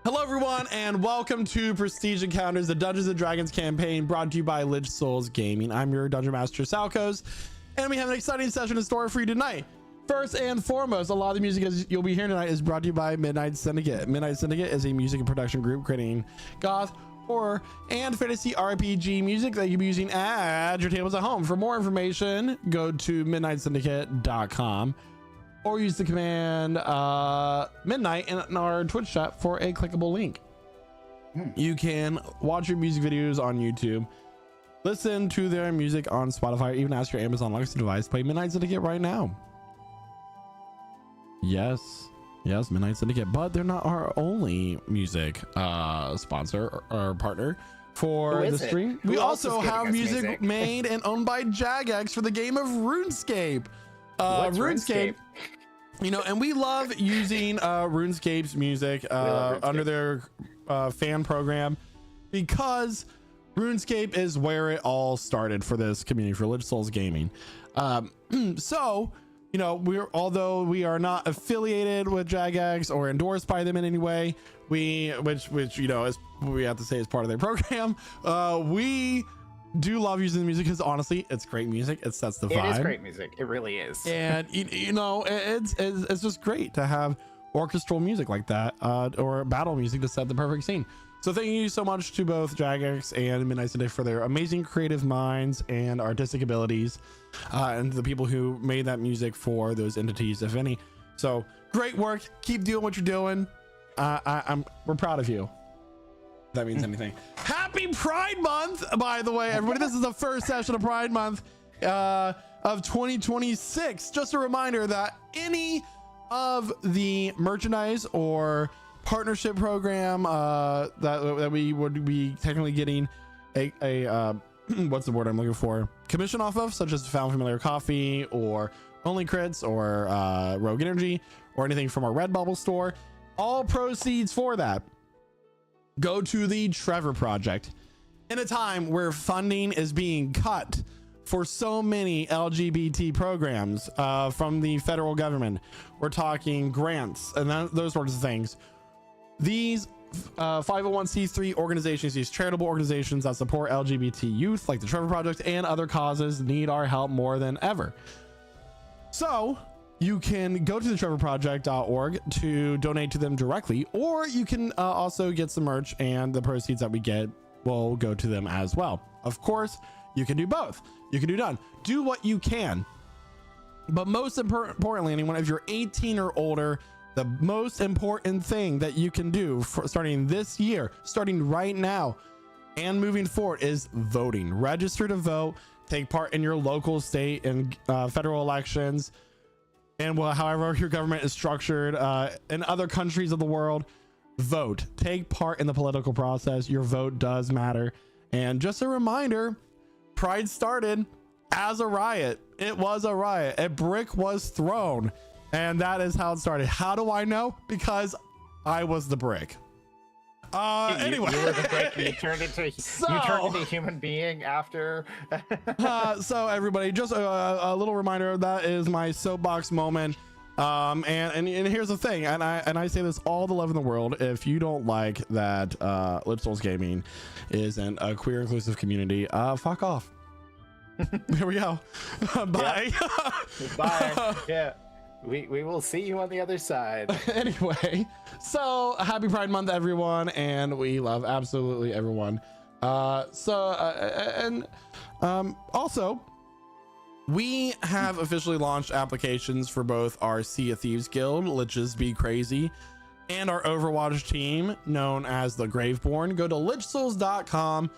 Hello everyone and welcome to Prestige Encounters, the Dungeons & Dragons campaign brought to you by Lich Souls Gaming. I'm your Dungeon Master Salcos, and we have an exciting session in store for you tonight. First and foremost, a lot of the music you'll be hearing tonight is brought to you by Midnight Syndicate. Midnight Syndicate is a music and production group creating goth, horror, and fantasy RPG music that you'll be using at your tables at home. For more information, go to midnightsyndicate.com. or use the command midnight in our Twitch chat for a clickable link. You can watch your music videos on YouTube, listen to their music on Spotify, or even ask your Amazon Alexa device play Midnight Syndicate right now. Yes, Midnight Syndicate, but they're not our only music sponsor or partner for the stream. We also have music made and owned by Jagex for the game of RuneScape. RuneScape, you know, and we love using RuneScape's music under their fan program, because RuneScape is where it all started for this community, for Lich Souls Gaming. So, you know, although we are not affiliated with Jagex or endorsed by them in any way, which you know, is we have to say is part of their program, we do love using the music because honestly it's great music. It sets the vibe. It is great music. It really is. And you know, it's just great to have orchestral music like that, or battle music to set the perfect scene. So thank you so much to both Jagex and Midnight Syndicate for their amazing creative minds and artistic abilities, and the people who made that music for those entities, if any. So great work. Keep doing what you're doing. We're proud of you. If that means anything. Happy Pride Month, by the way, everybody. This is the first session of Pride Month of 2026. Just a reminder that any of the merchandise or partnership program that we would be technically getting a what's the word I'm looking for, commission off of, such as Found Familiar Coffee or Only Crits or Rogue Energy or anything from our Redbubble store, all proceeds for that go to the Trevor Project. In a time where funding is being cut for so many LGBT programs from the federal government, we're talking grants and those sorts of things. These 501c3 organizations, these charitable organizations that support LGBT youth, like the Trevor Project and other causes, need our help more than ever. So you can go to the trevorproject.org to donate to them directly, or you can also get some merch, and the proceeds that we get will go to them as well. Of course, you can do both. You can do what you can. But most importantly, anyone, if you're 18 or older, the most important thing that you can do for starting this year, starting right now and moving forward, is voting. Register to vote, take part in your local, state, and federal elections. And however your government is structured in other countries of the world, vote. Take part in the political process. Your vote does matter. And just a reminder, Pride started as a riot. It was a riot. A brick was thrown, and that is how it started. How do I know? Because I was the brick. Anyway, you were the brick. You turned into a human being after. So everybody, just a little reminder, that is my soapbox moment. And here's the thing, and I say this all the love in the world: if you don't like that Lich Souls Gaming isn't a queer inclusive community, fuck off. Here we go. Bye. Bye. Yeah. We will see you on the other side. Anyway, so happy Pride Month, everyone, and we love absolutely everyone. Also, we have officially launched applications for both our Sea of Thieves Guild, Liches Be Crazy, and our Overwatch team, known as the Graveborn. Go to lichsouls.com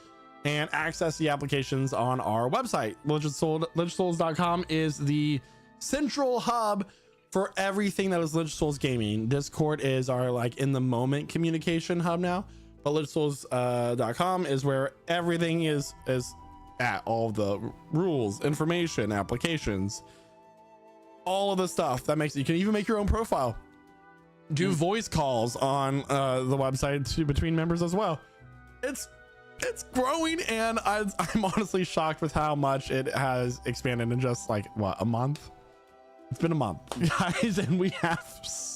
and access the applications on our website. Lichsouls.com is the central hub for everything that is Lich Souls Gaming. Discord is our like in the moment communication hub now, but lichsouls.com is where everything is at. All the rules, information, applications, all of the stuff that makes it. You can even make your own profile, do voice calls on the website between members as well. It's growing, and I'm honestly shocked with how much it has expanded in just like what, a month. It's been a month, guys, and we have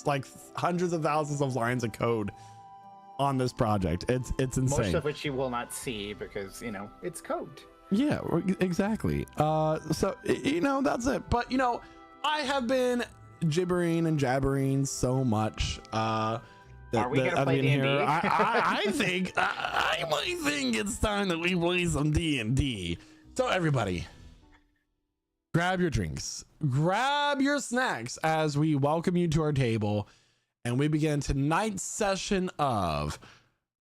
like hundreds of thousands of lines of code on this project. It's insane. Most of which you will not see because, it's code. Yeah, exactly. So, that's it. But, I have been gibbering and jabbering so much. Are we going to play D&D? I think I might think it's time that we play some D&D. So everybody, grab your drinks, grab your snacks as we welcome you to our table and we begin tonight's session of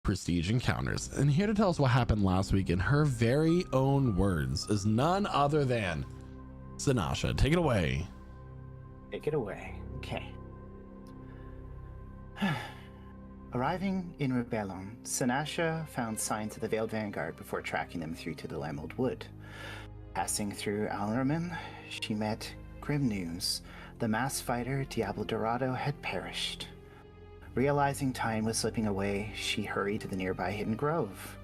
Prestige Encounters. And here to tell us what happened last week in her very own words is none other than Sanasha. Take it away. Take it away. Okay. Arriving in Rebellon, Sanasha found signs of the Veiled Vanguard before tracking them through to the Lamold Wood. Passing through Alramin, she met grim news. The mass fighter Diablo Dorado had perished. Realizing time was slipping away, she hurried to the nearby hidden grove.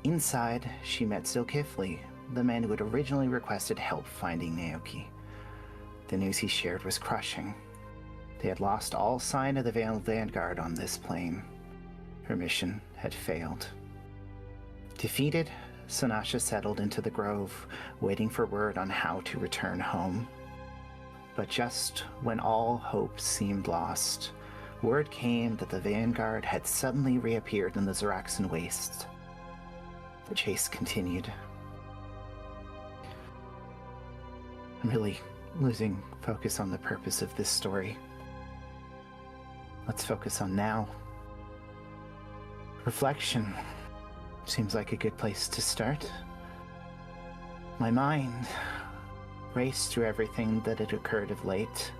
Inside, she met Zilkifli, the man who had originally requested help finding Naoki. The news he shared was crushing. They had lost all sign of the Veiled Vanguard on this plane. Her mission had failed. Defeated, Sanasha settled into the grove, waiting for word on how to return home. But just when all hope seemed lost, word came that the Vanguard had suddenly reappeared in the Zaraxan wastes. The chase continued. I'm really losing focus on the purpose of this story. Let's focus on now. Reflection seems like a good place to start. My mind raced through everything that had occurred of late.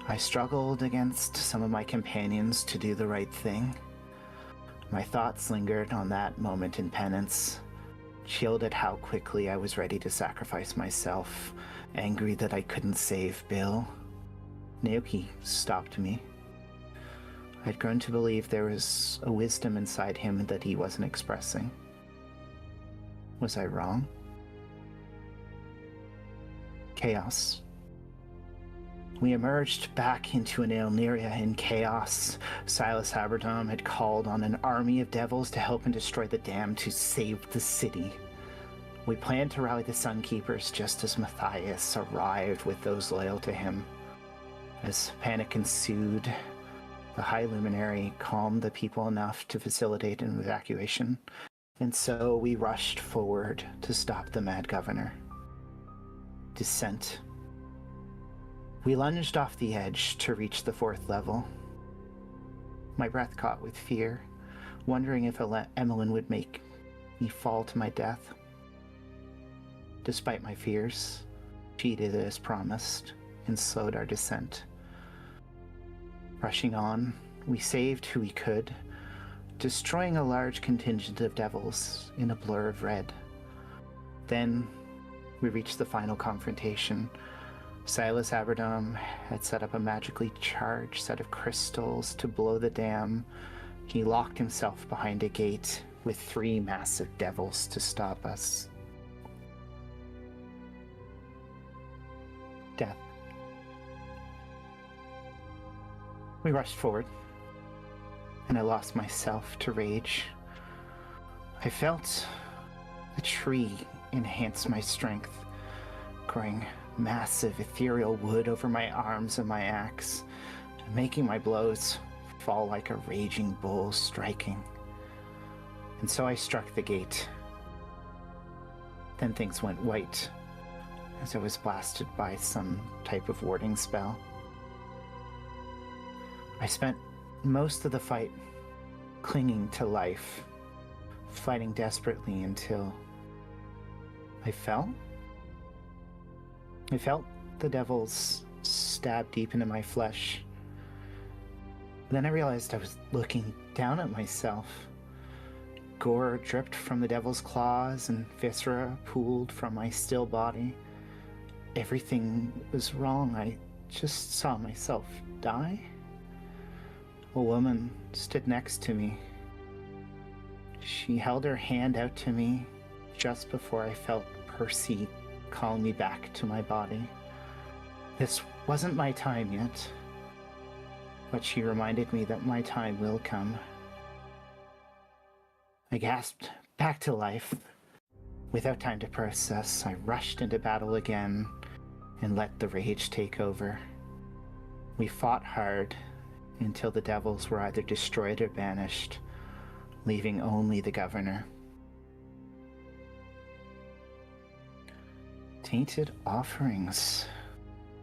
I struggled against some of my companions to do the right thing. My thoughts lingered on that moment in penance, chilled at how quickly I was ready to sacrifice myself, angry that I couldn't save Bill. Naoki stopped me. I'd grown to believe there was a wisdom inside him that he wasn't expressing. Was I wrong? Chaos. We emerged back into an Illyria in chaos. Silas Aberdom had called on an army of devils to help and destroy the dam to save the city. We planned to rally the Sunkeepers just as Matthias arrived with those loyal to him. As panic ensued, the High Luminary calmed the people enough to facilitate an evacuation, and so we rushed forward to stop the Mad Governor. Descent. We lunged off the edge to reach the 4th level. My breath caught with fear, wondering if Emmeline would make me fall to my death. Despite my fears, she did as promised and slowed our descent. Rushing on, we saved who we could, destroying a large contingent of devils in a blur of red. Then, we reached the final confrontation. Silas Aberdom had set up a magically charged set of crystals to blow the dam. He locked himself behind a gate with 3 massive devils to stop us. Death. We rushed forward, and I lost myself to rage. I felt the tree enhance my strength, growing massive ethereal wood over my arms and my axe, making my blows fall like a raging bull striking. And so I struck the gate. Then things went white, as I was blasted by some type of warding spell. I spent most of the fight clinging to life, fighting desperately until I fell. I felt the devils stab deep into my flesh. Then I realized I was looking down at myself. Gore dripped from the devil's claws and viscera pooled from my still body. Everything was wrong. I just saw myself die. A woman stood next to me. She held her hand out to me just before I felt Percy calling me back to my body. This wasn't my time yet, but she reminded me that my time will come. I gasped back to life. Without time to process, I rushed into battle again and let the rage take over. We fought hard until the devils were either destroyed or banished, leaving only the governor. Tainted offerings.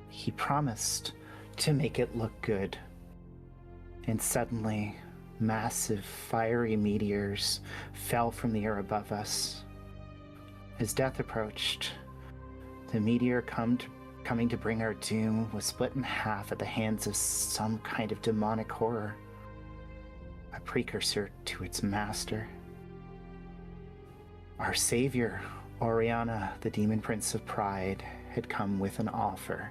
He promised to make it look good. And suddenly, massive fiery meteors fell from the air above us. As death approached, the meteor coming to bring our doom was split in half at the hands of some kind of demonic horror, a precursor to its master. Our savior, Oriana, the demon prince of pride, had come with an offer.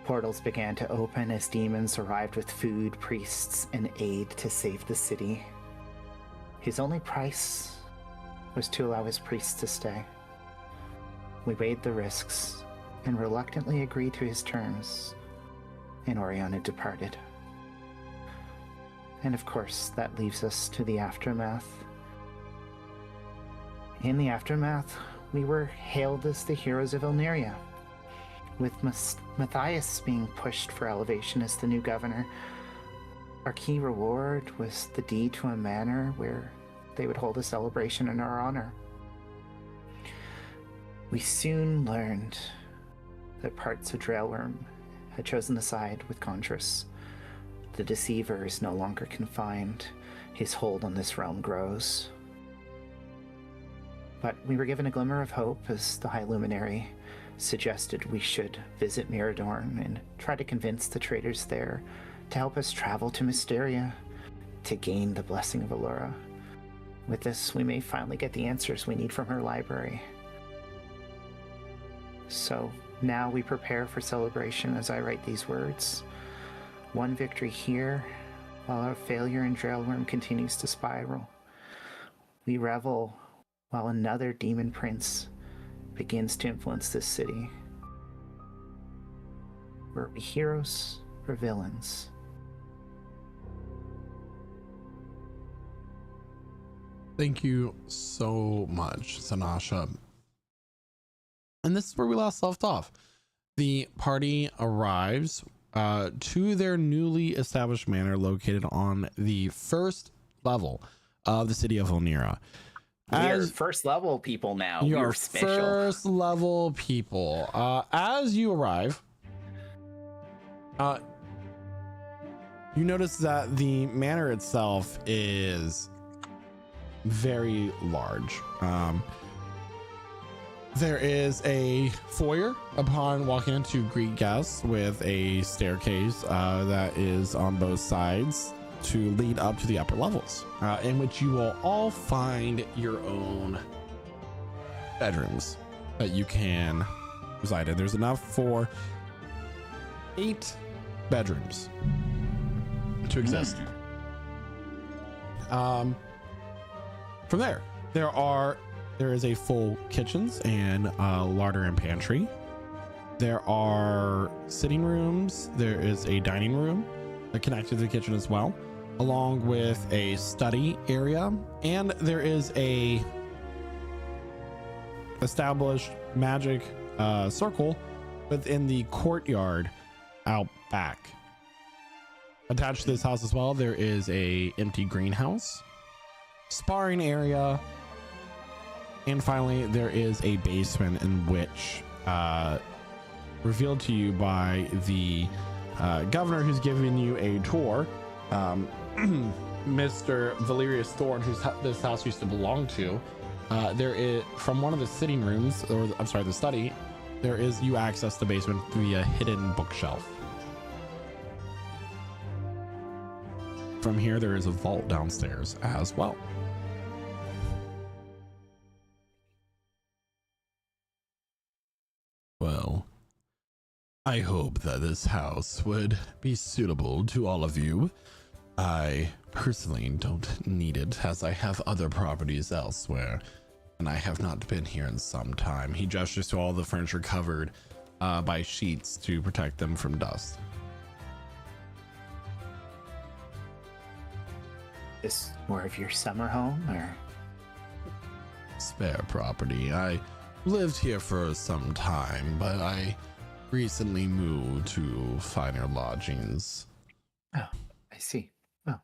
Portals began to open as demons arrived with food, priests, and aid to save the city. His only price was to allow his priests to stay. We weighed the risks and reluctantly agreed to his terms, and Oriana departed. And of course, that leaves us to the aftermath. In the aftermath, we were hailed as the heroes of Ilneria, with Matthias being pushed for elevation as the new governor. Our key reward was the deed to a manor where they would hold a celebration in our honor. We soon learned that parts of Drailworm had chosen to side with Contras. The deceiver is no longer confined. His hold on this realm grows. But we were given a glimmer of hope as the High Luminary suggested we should visit Miradorn and try to convince the traders there to help us travel to Mysteria to gain the blessing of Allura. With this, we may finally get the answers we need from her library. So now we prepare for celebration as I write these words. One victory here, while our failure in Drailworm continues to spiral. We revel while another demon prince begins to influence this city. Were we heroes or villains? Thank you so much, Sanasha. And this is where we last left off. The party arrives to their newly established manor located on the first level of the city of Ilneria. We are first level people now. You we are are special. first level people. As you arrive, you notice that the manor itself is very large. There is a foyer upon walking in to greet guests with a staircase that is on both sides to lead up to the upper levels, in which you will all find your own bedrooms that you can reside in. There's enough for 8 bedrooms to exist. From there is a full kitchens and larder and pantry. There are sitting rooms. There is a dining room that connected to the kitchen as well, along with a study area, and there is a established magic circle within the courtyard out back. Attached to this house as well, there is a empty greenhouse, sparring area, and finally there is a basement in which revealed to you by the governor who's giving you a tour, Mr. Valerius Thorne, whose this house used to belong to. There is, from one of the sitting rooms, or I'm sorry, the study, you access the basement via hidden bookshelf. From here, there is a vault downstairs as well. Well, I hope that this house would be suitable to all of you. I personally don't need it, as I have other properties elsewhere, and I have not been here in some time. He gestures to all the furniture covered by sheets to protect them from dust. This more of your summer home, or? Spare property. I lived here for some time, but I recently moved to finer lodgings. Oh, I see. Well,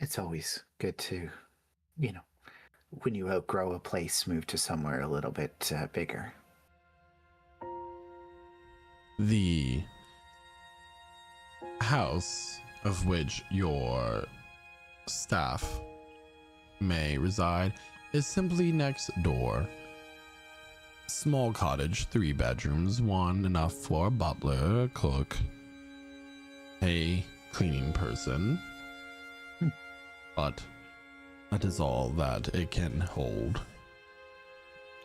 it's always good to, when you outgrow a place, move to somewhere a little bit bigger. The house of which your staff may reside is simply next door. Small cottage, 3 bedrooms, one enough for a butler, a cook, a cleaning person. But that is all that it can hold.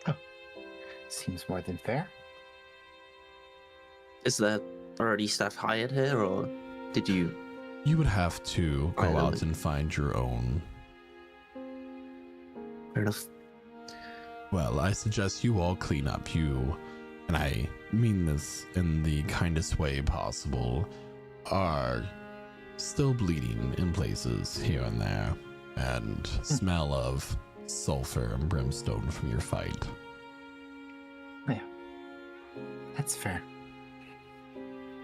Oh, seems more than fair. Is there already staff hired here, or did you? You would have to go out and find your own. Fair enough. Well, I suggest you all clean up. You, and I mean this in the kindest way possible, are still bleeding in places here and there, and smell of sulfur and brimstone from your fight. Yeah, that's fair.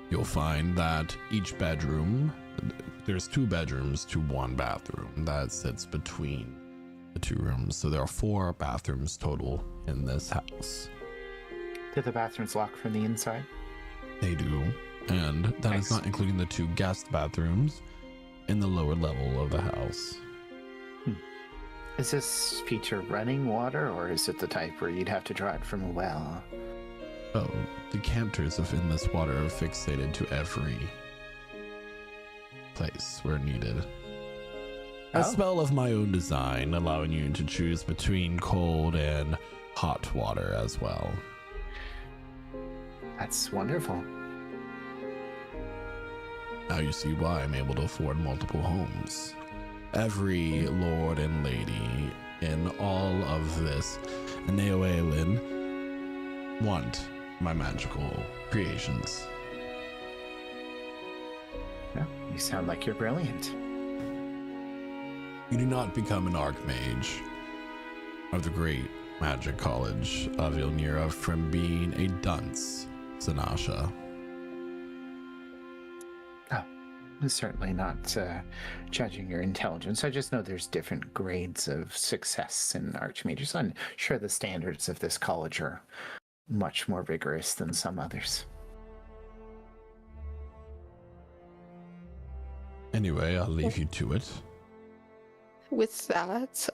You'll find that each bedroom, there's 2 bedrooms to 1 bathroom that sits between the 2 rooms. So there are 4 bathrooms total in this house. Do the bathrooms lock from the inside? They do. And that is not including the 2 guest bathrooms in the lower level of the house. Is this feature running water, or is it the type where you'd have to draw it from a well? Oh, the canters in this water are fixated to every place where needed. A spell of my own design, allowing you to choose between cold and hot water as well. That's wonderful. Now you see why I'm able to afford multiple homes. Every lord and lady in all of this Neoalin want my magical creations. Yeah, you sound like you're brilliant. You do not become an archmage of the great magic college of Ilnira from being a dunce, Sanasha. I'm certainly not judging your intelligence. I just know there's different grades of success in archmages. I'm sure the standards of this college are much more rigorous than some others. Anyway, I'll leave you to it. With that,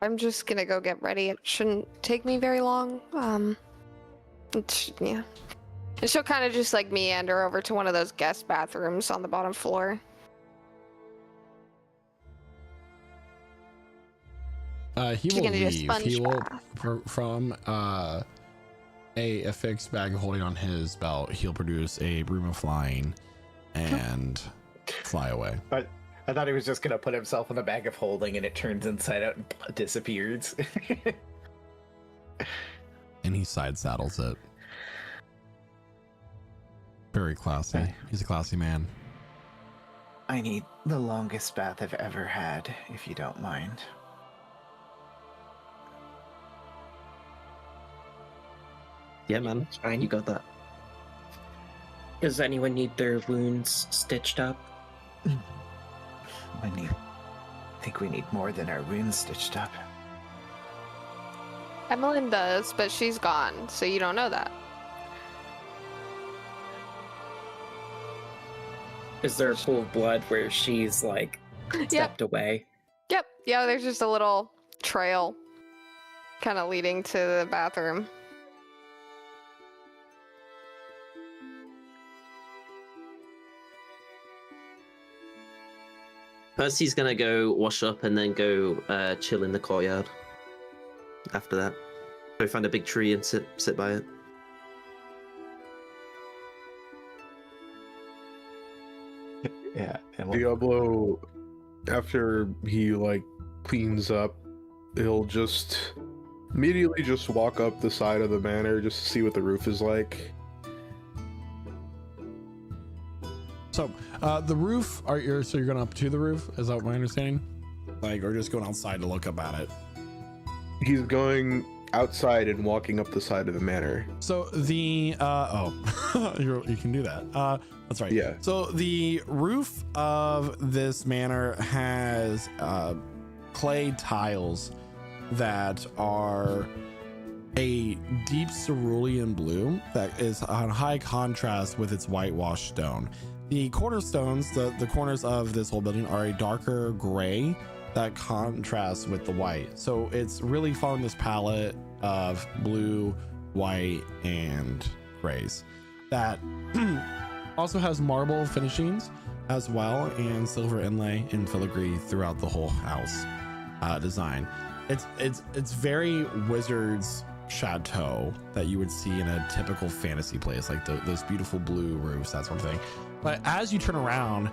I'm just gonna go get ready. It shouldn't take me very long. Yeah. And she'll kind of just like meander over to one of those guest bathrooms on the bottom floor. He She's will gonna do a leave. sponge He will bath. from a fixed bag holding on his belt. He'll produce a broom of flying and fly away. But I thought he was just gonna put himself in a bag of holding, and it turns inside out and disappears. And he side saddles it. Very classy. Okay. He's a classy man. I need the longest bath I've ever had, if you don't mind. Yeah, man. Fine. You got that. Does anyone need their wounds stitched up? I think we need more than our wounds stitched up. Emmeline does, but she's gone, so you don't know that. Is there a pool of blood where she's like stepped away? Yep. Yeah, there's just a little trail kind of leading to the bathroom. Percy's gonna go wash up and then go chill in the courtyard. After that, go find a big tree and sit by it. Yeah. And Diablo, after he cleans up, he'll just immediately just walk up the side of the manor just to see what the roof is like. So the roof, so you're going up to the roof? Is that my understanding? like, or just going outside to look up at it? He's going outside and walking up the side of the manor. So the you can do that. That's right. Yeah. So the roof of this manor has clay tiles that are a deep cerulean blue that is on high contrast with its whitewashed stone. The cornerstones, the corners of this whole building are a darker gray that contrasts with the white. So it's really following this palette of blue, white, and grays that also has marble finishings as well, and silver inlay and filigree throughout the whole house design. It's very Wizards chateau that you would see in a typical fantasy place, like those beautiful blue roofs, that sort of thing. But as you turn around,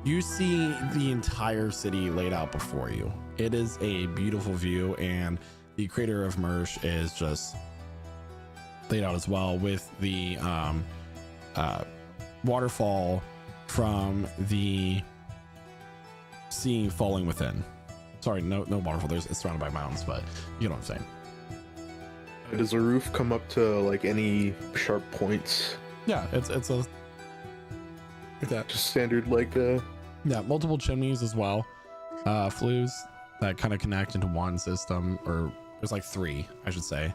you see the entire city laid out before you. It is a beautiful view, and the creator of Mersh is just laid out as well, with the waterfall from the sea falling within. Sorry, no waterfall. It's surrounded by mountains, but you know what I'm saying. Does the roof come up to like any sharp points? Yeah, it's a like that. Just standard like Yeah, multiple chimneys as well. Flues that kind of connect into one system, or there's like three, I should say.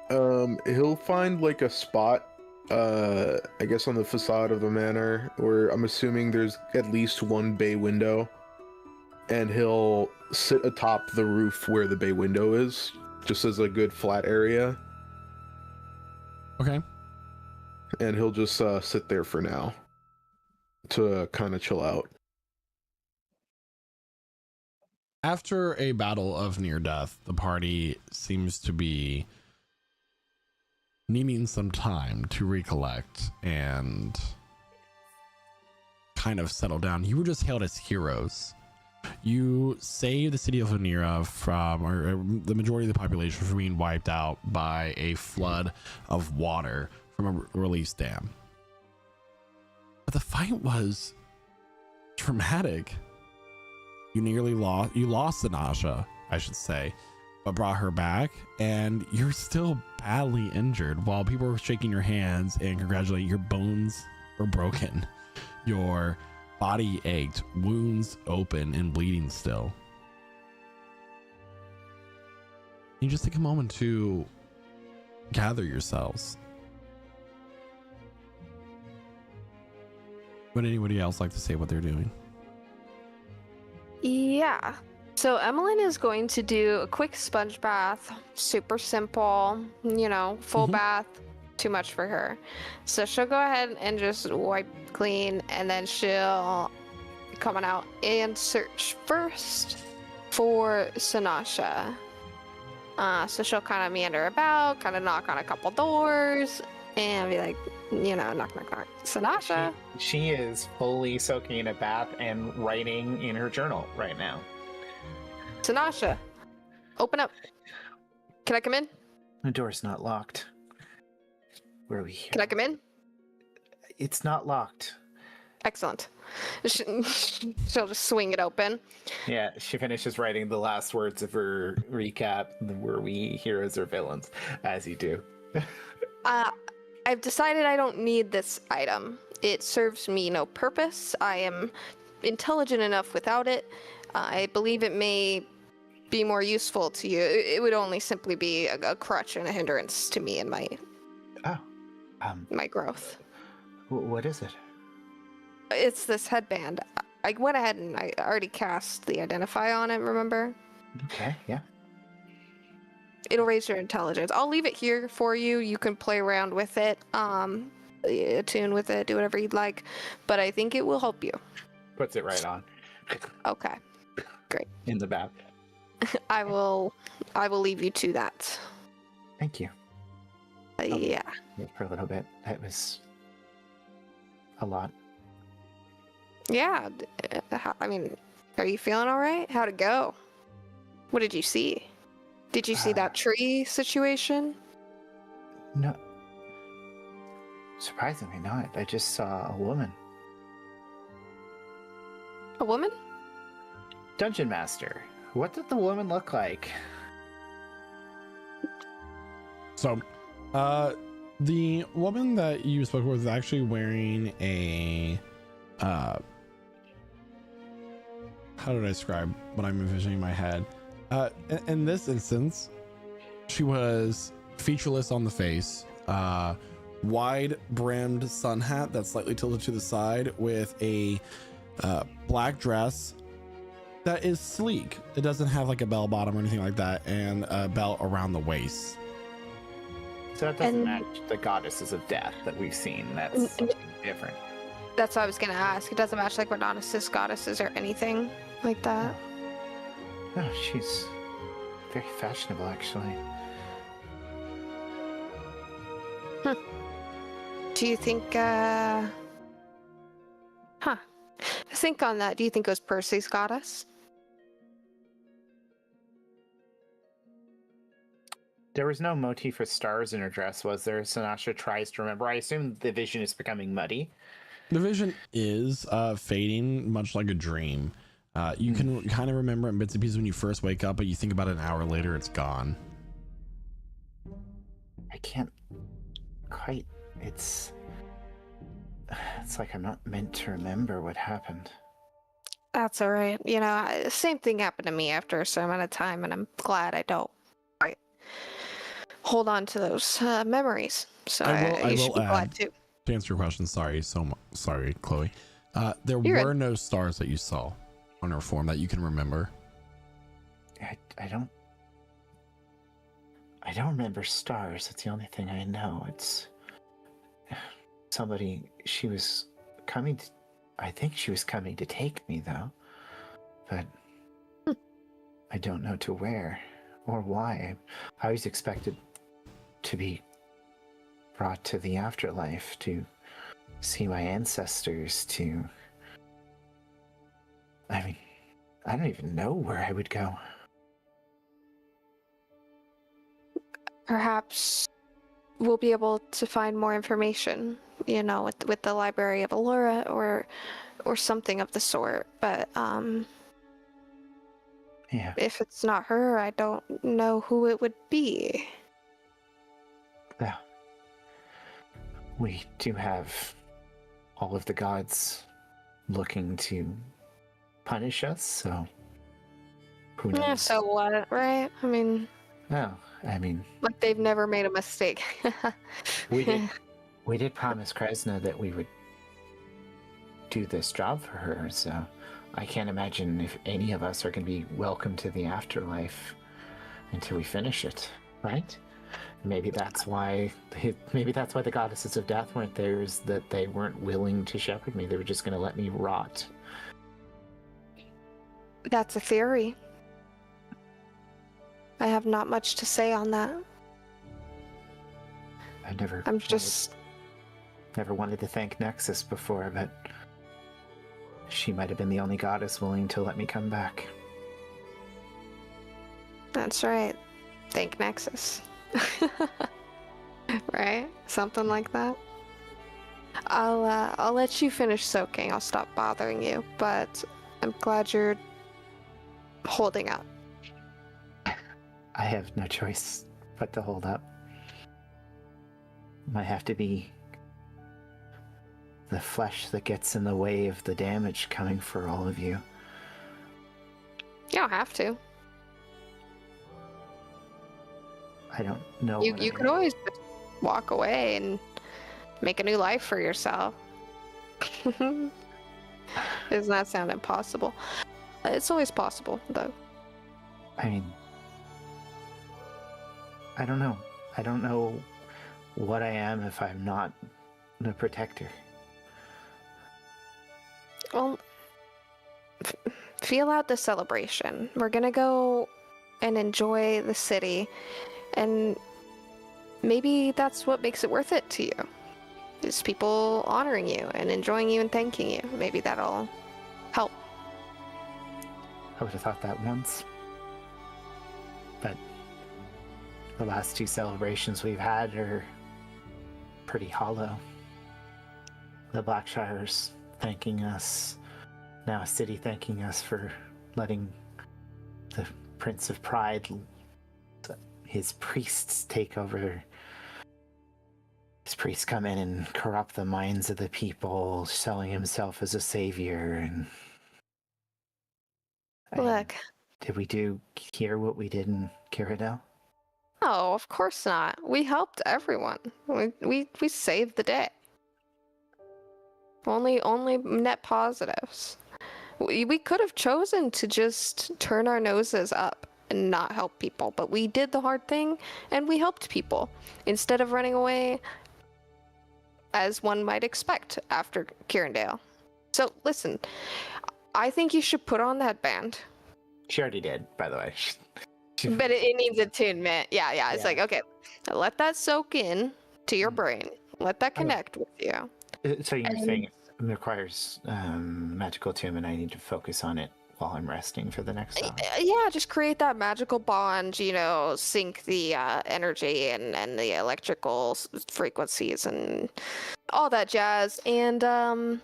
He'll find like a spot, I guess on the facade of the manor, where I'm assuming there's at least one bay window, and he'll sit atop the roof where the bay window is, just as a good flat area. Okay. And he'll just sit there for now to kind of chill out. After a battle of near death, the party seems to be needing some time to recollect and kind of settle down. You were just hailed as heroes. You saved the city of Vanira from, or the majority of the population from being wiped out by a flood of water from a release dam. But the fight was dramatic. You lost Sanasha, I should say, but brought her back, and you're still badly injured. While people were shaking your hands and congratulating, your bones were broken. Your body ached, wounds open and bleeding still. You just take a moment to gather yourselves. Would anybody else like to say what they're doing? Yeah. So Emmeline is going to do a quick sponge bath, super simple, full bath, too much for her. So she'll go ahead and just wipe clean, and then she'll come on out and search first for Sanasha. So she'll kind of meander about, kind of knock on a couple doors, and be like, knock, knock, knock. Sanasha. She is fully soaking in a bath and writing in her journal right now. Sanasha, open up. Can I come in? The door's not locked. Where are we here? Can I come in? It's not locked. Excellent. She'll just swing it open. Yeah, she finishes writing the last words of her recap. Were we heroes or villains? As you do. I've decided I don't need this item. It serves me no purpose. I am intelligent enough without it. I believe it may be more useful to you. It would only simply be a crutch and a hindrance to me and my growth. What is it? It's this headband. I went ahead and I already cast the identify on it, remember? Okay, yeah. It'll raise your intelligence. I'll leave it here for you. You can play around with it, attune with it, do whatever you'd like. But I think it will help you. Puts it right on. Okay, great. In the bath. I will leave you to that. Thank you. Yeah. For a little bit. That was a lot. Yeah. I mean, are you feeling all right? How'd it go? What did you see? Did you see that tree situation? No. Surprisingly not. I just saw a woman. A woman? Dungeon Master, what did the woman look like? So, the woman that you spoke with is actually wearing a, how did I describe what I'm envisioning in my head? In this instance, she was featureless on the face, wide brimmed sun hat that's slightly tilted to the side with a black dress that is sleek. It doesn't have like a bell bottom or anything like that, and a belt around the waist. So that doesn't match the goddesses of death that we've seen. That's something different. That's what I was gonna ask. It doesn't match like Renatus goddesses or anything like that. Oh, she's very fashionable, actually. Do you think, think on that. Do you think it was Percy's goddess? There was no motif for stars in her dress, was there? Sanasha tries to remember. I assume the vision is becoming muddy. The vision is fading, much like a dream. You can kind of remember it in bits and pieces when you first wake up, but you think about it an hour later, it's gone. I can't quite. It's like I'm not meant to remember what happened. That's all right. You know, same thing happened to me after a certain amount of time, and I'm glad I don't hold on to those memories. So you should be glad too. To answer your question, sorry, sorry, Chloe. There You're were no stars that you saw on her form that you can remember. I don't remember stars. That's the only thing I know. It's somebody. She was coming to. I think she was coming to take me though, but I don't know to where or why. I was expected to be brought to the afterlife to see my ancestors. I mean, I don't even know where I would go. Perhaps we'll be able to find more information, you know, with the Library of Allura or something of the sort. But Yeah. if it's not her, I don't know who it would be. Well, we do have all of the gods looking to punish us, so who knows? Yeah, so what, right? I mean, Well, I mean, like they've never made a mistake. we did promise Kresna that we would do this job for her, so I can't imagine if any of us are going to be welcome to the afterlife until we finish it, right? Maybe that's why the goddesses of death weren't there, is that they weren't willing to shepherd me. They were just going to let me rot. That's a theory. I have not much to say on that. I'm just never wanted to thank Nexus before, but she might have been the only goddess willing to let me come back. That's right. Thank Nexus. Right? Something like that. I'll let you finish soaking. I'll stop bothering you, but I'm glad you're holding up. I have no choice but to hold up. Might have to be the flesh that gets in the way of the damage coming for all of you. You don't have to. I don't know. You could always just walk away and make a new life for yourself. Doesn't that sound impossible? It's always possible, though. I mean, I don't know. I don't know what I am if I'm not the protector. Well, feel out the celebration. We're gonna go and enjoy the city, and maybe that's what makes it worth it to you. Is people honoring you and enjoying you and thanking you. Maybe that'll help. I would have thought that once. But the last two celebrations we've had are pretty hollow. The Blackshire's thanking us. now a city thanking us for letting the Prince of Pride, his priests, take over. His priests come in and corrupt the minds of the people, selling himself as a savior. And Look. did we hear what we did in Cyrodiil? No, of course not. We helped everyone. We saved the day. Only net positives. We could have chosen to just turn our noses up and not help people, but we did the hard thing and we helped people instead of running away, as one might expect after Cyrodiil. So listen, I think you should put on that band. She already did, by the way. But it needs attunement. Yeah. It's like, okay, let that soak in to your brain. Let that connect with you. So you're saying it requires magical attunement. I need to focus on it while I'm resting for the next song. Yeah, just create that magical bond, sync the energy and the electrical frequencies and all that jazz. And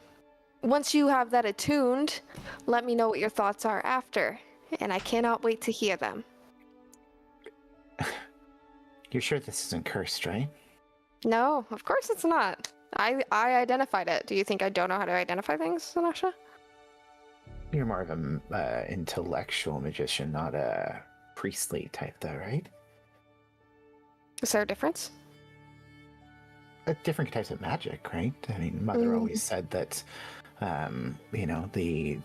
once you have that attuned, let me know what your thoughts are after. And I cannot wait to hear them. You're sure this isn't cursed, right? No, of course it's not. I identified it. Do you think I don't know how to identify things, Sanasha? You're more of an intellectual magician, not a priestly type, though, right? Is there a difference? Different types of magic, right? I mean, Mother always said that, the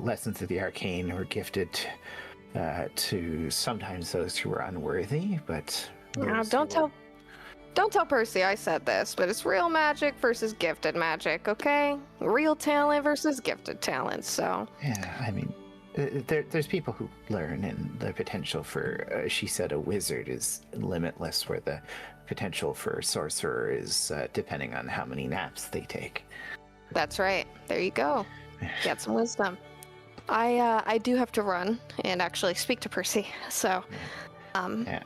lessons of the arcane were gifted to sometimes those who were unworthy, but Don't tell Percy I said this, but it's real magic versus gifted magic, okay? Real talent versus gifted talent, so... Yeah, I mean, there's people who learn, and the potential for, she said, a wizard is limitless, where the potential for a sorcerer is depending on how many naps they take. That's right. There you go. Get some wisdom. I do have to run and actually speak to Percy, so... Yeah.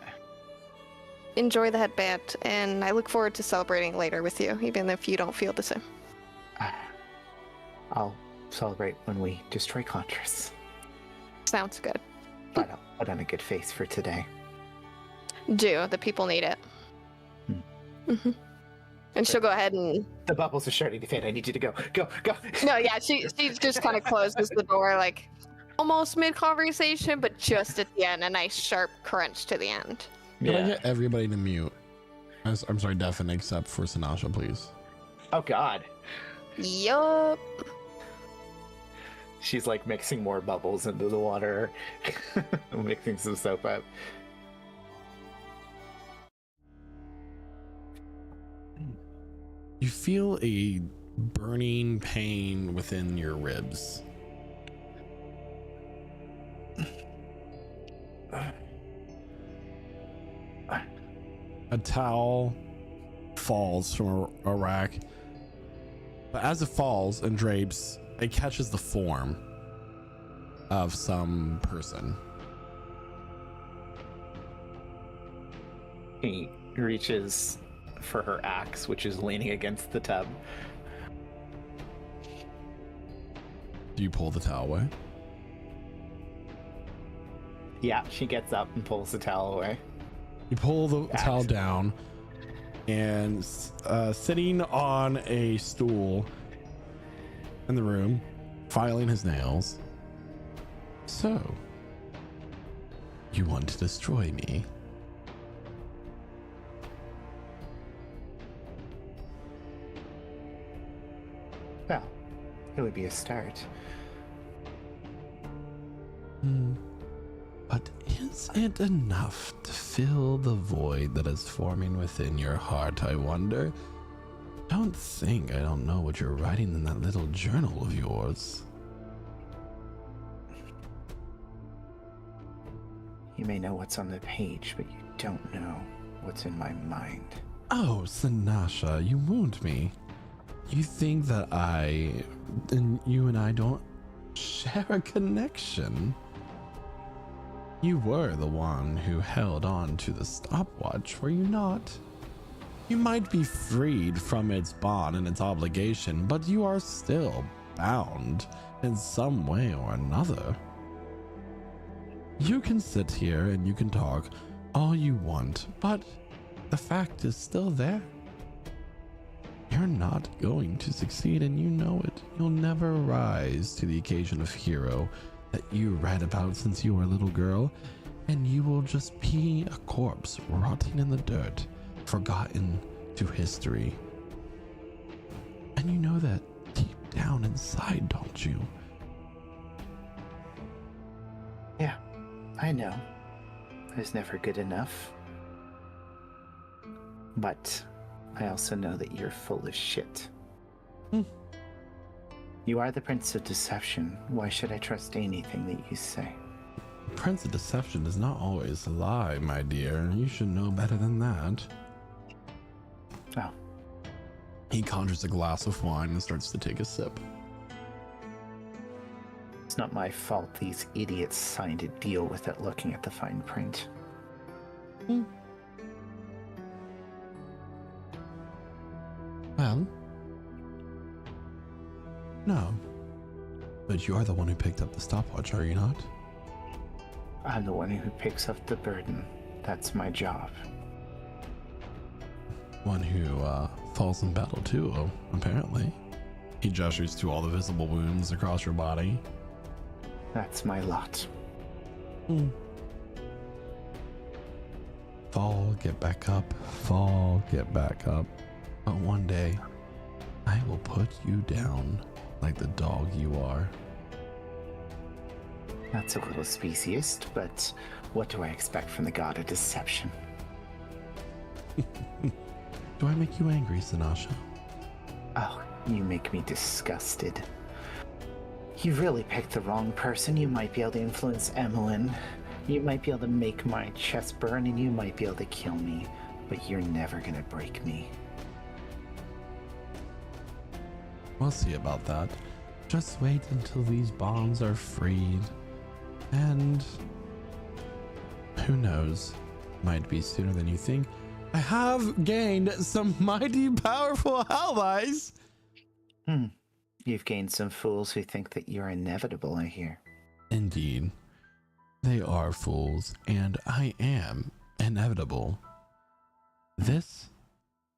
Enjoy the headband, and I look forward to celebrating later with you, even if you don't feel the same. I'll celebrate when we destroy Contras. Sounds good. But I'll put on a good face for today. Do. The people need it. Mm-hmm. And she'll go ahead and... The bubbles are starting to fade. I need you to go. Go, go! No, yeah, she just kind of closes the door, like, almost mid-conversation, but just at the end, a nice sharp crunch to the end. Can I get everybody to mute? I'm sorry, deafen, except for Sanasha, please. Oh, God. Yup. She's like mixing more bubbles into the water, mixing some soap up. You feel a burning pain within your ribs. A towel falls from a rack, but as it falls and drapes, it catches the form of some person. He reaches for her axe, which is leaning against the tub. Do you pull the towel away? Yeah, she gets up and pulls the towel away. You pull the towel down, and sitting on a stool in the room, filing his nails. So, you want to destroy me? Well, it would be a start. But is it enough to fill the void that is forming within your heart, I wonder? Don't think I don't know what you're writing in that little journal of yours. You may know what's on the page, but you don't know what's in my mind. Oh, Sanasha, you wound me. You think that you and I don't share a connection? You were the one who held on to the stopwatch, were you not? You might be freed from its bond and its obligation, but you are still bound in some way or another. You can sit here and you can talk all you want, but the fact is still there. You're not going to succeed, and you know it. You'll never rise to the occasion of hero that you read about since you were a little girl, and you will just be a corpse rotting in the dirt, forgotten to history. And you know that deep down inside, don't you? Yeah, I know. I was never good enough. But I also know that you're full of shit. You are the Prince of Deception. Why should I trust anything that you say? Prince of Deception does not always lie, my dear. You should know better than that. Oh. He conjures a glass of wine and starts to take a sip. It's not my fault these idiots signed a deal without looking at the fine print. Well, no. But you are the one who picked up the stopwatch, are you not? I'm the one who picks up the burden. That's my job. One who falls in battle too, apparently. He gestures to all the visible wounds across your body. That's my lot. Fall, get back up. Fall, get back up. But one day, I will put you down like the dog you are. That's a little speciest, but what do I expect from the god of deception? Do I make you angry, Sinasha? Oh, you make me disgusted. You really picked the wrong person. You might be able to influence Emmeline. You might be able to make my chest burn, and you might be able to kill me. But you're never gonna break me. We'll see about that. Just wait until these bonds are freed. And who knows? Might be sooner than you think. I have gained some mighty powerful allies. You've gained some fools who think that you're inevitable, I hear. Indeed. They are fools, and I am inevitable. This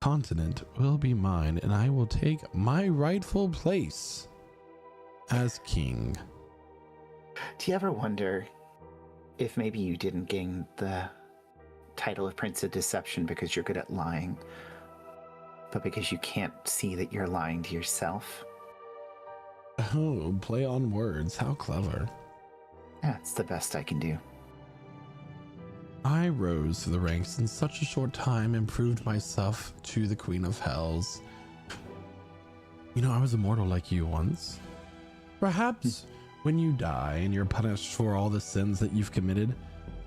continent will be mine, and I will take my rightful place as king. Do you ever wonder if maybe you didn't gain the title of Prince of Deception because you're good at lying, but because you can't see that you're lying to yourself? Oh, play on words. How clever. That's the best I can do. I rose through the ranks in such a short time and proved myself to the Queen of Hells. You know, I was immortal like you once. Perhaps when you die and you're punished for all the sins that you've committed,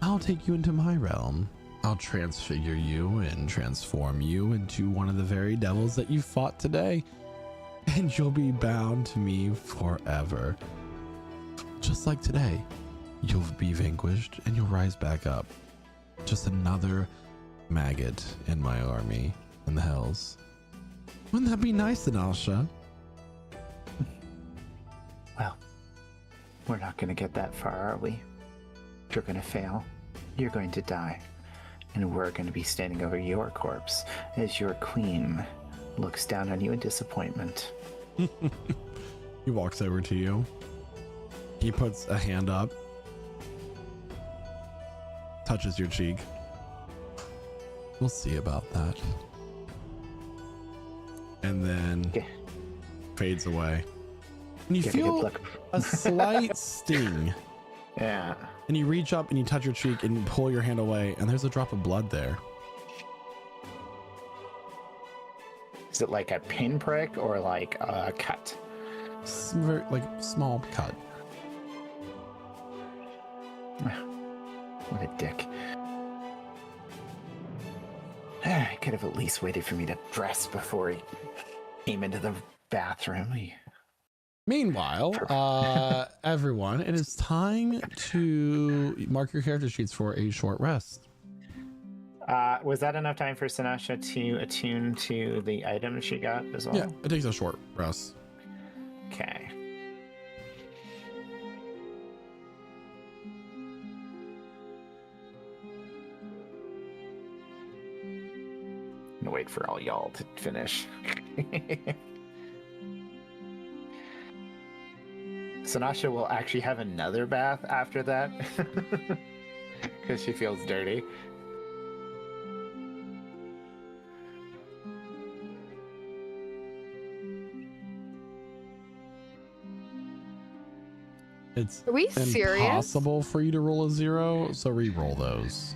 I'll take you into my realm. I'll transfigure you and transform you into one of the very devils that you fought today, and you'll be bound to me forever. Just like today, you'll be vanquished and you'll rise back up. Just another maggot in my army in the Hells. Wouldn't that be nice, Sinasha? Well, we're not going to get that far, are we? You're going to fail. You're going to die. And we're going to be standing over your corpse as your queen looks down on you in disappointment. He walks over to you. He puts a hand up, touches your cheek. We'll see about that. And then fades away. And you feel a slight sting. Yeah. And you reach up and you touch your cheek and you pull your hand away, and there's a drop of blood there. Is it like a pinprick or like a cut? Very, like, small cut. What a dick. I could have at least waited for me to dress before he came into the bathroom. Meanwhile, everyone, it is time to mark your character sheets for a short rest. Was that enough time for Sinasha to attune to the item she got as well? Yeah, it takes a short rest. Okay. gonna wait for all y'all to finish. Sanasha will actually have another bath after that because she feels dirty. It's Are we serious? impossible for you to roll a 0, so re-roll those.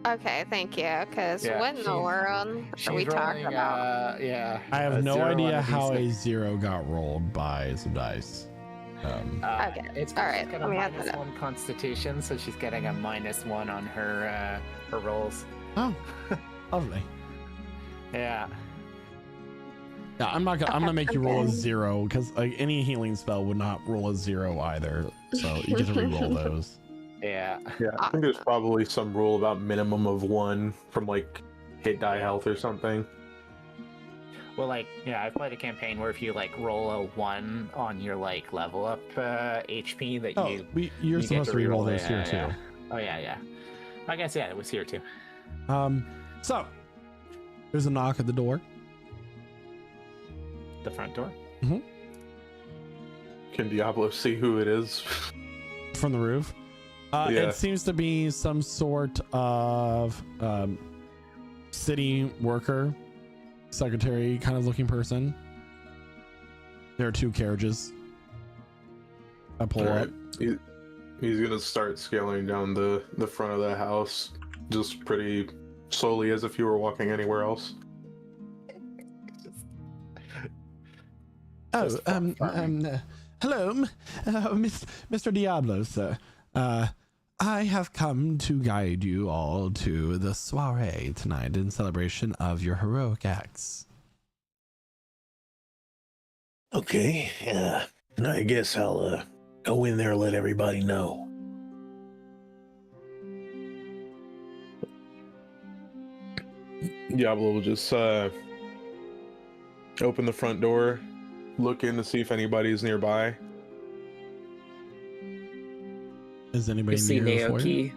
Okay, thank you. Because Yeah, what in the she's- world are we talking rolling, about? yeah. I have a no 0 on idea a how a D6. 0 got rolled by some dice. Okay, It's all right, she's got let a me add that up. -1 Constitution, so she's getting a -1 on her rolls. Oh, lovely. Yeah. Yeah, I'm gonna make you roll a Okay. 0 because like any healing spell would not roll a 0 either. So you get to re-roll those. Yeah. Yeah, I think there's probably some rule about minimum of 1 from like hit die health or something. Well, like, yeah, I've played a campaign where if you like roll a 1 on your like level up HP, that Oh, you're you're supposed to re-roll those here too. Oh yeah. I guess yeah, it was here too. So there's a knock at the door. The front door. Can Diablo see who it is? From the roof. Yeah. It seems to be some sort of city worker, secretary kind of looking person. There are 2 carriages. I pull up. Alright. He's gonna start scaling down the front of the house, just pretty slowly, as if you were walking anywhere else. Oh, Just farming. hello, Mr. Diablo, sir. I have come to guide you all to the soiree tonight in celebration of your heroic acts. Okay, I guess I'll go in there and let everybody know. Diablo will just open the front door, look in to see if anybody's nearby. Is You anybody see near for you? Naoki.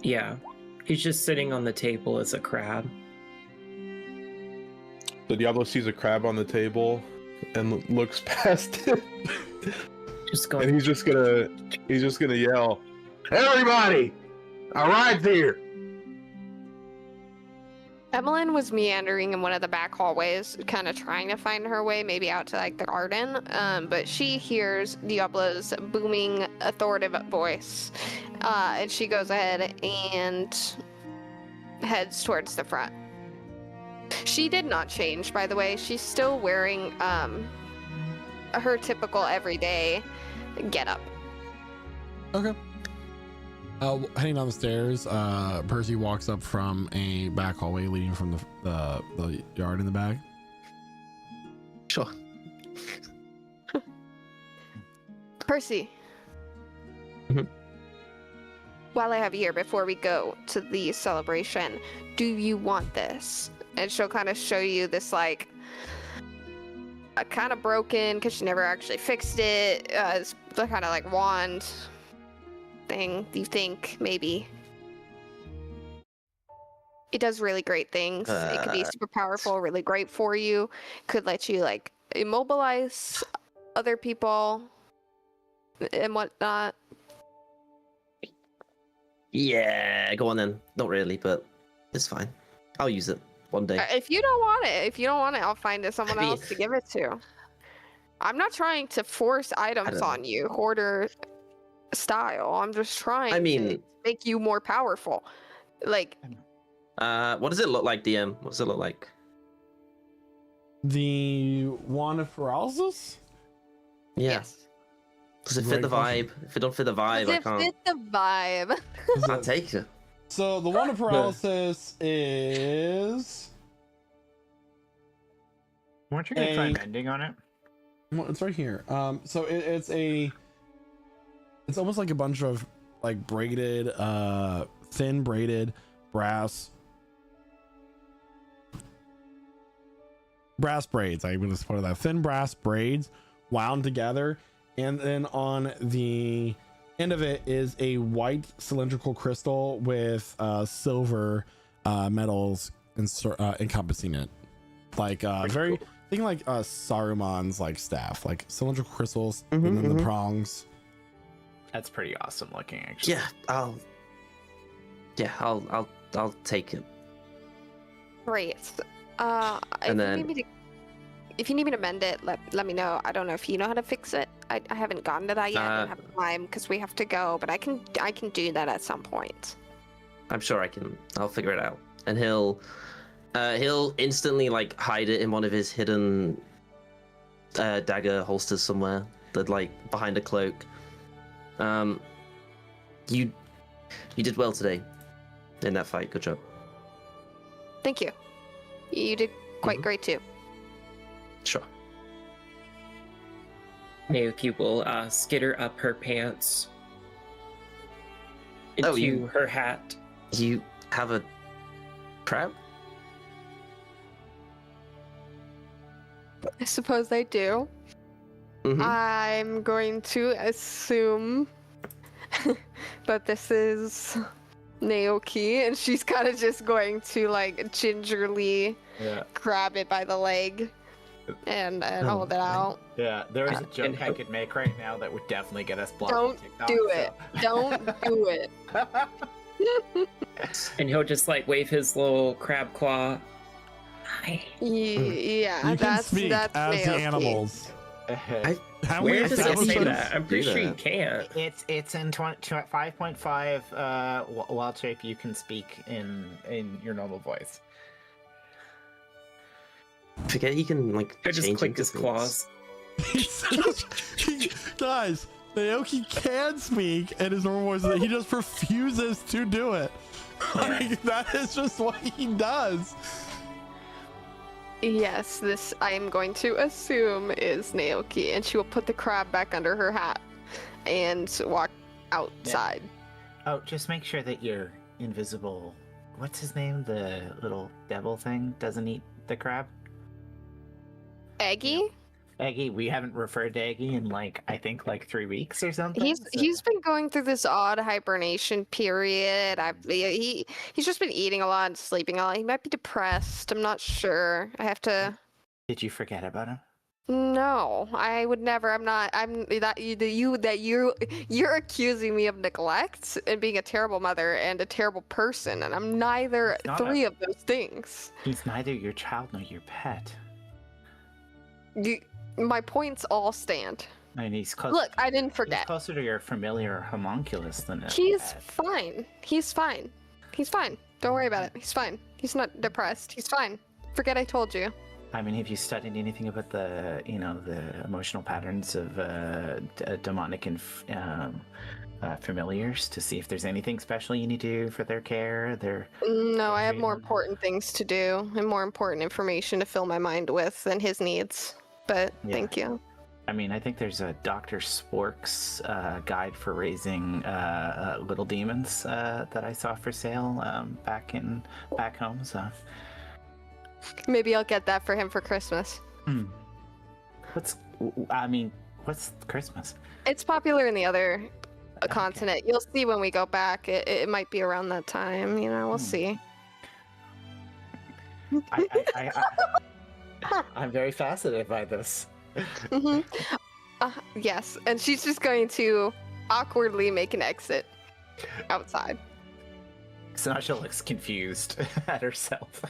Yeah. He's just sitting on the table as a crab. So Diablo sees a crab on the table and looks past it, Just and going, he's just gonna yell, Everybody, arrive here. Evelyn was meandering in one of the back hallways, kind of trying to find her way, maybe out to like the garden. But she hears Diablo's booming, authoritative voice, and she goes ahead and heads towards the front. She did not change, by the way. She's still wearing her typical everyday getup. Okay. Heading down the stairs, Percy walks up from a back hallway leading from the yard in the back. Sure. Percy. Mhm. While I have you here, before we go to the celebration, do you want this? And she'll kind of show you this, like, kind of broken, because she never actually fixed it. It's the kind of like wand thing. You think maybe it does really great things. It could be super powerful, really great for you. Could let you like immobilize other people and whatnot. Yeah, go on then. Not really, but it's fine. I'll use it one day. If you don't want it, I'll find someone else to give it to. I'm not trying to force items don't on you, hoarder style. I'm just trying I mean- to make you more powerful. Like, What does it look like, DM? What does it look like? The wand of paralysis? Yeah. yes. Does it Great fit the question. vibe? If it don't fit the vibe, Does I it can't. fit the vibe? I'll take it. So the wand of paralysis is Weren't you gonna try Hey. mending on it? well, it's right here. So it's almost like a bunch of like braided, thin braided brass braids. I'm gonna put that thin brass braids wound together, and then on the end of it is a white cylindrical crystal with silver metals encompassing it, like very cool. think like Saruman's like staff, like cylindrical crystals, and then the prongs. That's pretty awesome looking, actually. I'll take it. Great. And If you need me to mend it, let me know. I don't know if you know how to fix it. I haven't gotten to that yet. I don't have time because we have to go, but I can do that at some point. I'm sure I'll figure it out. And he'll instantly like hide it in one of his hidden dagger holsters somewhere, that like behind a cloak. You did well today in that fight. Good job. Thank you. You did quite great too. Sure. Naoki will skitter up her pants into her hat. You have a crab? I suppose I do. I'm going to assume that this is Naoki, and she's kind of just going to like gingerly grab it by the leg and hold it out. Yeah, there is a joke I could make right now that would definitely get us blocked. Don't on TikTok, do it. Don't do it. And he'll just like wave his little crab claw. Hi. Yeah, You can that's speak as Naoki. the animals. How Where we does it establish say them? that? I'm pretty sure you can't. It's in 5.5 wild shape. You can speak in your normal voice. Forget he can like I just change clicked his into claws. Guys, Naoki can speak in his normal voice, he just refuses to do it. Like, that is just what he does. Yes, this I am going to assume is Naoki, and she will put the crab back under her hat and walk outside. Oh, just make sure that your invisible, what's his name? The little devil thing doesn't eat the crab? Eggie? Eggie, we haven't referred to Eggie in I think 3 weeks or something. He's been going through this odd hibernation period. He's just been eating a lot and sleeping a lot. He might be depressed. I'm not sure. I have to. Did you forget about him? No, I would never. I'm not. You're accusing me of neglect and being a terrible mother and a terrible person, and I'm neither three of those things. He's neither your child nor your pet. My points all stand. I mean, he's close. Look, I didn't forget. He's closer to your familiar homunculus than a He's pet. fine. He's fine. He's fine. Don't worry about it. He's fine. He's not depressed. He's fine. Forget I told you. I mean, have you studied anything about the emotional patterns of demonic and familiars to see if there's anything special you need to do for their care? No, I have more important things to do and more important information to fill my mind with than his needs. But thank you. I mean, I think there's a Dr. Spork's guide for raising little demons that I saw for sale back home. So maybe I'll get that for him for Christmas. What's Christmas? It's popular in the other continent. You'll see when we go back. It might be around that time. We'll see. I'm very fascinated by this. Yes, and she's just going to awkwardly make an exit outside. Sanasha looks confused at herself.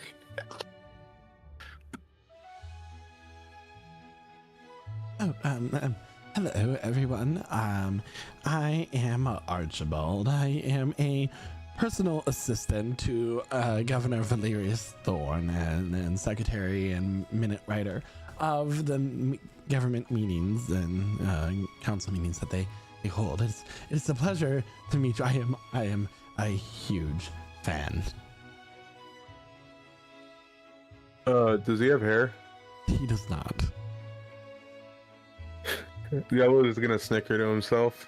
Hello everyone. I am Archibald. I am a personal assistant to Governor Valerius Thorne and secretary and minute writer of the government meetings and council meetings that they hold. It's a pleasure to meet you. I am a huge fan. Does he have hair? He does not. Yellow is gonna snicker to himself.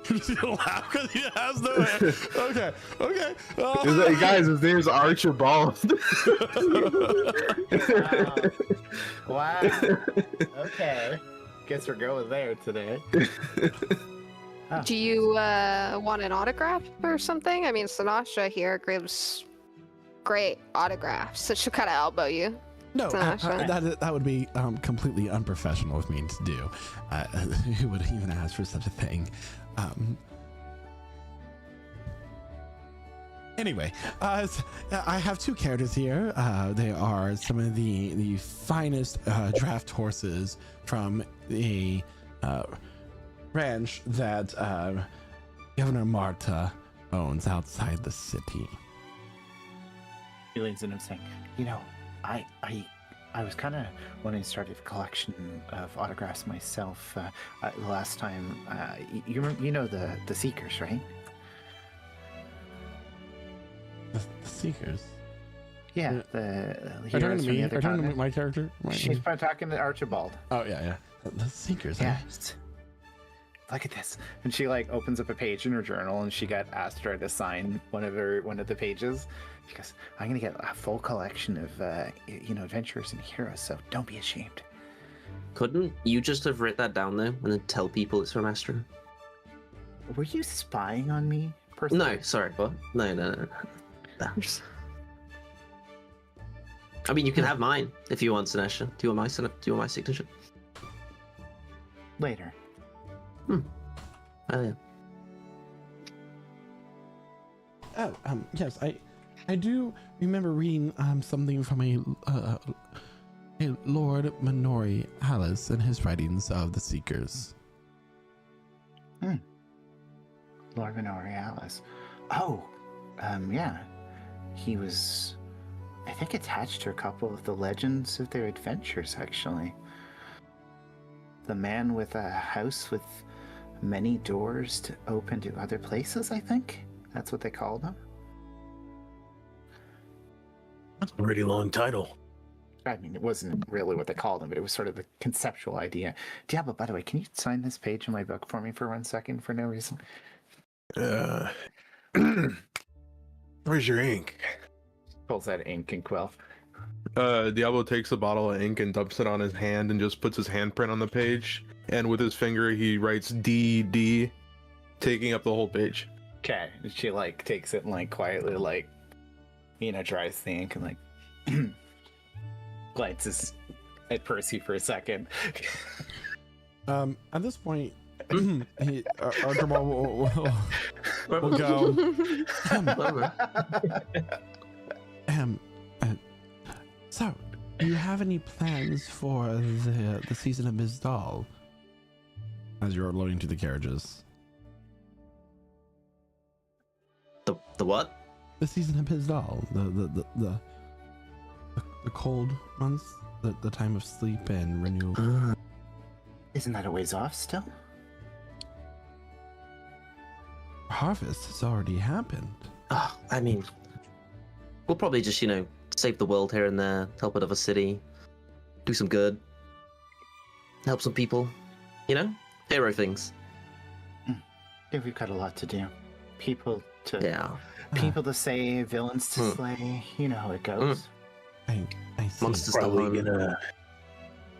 He's gonna laugh because he has no hair. Okay. Guys, his name's Archibald. Wow. Okay. Guess we're going there today. Do you want an autograph or something? I mean, Sanasha here gives great autographs, so she'll kind of elbow you. No, Sanasha. that would be completely unprofessional of me to do. Who would even ask for such a thing? Anyway, I have two characters here. They are some of the finest draft horses from a ranch that Governor Marta owns outside the city. He leans in and saying, you know, I was kind of wanting to start a collection of autographs myself. The last time, you know the Seekers, right? The Seekers. Yeah, the Are you talking heroes to from me? the Are other you talking to continent. my character? She's probably talking to Archibald. Oh yeah. The Seekers. Yeah. Huh? just- Look at this. And she like opens up a page in her journal, and she got Astra to sign one of the pages. She goes, "I'm gonna get a full collection of adventurers and heroes. So don't be ashamed." Couldn't you just have written that down though and then tell people it's from Astra? Were you spying on me? Personally? No, sorry, what? No. I mean, you can have mine if you want, Sinesha. Do you want my signature? Later. Oh yeah. Oh, yes, I do remember reading something from a Lord Minori Alice in his writings of the Seekers. Lord Minorialis. Oh, yeah. He was, I think, attached to a couple of the legends of their adventures, actually. The man with a house with many doors to open to other places, I think? That's what they called him. That's a pretty long title. I mean, it wasn't really what they called him, but it was sort of the conceptual idea. Diablo, by the way, can you sign this page in my book for me for 1 second for no reason? Where's your ink? Pulls out ink and quill. Diablo takes a bottle of ink and dumps it on his hand and just puts his handprint on the page. And with his finger, he writes DD, taking up the whole page. Okay. She like takes it and like quietly like, dries the ink and like glances at Percy for a second. At this point, Archibald will go. So, do you have any plans for the season of Bizdal? As you're loading to the carriages. The what? The season of Bizdal. The cold months. The time of sleep and renewal. Isn't that a ways off still? Harvest has already happened. Oh, I mean, we'll probably just, save the world here and there, help another city, do some good, help some people, hero things. Yeah, we've got a lot to do. People to save, villains to slay. You know how it goes. I see. Monsters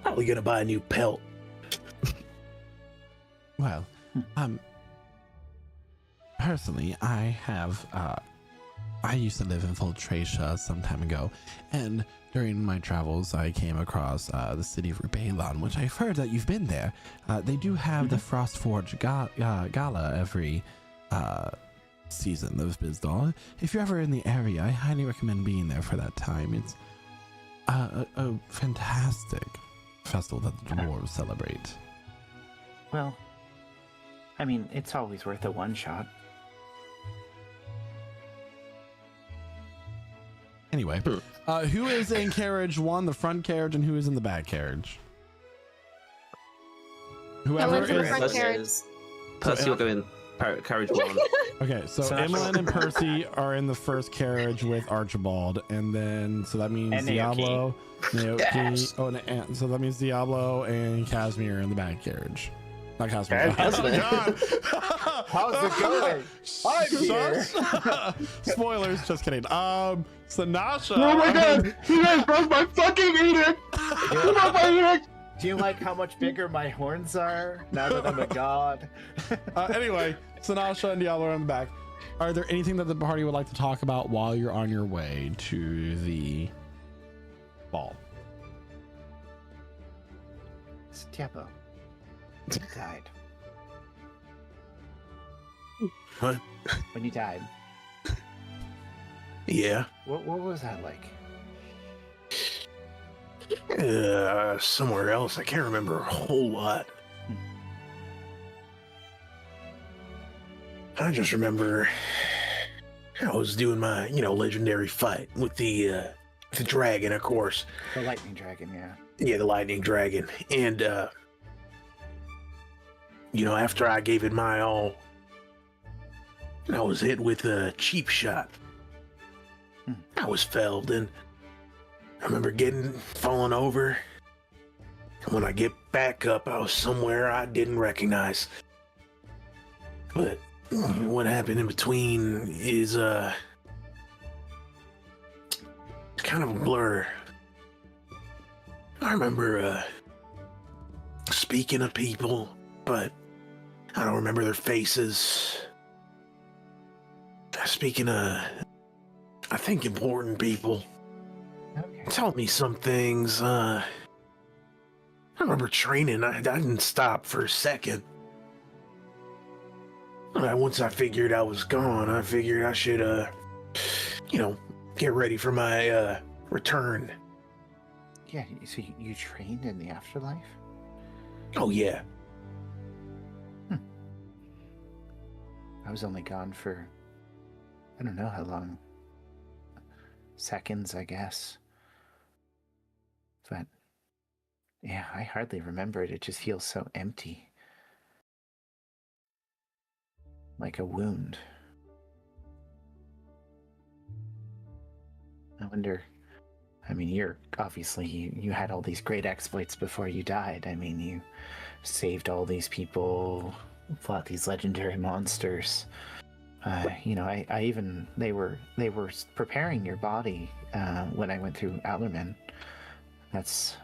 Probably gonna buy a new pelt. Well, personally, I used to live in Voltracia some time ago, and during my travels, I came across the city of Rubalon, which I've heard that you've been there. They do have the Frostforge Gala every season of Bizdal. If you're ever in the area, I highly recommend being there for that time. It's a fantastic festival that the dwarves celebrate. Well, I mean, it's always worth a one shot. Anyway, who is in carriage one, the front carriage, and who is in the back carriage? Whoever Emmelin's in the is. front carriage. Percy will go in carriage one. Okay, so Emmeline and Percy are in the first carriage with Archibald, and then so that means And Diablo, Naoki. Yes. So that means Diablo and Casimir are in the back carriage. Not Casimir. Casimir. How's it going? I'm here. Spoilers, just kidding. Sanasha. Oh my god! You guys broke my fucking edict! You broke my edict! Do you like how much bigger my horns are now that I'm a god? Anyway, Sinasha and Diablo are in the back. Are there anything that the party would like to talk about while you're on your way to the ball? It's Diablo. You died. What? When you died, Yeah. what was that like? Somewhere else. I can't remember a whole lot. I just remember I was doing my, legendary fight with the dragon, of course. The lightning dragon, yeah. Yeah, the lightning dragon. And, after I gave it my all, I was hit with a cheap shot. I was felled, and I remember falling over. And when I get back up, I was somewhere I didn't recognize. But what happened in between is kind of a blur. I remember speaking to people, but I don't remember their faces. Speaking of, I think, important people. Okay. Tell me some things. I remember training. I didn't stop for a second. Once I figured I was gone, I figured I should, get ready for my return. Yeah, so you trained in the afterlife? Oh, yeah. I was only gone for, I don't know how long. Seconds, I guess. But, yeah, I hardly remember it. It just feels so empty. Like a wound. I wonder, you're obviously, you had all these great exploits before you died. You saved all these people, fought these legendary monsters. I even, they were preparing your body when I went through Allerman. That's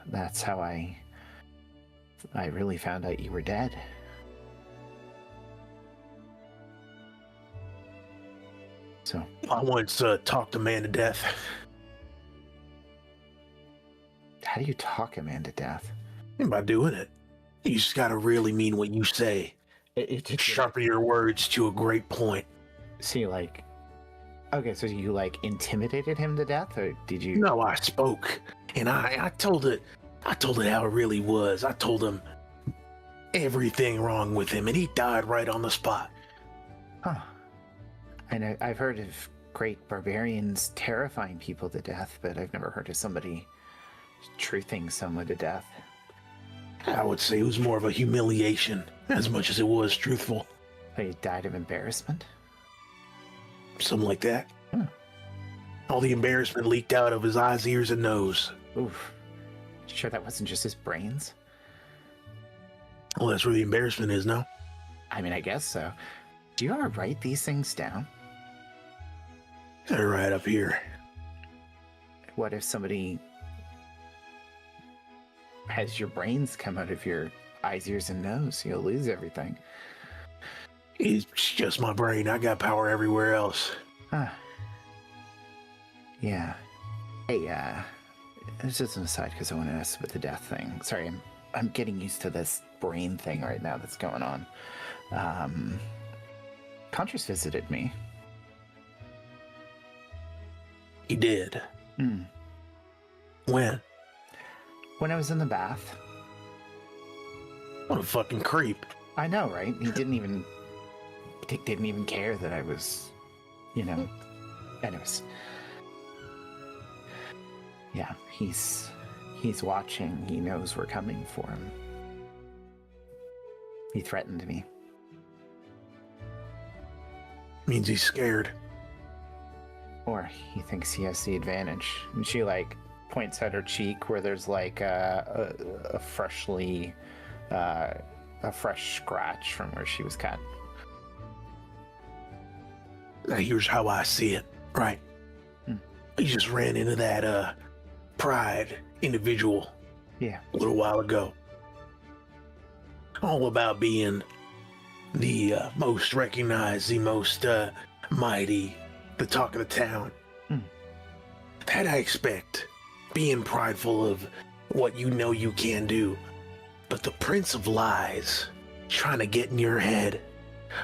how I really found out you were dead. So I once talked a man to death. how do you talk a man to death? By doing it. You just gotta really mean what you say. Sharpen your words to a great point. So you okay, so you intimidated him to death, or did you? No, I spoke, and I told it how it really was. I told him everything wrong with him, and he died right on the spot. Huh. And I've heard of great barbarians terrifying people to death, but I've never heard of somebody truthing someone to death. I would say it was more of a humiliation, as much as it was truthful. So he died of embarrassment? Something like that. All the embarrassment leaked out of his eyes, ears, and nose. Oof. Sure that wasn't just his brains? Well, that's where the embarrassment is now. I guess so. Do you ever write these things down? They're right up here. What if somebody has your brains come out of your eyes, ears, and nose? You'll lose everything. It's just my brain. I got power everywhere else. Huh. Yeah. Hey, this is an aside because I want to ask about the death thing. Sorry, I'm getting used to this brain thing right now that's going on. Contras visited me. He did. When? When I was in the bath. What a fucking creep. I know, right? He didn't even care that I was, Anyways. Yeah, he's watching. He knows we're coming for him. He threatened me. Means he's scared. Or he thinks he has the advantage. And she points at her cheek where there's a fresh scratch from where she was cut. Now here's how I see it, right? You just ran into that pride individual Yeah. a little while ago. all about being the most recognized, the most mighty, the talk of the town. That I expect. Being prideful of what you know you can do. But the Prince of Lies, trying to get in your head,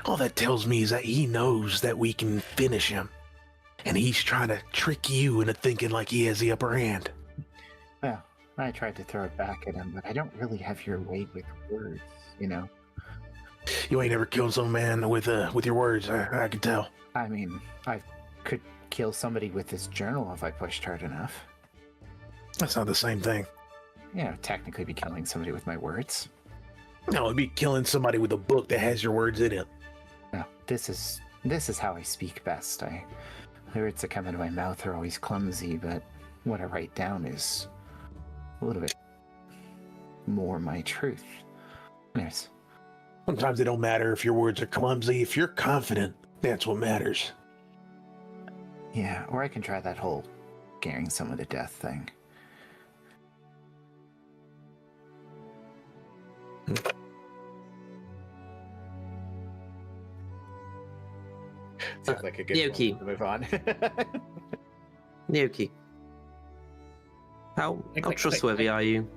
all that tells me is that he knows that we can finish him. And he's trying to trick you into thinking like he has the upper hand. Well, I tried to throw it back at him, but I don't really have your way with words, you know? You ain't ever killed some man with your words, I can tell. I mean, I could kill somebody with this journal if I pushed hard enough. That's not the same thing. Technically be killing somebody with my words. No, it'd be killing somebody with a book that has your words in it. No, this is how I speak best. The words that come out of my mouth are always clumsy, but what I write down is a little bit more my truth. Yes. Sometimes it don't matter if your words are clumsy. If you're confident, that's what matters. Yeah, or I can try that whole scaring someone to death thing. Sounds like a good Naoki. moment to move on. Naoki, how trustworthy are you?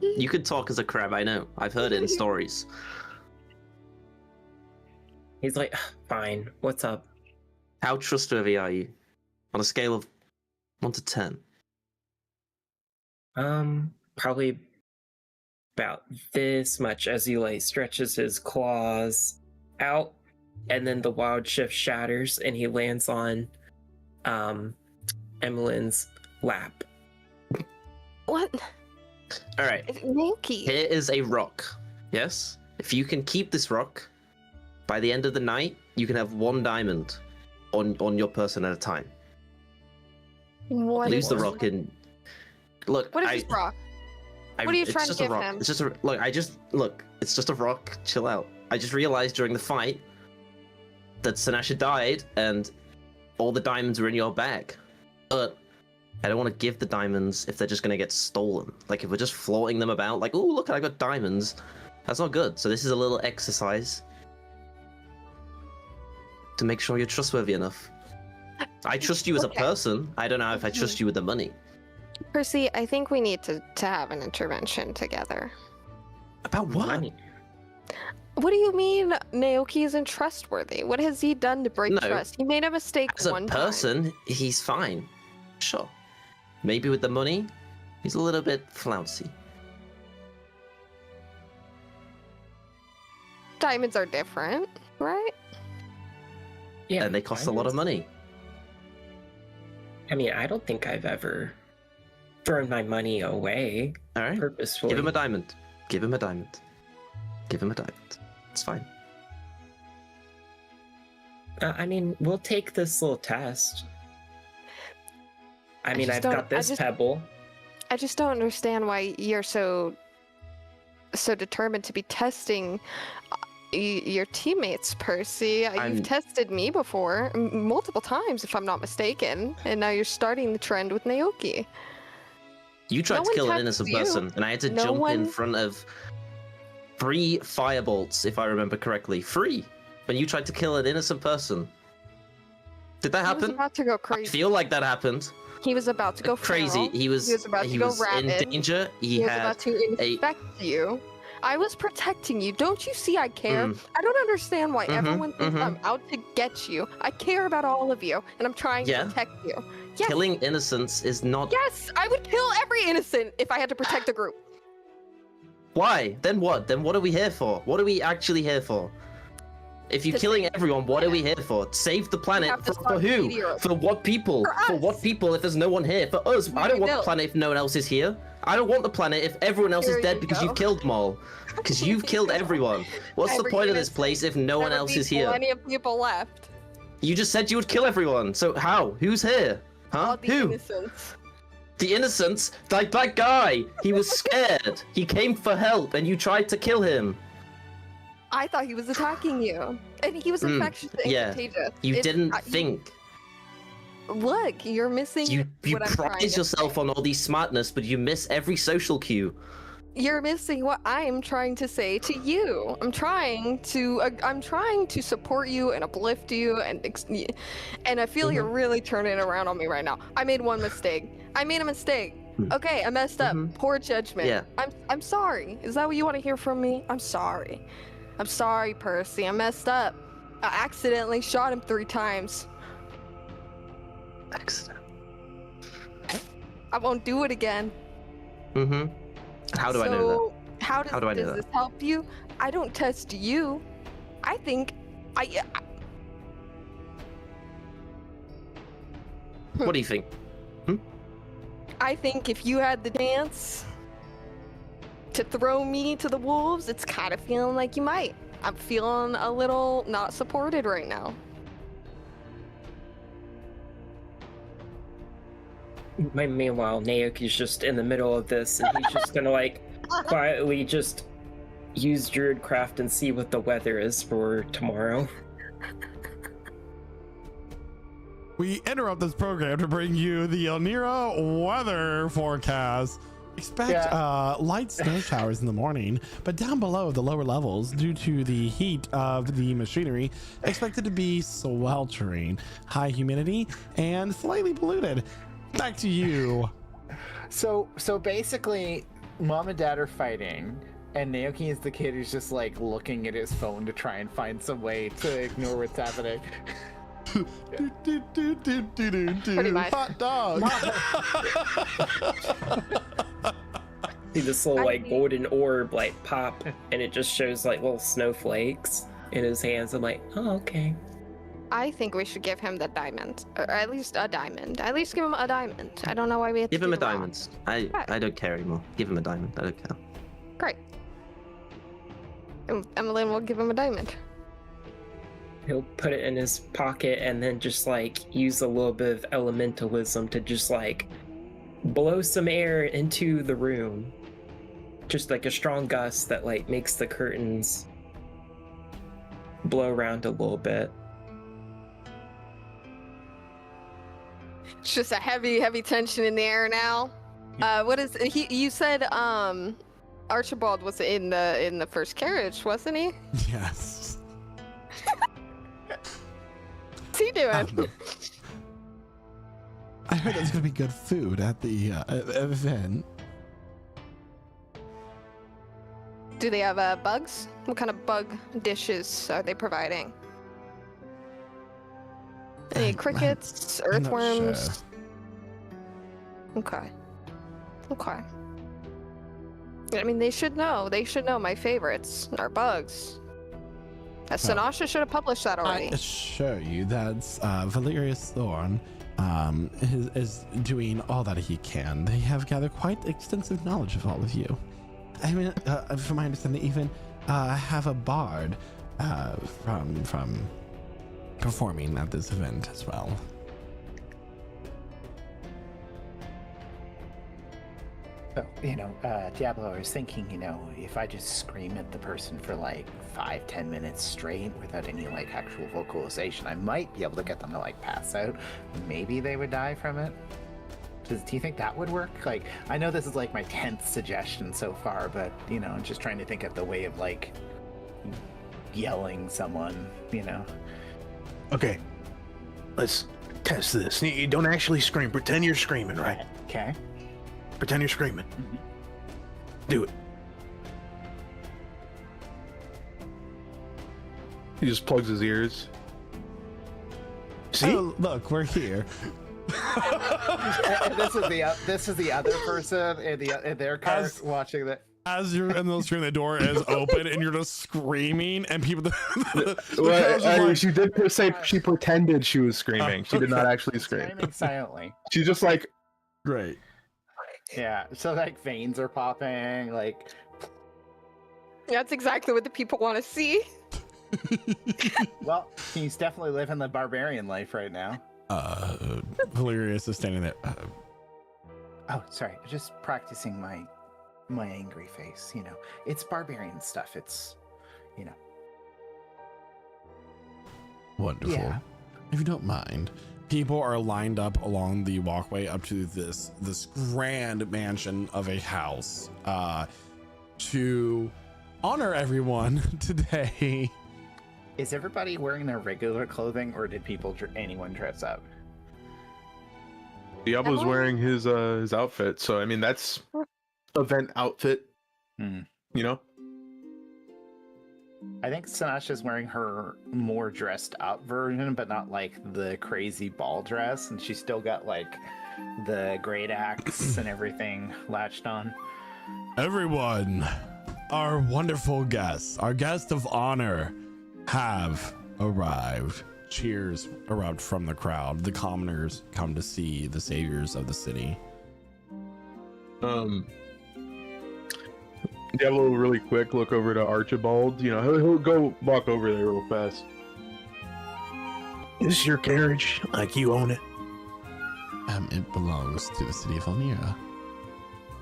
You could talk as a crab, I know. I've heard it in stories. He's like, fine, what's up? How trustworthy are you? On a scale of 1 to 10. Probably about this much as he like stretches his claws out, and then the wild shift shatters and he lands on Emmeline's lap. What? Alright. Naoki. Here is a rock. Yes? If you can keep this rock, by the end of the night, you can have 1 diamond on your person at a time. What Lose is the rock and look. What is this rock? What are you trying to give him? It's just a look. It's just a rock. Chill out. I just realized during the fight that Sinasha died and all the diamonds were in your bag. But I don't want to give the diamonds if they're just gonna get stolen. Like if we're just flaunting them about, like, oh look, I got diamonds. That's not good. So this is a little exercise to make sure you're trustworthy enough. I trust you as a person. I don't know if I trust you with the money. Percy, I think we need to have an intervention together. About what? Money. What do you mean Naoki isn't trustworthy? What has he done to break No. trust? He made a mistake As a one time. person, he's fine. Sure. Maybe with the money, he's a little bit flouncy. Diamonds are different, right? Yeah, And they cost a lot of money. I mean, I don't think I've ever thrown my money away All right. purposefully. Give him a diamond. Give him a diamond. Give him a diamond. It's fine. I mean, we'll take this little test. I mean, just I've don't- got this pebble. I just don't understand why you're so determined to be testing your teammates, Percy. You've tested me before multiple times, if I'm not mistaken, and now you're starting the trend with Naoki. You tried No to one kill an tests innocent you. person, and I had to No jump in one- front of 3 firebolts, if I remember correctly. 3! When you tried to kill an innocent person. Did that He was happen? about to go I crazy. feel like that happened. He was about to go Crazy. feral. He was about to he go was in rabid. danger. He He was had about to infect you. I was protecting you. Don't you see I care? I don't understand why everyone thinks I'm out to get you. I care about all of you, and I'm trying Yeah. to protect you. Yes, killing innocents is not. yes, I would kill every innocent if I had to protect the group. Why? Then what? Then what are we here for? What are we actually here for? If you're To killing save the everyone, what are we planet. here for? Save the planet have to for stop who? meteors. For what people? For what us. people if there's no one here? For us. I don't want the will. planet if no one else is here. I don't want the planet if everyone else Here is dead you because go. you've killed them all. Because you've killed everyone. What's the Every point of this innocent. place if no one There would else be is here? Plenty of people left. You just said you would kill everyone. So how? Who's here? Huh? All the Who? innocents. The innocents? Like that guy. He was scared. He came for help and you tried to kill him. I thought he was attacking you, and he was infectious and yeah. contagious. You It's- didn't I- think. Look, you're missing. You what I'm trying prize to yourself say. on all these smartness, but you miss every social cue. You're missing what I am trying to say to you. I'm trying to support you and uplift you, and I feel you're really turning it around on me right now. I made one mistake. I made a mistake. Okay, I messed up. Poor judgment. Yeah. I'm sorry. Is that what you want to hear from me? I'm sorry. I'm sorry, Percy. I messed up. I accidentally shot him 3 times. Accident. I won't do it again. How do I know that? How does this help you? I don't test you. I think What do you think? I think if you had the chance to throw me to the wolves, it's kind of feeling like you might. I'm feeling a little not supported right now. Meanwhile, Naoki's just in the middle of this, and he's just gonna like quietly just use Druidcraft and see what the weather is for tomorrow. We interrupt this program to bring you the Elnira weather forecast. Expect light snow showers in the morning, but down below the lower levels, due to the heat of the machinery, expected to be sweltering, high humidity, and slightly polluted. Back to you. So basically, mom and dad are fighting, and Naoki is the kid who's just like looking at his phone to try and find some way to ignore what's happening. Pretty much. Hot dog. See this little like golden orb like pop, and it just shows like little snowflakes in his hands. I'm like, oh, okay. I think we should give him the diamond, or at least a diamond. At least give him a diamond. I don't know why we have Give to him a do that. diamond. I don't care anymore. Give him a diamond. I don't care. Great. Emmeline will give him a diamond. He'll put it in his pocket and then just like use a little bit of elementalism to just like blow some air into the room. Just like a strong gust that like makes the curtains blow around a little bit. It's just a heavy tension in the air now. What is he? You said Archibald was in the first carriage, wasn't he? Yes. What's he doing? I heard there's gonna be good food at the event. Do they have bugs? What kind of bug dishes are they providing? Any crickets, I'm not earthworms? sure. Okay. I mean, they should know. They should know my favorites are bugs. Sanasha should have published that I already. assure you that Valerius Thorn is doing all that he can. They have gathered quite extensive knowledge of all of you. I mean, from my understanding, they even have a bard from performing at this event as well. Oh, Diablo, I was thinking, if I just scream at the person for like 5-10 minutes straight without any like actual vocalization, I might be able to get them to like pass out. Maybe they would die from it. Do you think that would work? Like, I know this is like my 10th suggestion so far, but I'm just trying to think of the way of like yelling someone, Okay, let's test this. You don't actually scream. Pretend you're screaming, right? Okay. Pretend you're screaming. Do it. He just plugs his ears. See? Oh, look, we're here. And this is the other person in their car watching that. As you're in the screen, the door is open and you're just screaming, and people. She did say she pretended she was screaming. She did not actually scream. Screaming silently. She's just like, Great. Yeah, so like veins are popping, like. That's exactly what the people want to see. Well, he's definitely living the barbarian life right now. Valerius is standing there. Oh, sorry. Just practicing my angry face. It's barbarian stuff. It's, Wonderful. Yeah. If you don't mind, people are lined up along the walkway up to this grand mansion of a house. to honor everyone today. Is everybody wearing their regular clothing, or did anyone dress up? Diablo's wearing his outfit, so I mean that's event outfit. Hmm. You know? I think Sinasha's wearing her more dressed up version, but not like the crazy ball dress, and she's still got like the great axe and everything latched on. Everyone, our wonderful guests, our guests of honor have arrived. Cheers erupt from the crowd. The commoners come to see the saviors of the city. Diablo will really quick look over to Archibald. You know, he'll go walk over there real fast. Is this your carriage? Like you own it? It belongs to the city of Elmira.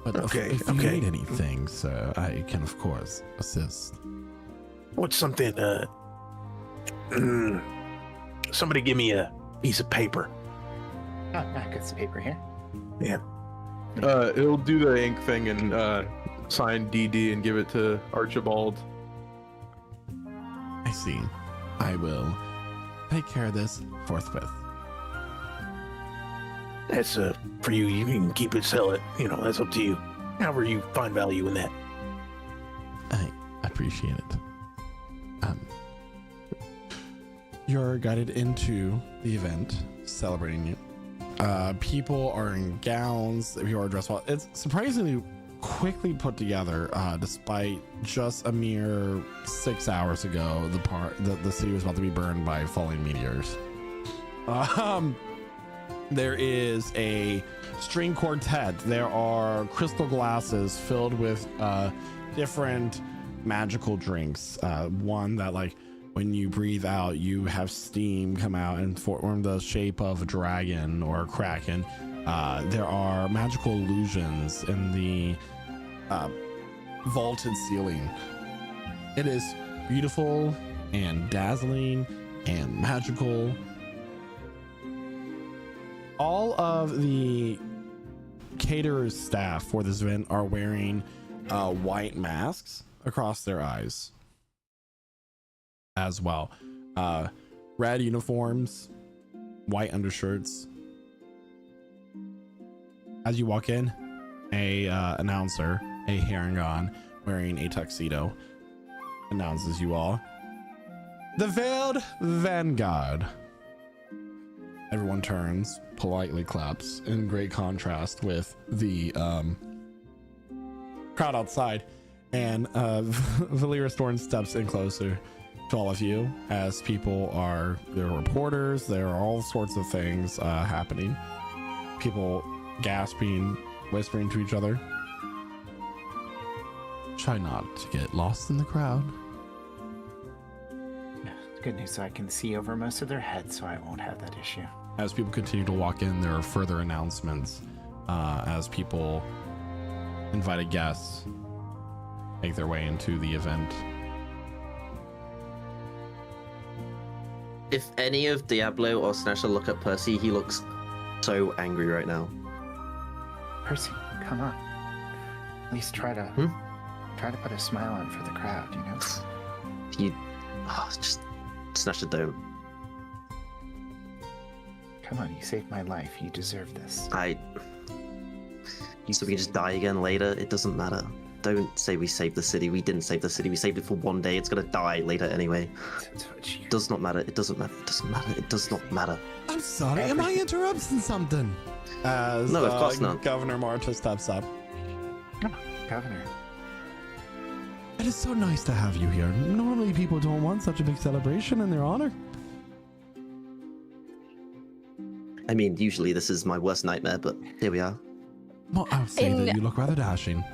But Okay, if you okay. need anything, sir, I can of course assist. What's something, somebody give me a piece of paper. Oh, I got some paper here. Yeah. He'll do the ink thing and sign DD and give it to Archibald. I see. I will take care of this forthwith. That's for you. You can keep it, sell it. You know, that's up to you. However you find value in that. I appreciate it. You're guided into the event celebrating you. People are in gowns. People are dressed well. It's surprisingly quickly put together, despite just a mere 6 hours ago, the city was about to be burned by falling meteors. There is a string quartet. There are crystal glasses filled with different magical drinks. One that, like, when you breathe out, you have steam come out and form the shape of a dragon or a kraken. There are magical illusions in the vaulted ceiling. It is beautiful and dazzling and magical. All of the caterer's staff for this event are wearing white masks across their eyes as well. Red uniforms, white undershirts. As you walk in, a announcer, a Harangon wearing a tuxedo, announces you all. The Veiled Vanguard. Everyone turns, politely claps, in great contrast with the crowd outside. And Valera Storn steps in closer to all of you as people are, there are reporters, there are all sorts of things happening. People gasping, whispering to each other. Try not to get lost in the crowd. It's good news, so I can see over most of their heads, so I won't have that issue. As people continue to walk in, there are further announcements as people, invited guests, make their way into the event. If any of Diablo or Sinasha look at Percy, he looks so angry right now. Percy, come on. At least try to put a smile on for the crowd, you know? Just Sinasha, don't. Come on, you saved my life. You deserve this. So we can just die again later. It doesn't matter. Don't say we saved the city. We didn't save the city. We saved it for one day. It's gonna die later anyway. Does not matter. It doesn't matter. It doesn't matter. It does not matter. I'm sorry, am I interrupting something? As No, of course not. Governor Marta steps up. Governor. It is so nice to have you here. Normally people don't want such a big celebration in their honor. I mean, usually this is my worst nightmare, but here we are. Well, I'll say that you look rather dashing.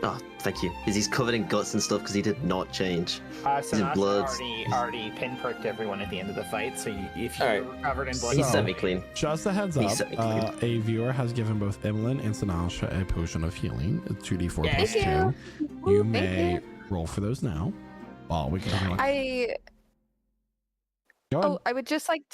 Oh, thank you. He's covered in guts and stuff because he did not change. He's in Sinasha blood. already pinpricked everyone at the end of the fight, so if you Alright. were covered in blood... He's semi-clean. Just a heads He's up, semi-clean. a viewer has given both Emlyn and Sinasha a potion of healing, 2d4 Yeah. plus Thank 2. you. You Thank may you. roll for those now. Well, we can talk about I Go ahead. Oh, I would just like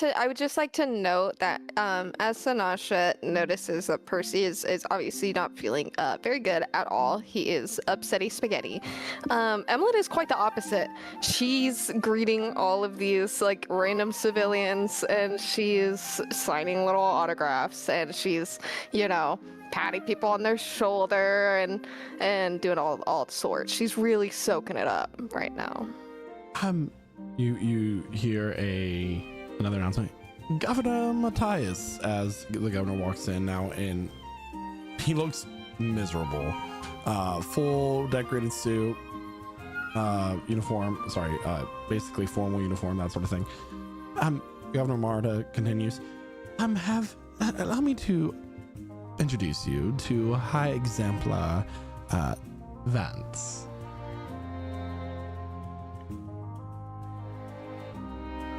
to note that as Sanasha notices that Percy is obviously not feeling very good at all. He is upsetty spaghetti. Emily is quite the opposite. She's greeting all of these like random civilians, and she's signing little autographs, and she's, you know, patting people on their shoulder and doing all sorts. She's really soaking it up right now. You hear another announcement. Governor Matthias, as the governor walks in now, and he looks miserable. Full decorated suit, uniform. Sorry, basically formal uniform, that sort of thing. Governor Marta continues. Allow me to introduce you to High Exemplar Vance.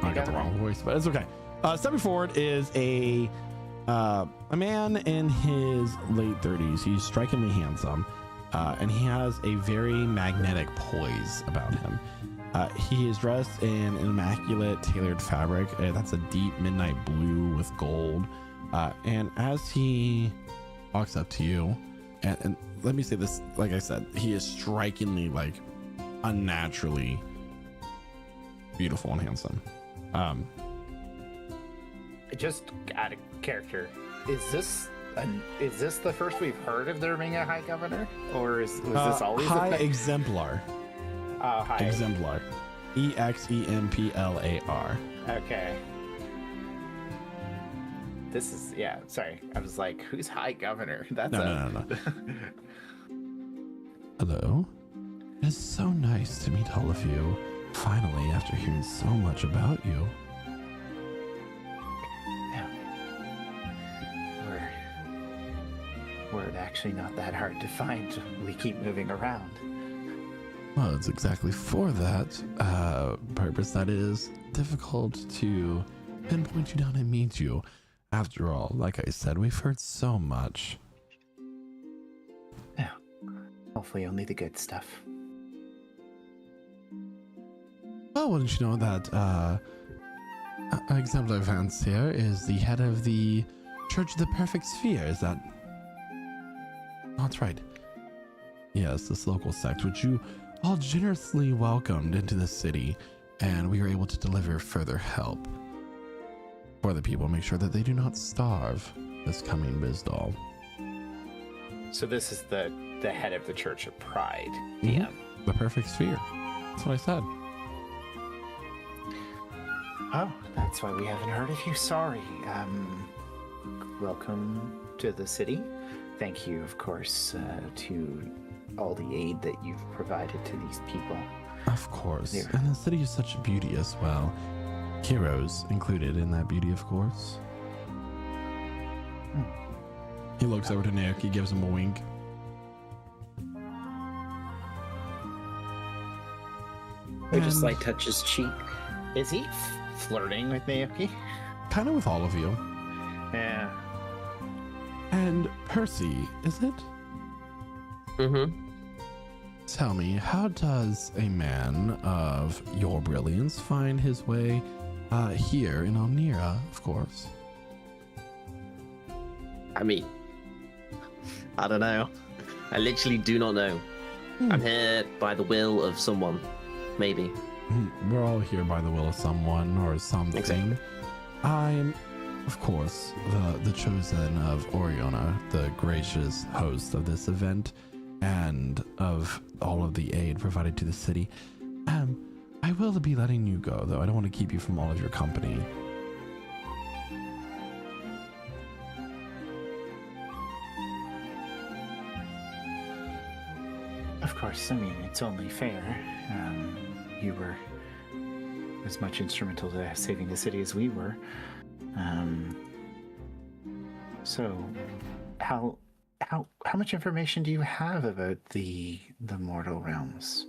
I got the wrong voice, but it's okay. Stepping forward is a man in his late 30s. He's strikingly handsome, and he has a very magnetic poise about him. He is dressed in an immaculate tailored fabric. That's a deep midnight blue with gold. And as he walks up to you, and let me say this, like I said, he is strikingly, like, unnaturally beautiful and handsome. Just out of character, is this the first we've heard of there being a high governor, or was this always High a thing? Exemplar? High Exemplar, EXEMPLAR. Okay. This is Sorry, I was like, who's high governor? That's No. Hello. It is so nice to meet all of you. Finally, after hearing so much about you. Yeah. We're actually not that hard to find. We keep moving around. Well, it's exactly for that purpose that it is difficult to pinpoint you down and meet you. After all, like I said, we've heard so much. Yeah. Hopefully only the good stuff. Well, wouldn't you know that Exemplar Vance here is the head of the Church of the Perfect Sphere? Is that... That's right. Yes, this local sect, which you all generously welcomed into the city, and we were able to deliver further help for the people, make sure that they do not starve this coming Bizdal. So this is the head of the Church of Pride, Mhm. DM. The Perfect Sphere. That's what I said. Oh, that's why we haven't heard of you. Sorry. Welcome to the city. Thank you, of course, to all the aid that you've provided to these people. Of course. There. And the city is such beauty as well. Heroes included in that beauty, of course. He looks over to Nick. He gives him a wink. I just And like touch his cheek. Is he flirting with Naoki? kind of with all of you. Yeah. And Percy, is it? Mm-hmm. Tell me, how does a man of your brilliance find his way here in Alnira, of course? I mean, I don't know. I literally do not know. I'm here by the will of someone, maybe. We're all here by the will of someone or something. Exactly. I'm, of course, the chosen of Oriona, the gracious host of this event, and of all of the aid provided to the city. I will be letting you go, though. I don't want to keep you from all of your company. Of course, I mean, it's only fair. You were as much instrumental to saving the city as we were. So, how much information do you have about the mortal realms?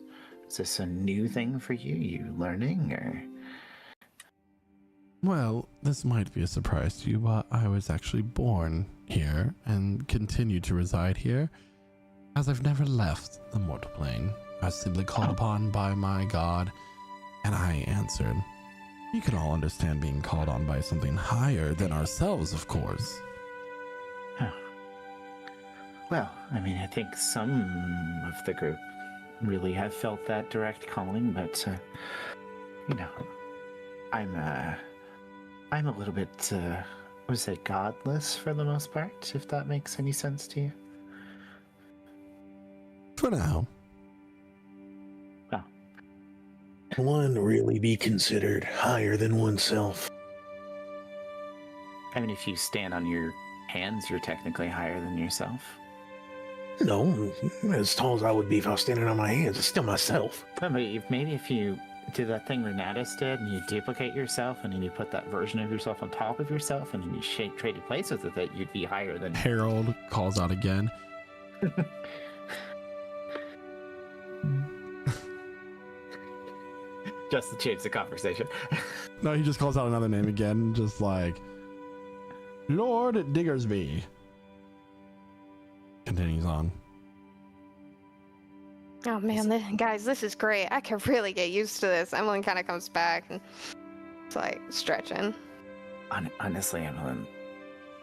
Is this a new thing for you? You learning, or? Well, this might be a surprise to you, but I was actually born here and continue to reside here, as I've never left the mortal plane. I was simply called upon by my god, and I answered. We can all understand being called on by something higher than ourselves, of course. Well, I mean, I think some of the group really have felt that direct calling, but you know, I'm a little bit, I would say, godless for the most part, if that makes any sense to you. For now. Well, Can one really be considered higher than oneself? I mean, if you stand on your hands, you're technically higher than yourself. No, as tall as I would be if I was standing on my hands. It's still myself. But maybe if you do that thing Renatus did, and you duplicate yourself, and then you put that version of yourself on top of yourself, and then you traded places with it, you'd be higher than Harold calls out again. just to change the conversation. No, he just calls out another name again, just like Lord Diggersby. Continues on. Oh man, guys, this is great. I can really get used to this. Emily kind of comes back and it's like stretching. Honestly, Emily,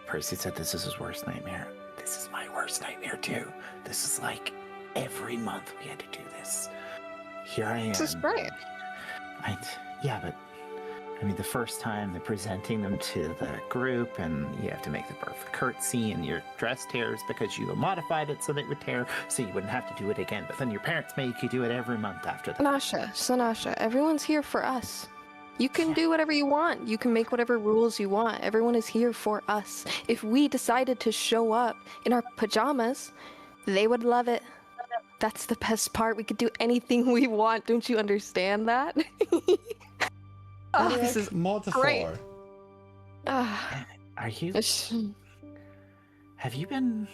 Percy said this is his worst nightmare. This is my worst nightmare too. This is like every month we had to do this. Here I am. This is great. Yeah, but I mean, the first time they're presenting them to the group, and you have to make the birth curtsy, and your dress tears because you modified it so that it would tear, so you wouldn't have to do it again. But then your parents make you do it every month after that. Sanasha, everyone's here for us. You can do whatever you want. You can make whatever rules you want. Everyone is here for us. If we decided to show up in our pajamas, they would love it. That's the best part. We could do anything we want. Don't you understand that? Oh, this is great. Are you? Have you been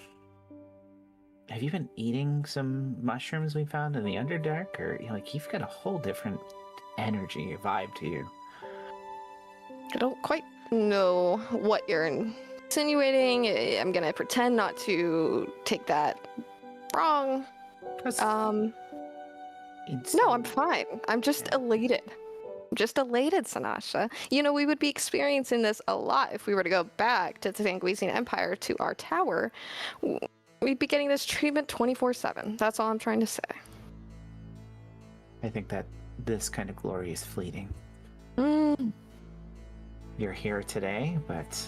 eating some mushrooms we found in the Underdark, or like you've got a whole different energy, vibe to you? I don't quite know what you're insinuating. I'm gonna pretend not to take that wrong. No, I'm fine. I'm just elated. Just elated, Sanasha. You know, we would be experiencing this a lot if we were to go back to the Sanguisian Empire, to our tower. We'd be getting this treatment 24/7. That's all I'm trying to say. I think that this kind of glory is fleeting. You're here today, but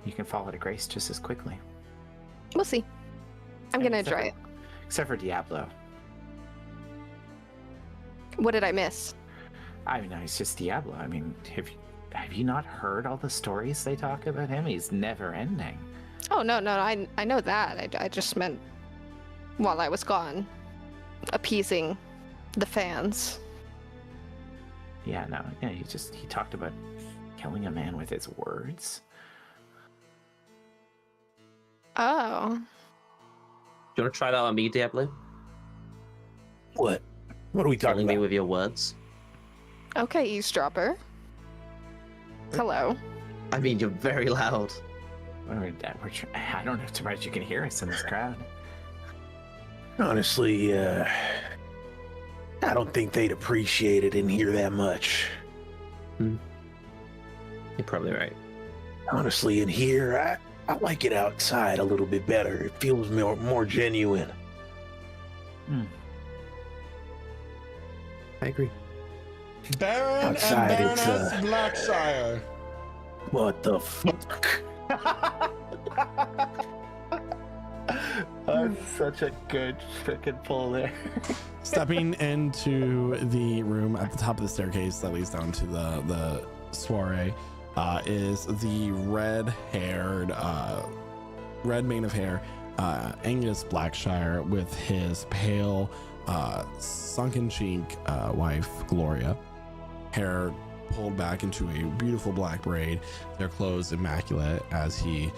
you can fall to grace just as quickly. We'll see. I'm gonna enjoy it. Except for Diablo. What did I miss? I mean, it's just Diablo. I mean, have you not heard all the stories they talk about him? He's never ending. Oh, no, I know that. I just meant while I was gone, appeasing the fans. Yeah, no. Yeah, he talked about killing a man with his words. Oh. Do you want to try that on me, Diablo? What? What are we talking Killing about? me with your words? Okay, eavesdropper. Hello. I mean, you're very loud. I don't know. Surprised you can hear us in this crowd. Honestly, I don't think they'd appreciate it in here that much. You're probably right. Honestly, in here, I like it outside a little bit better. It feels more genuine. I agree. Baron Outside, and it's, Baroness Blackshire. What the fuck? That's such a good freaking pull there. Stepping into the room at the top of the staircase that leads down to the soiree is the red-haired, red mane of hair, Angus Blackshire, with his pale, sunken cheek wife, Gloria. Hair pulled back into a beautiful black braid, their clothes immaculate, as he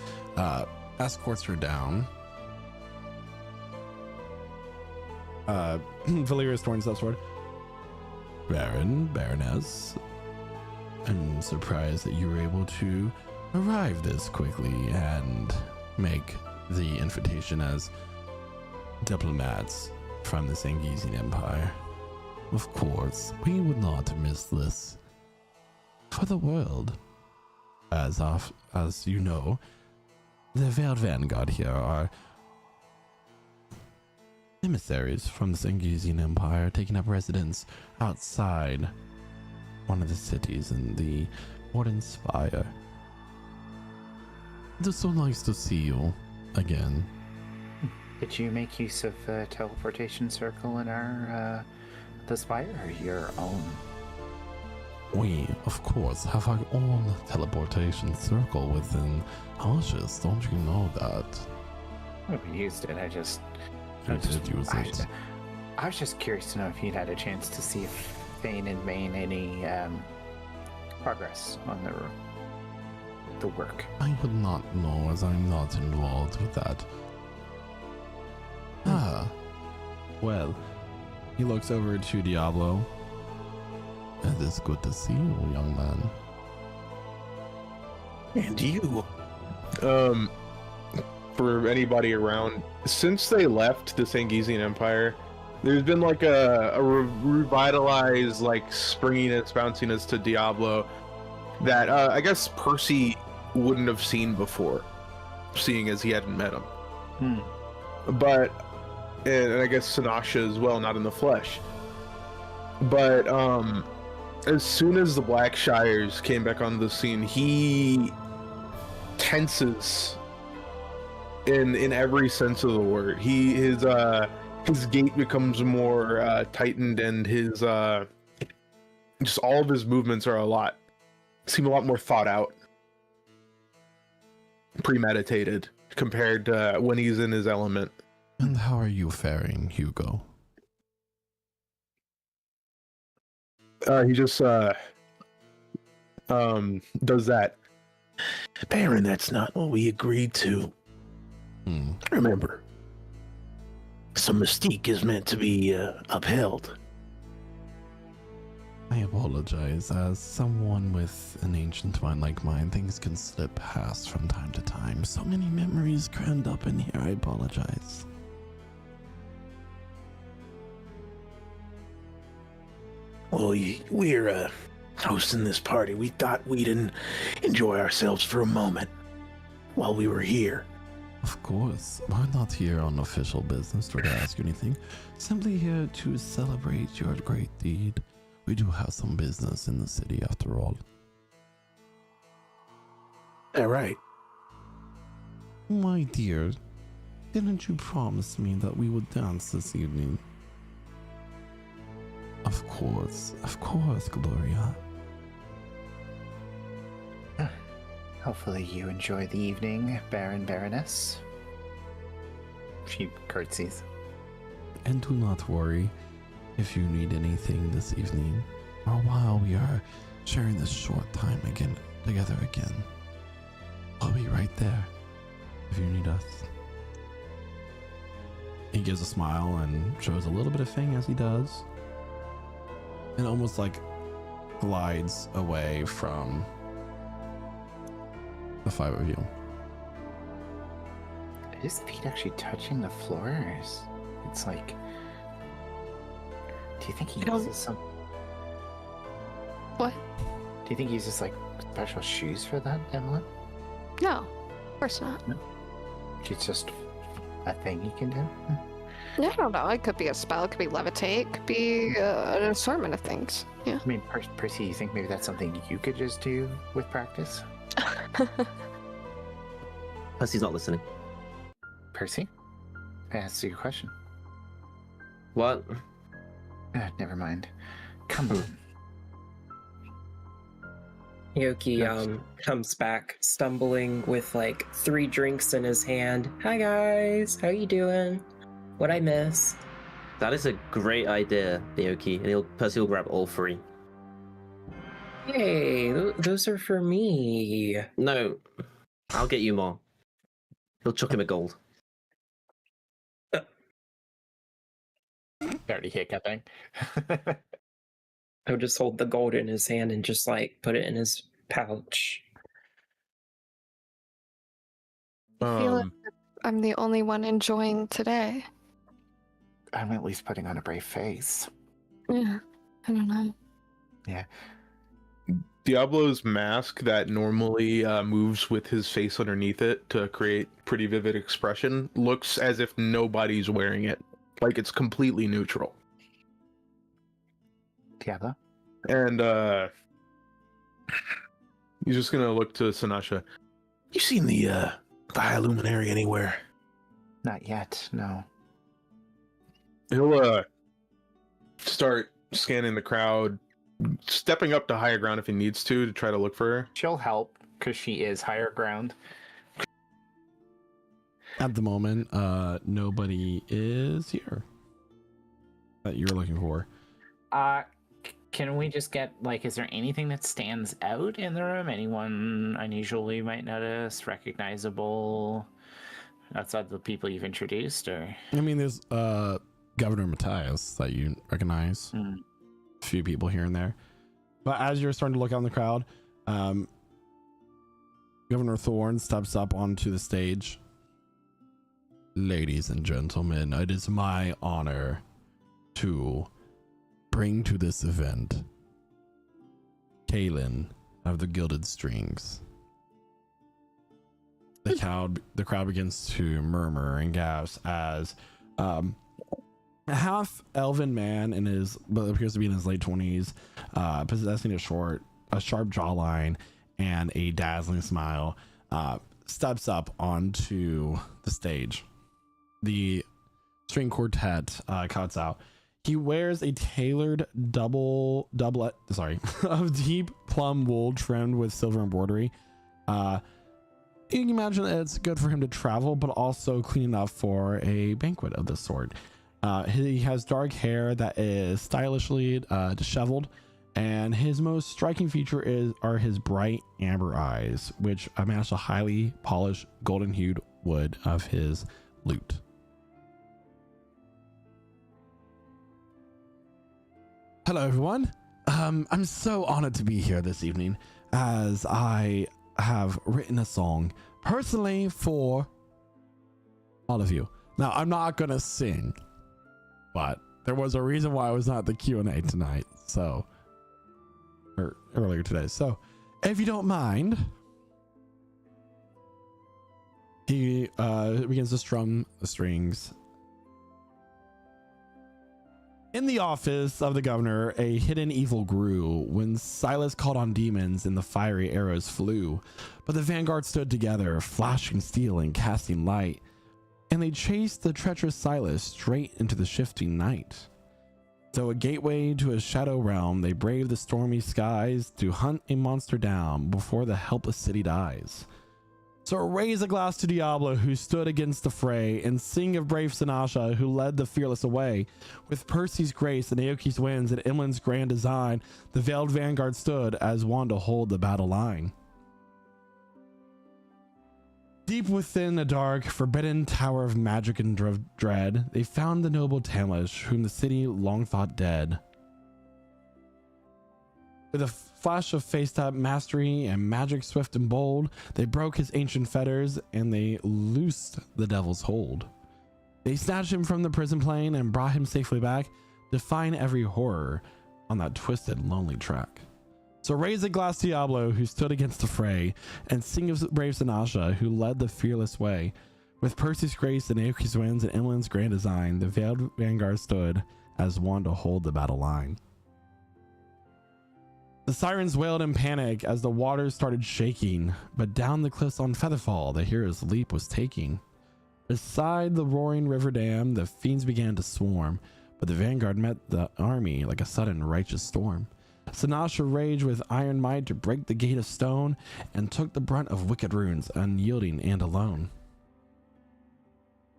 escorts her down. Valerius Thorn steps forward. Baroness, I'm surprised that you were able to arrive this quickly and make the invitation as diplomats from the Sanguisian Empire. Of course, we would not miss this. for the world. As you know, the Veiled Vanguard here are emissaries from the Sangesian Empire taking up residence outside one of the cities in the Warden Spire. It is so nice to see you again. Did you make use of the teleportation circle in our the spire, or your own? We, of course, have our own teleportation circle within Ashes. Don't you know that? We used it. I You did use it. I was just curious to know if you'd had a chance to see if Thane had made any progress on the work. I would not know, as I'm not involved with that. Well, he looks over to Diablo. It is good to see you, young man. And you. For anybody around, since they left the Sangesian Empire, there's been like a revitalized like springiness, bounciness to Diablo that I guess Percy wouldn't have seen before, seeing as he hadn't met him. But and I guess Sinasha as well, not in the flesh. But as soon as the Blackshires came back on the scene, he tenses in every sense of the word. His gait becomes more tightened, and his just all of his movements are seem a lot more thought out, premeditated compared to when he's in his element. And how are you faring, Hugo? He just does that. Baron, that's not what we agreed to. Remember, some mystique is meant to be upheld. I apologize. As someone with an ancient mind like mine, things can slip past from time to time. So many memories crammed up in here. I apologize. Well, we're hosting this party. We thought we'd enjoy ourselves for a moment while we were here. Of course. We're not here on official business or to ask you anything. Simply here to celebrate your great deed. We do have some business in the city after all. All right. My dear, didn't you promise me that we would dance this evening? Of course, Gloria. Hopefully you enjoy the evening, Baron, Baroness. She curtsies. And do not worry if you need anything this evening, or while we are sharing this short time together again. I'll be right there if you need us. He gives a smile and shows a little bit of Fang as he does, and almost like glides away from the five of you. Are his feet actually touching the floor? It's like... Do you think he uses some... What? Do you think he uses like special shoes for that, Evelyn? No, of course not. It's just a thing he can do? Yeah, I don't know. It could be a spell. It could be levitate. It could be an assortment of things. Yeah. I mean, Percy, you think maybe that's something you could just do with practice? Percy's not listening. Percy? I asked you a question. What? Never mind. Come on. Yoki comes back stumbling with like 3 drinks in his hand. Hi guys, how you doing? What'd I miss? That is a great idea, Naoki. And Percy will grab all 3. Hey, those are for me. No, I'll get you more. He'll chuck him a gold. Already hiccuping. He'll just hold the gold in his hand and just like put it in his pouch. I feel like I'm the only one enjoying today. I'm at least putting on a brave face. Yeah, I don't know. Yeah. Diablo's mask that normally moves with his face underneath it to create pretty vivid expression looks as if nobody's wearing it. Like it's completely neutral. Diablo? And he's just gonna look to Sinasha. You seen the High Luminary anywhere? Not yet, no. He'll start scanning the crowd, stepping up to higher ground if he needs to try to look for her. She'll help because she is higher ground. At the moment, nobody is here that you're looking for. Can we just get, like, is there anything that stands out in the room? Anyone unusual you might notice, recognizable, outside the people you've introduced, or? I mean, there's Governor Matthias that you recognize. A few people here and there. But as you're starting to look out in the crowd, Governor Thorne steps up onto the stage. Ladies and gentlemen, it is my honor to bring to this event Kaylin of the Gilded Strings. The crowd begins to murmur and gasp as a half elven man in his, but appears to be in his late 20s, possessing a sharp jawline and a dazzling smile, steps up onto the stage. The string quartet cuts out. He wears a tailored doublet of deep plum wool trimmed with silver embroidery. You can imagine that it's good for him to travel, but also clean enough for a banquet of this sort. He has dark hair that is stylishly disheveled, and his most striking feature are his bright amber eyes, which match the highly polished golden hued wood of his lute. Hello, everyone. I'm so honored to be here this evening, as I have written a song personally for all of you. Now, I'm not gonna sing, but there was a reason why I was not at the Q&A tonight, or earlier today. So, if you don't mind, he begins to strum the strings. In the office of the governor, a hidden evil grew when Silas called on demons and the fiery arrows flew. But the vanguard stood together, flashing steel and casting light, and they chased the treacherous Silas straight into the shifting night. So a gateway to a shadow realm, they braved the stormy skies to hunt a monster down before the helpless city dies. So raise a glass to Diablo, who stood against the fray, and sing of brave Sinasha, who led the fearless away. With Percy's grace and Aoki's winds and Imlin's grand design, the veiled vanguard stood as one to hold the battle line. Deep within a dark, forbidden tower of magic and dread, they found the noble Tamlish, whom the city long thought dead. With a flash of face-tap mastery and magic swift and bold, they broke his ancient fetters and they loosed the devil's hold. They snatched him from the prison plane and brought him safely back, defying every horror on that twisted, lonely track. So raise a glass to Diablo, who stood against the fray, and sing of brave Sinasha, who led the fearless way. With Percy's grace and Aoki's winds and Imlin's grand design, the veiled vanguard stood as one to hold the battle line. The sirens wailed in panic as the waters started shaking, but down the cliffs on Featherfall, the hero's leap was taking. Beside the roaring river dam, the fiends began to swarm, but the vanguard met the army like a sudden righteous storm. Sinasha raged with iron might to break the gate of stone, and took the brunt of wicked runes, unyielding and alone.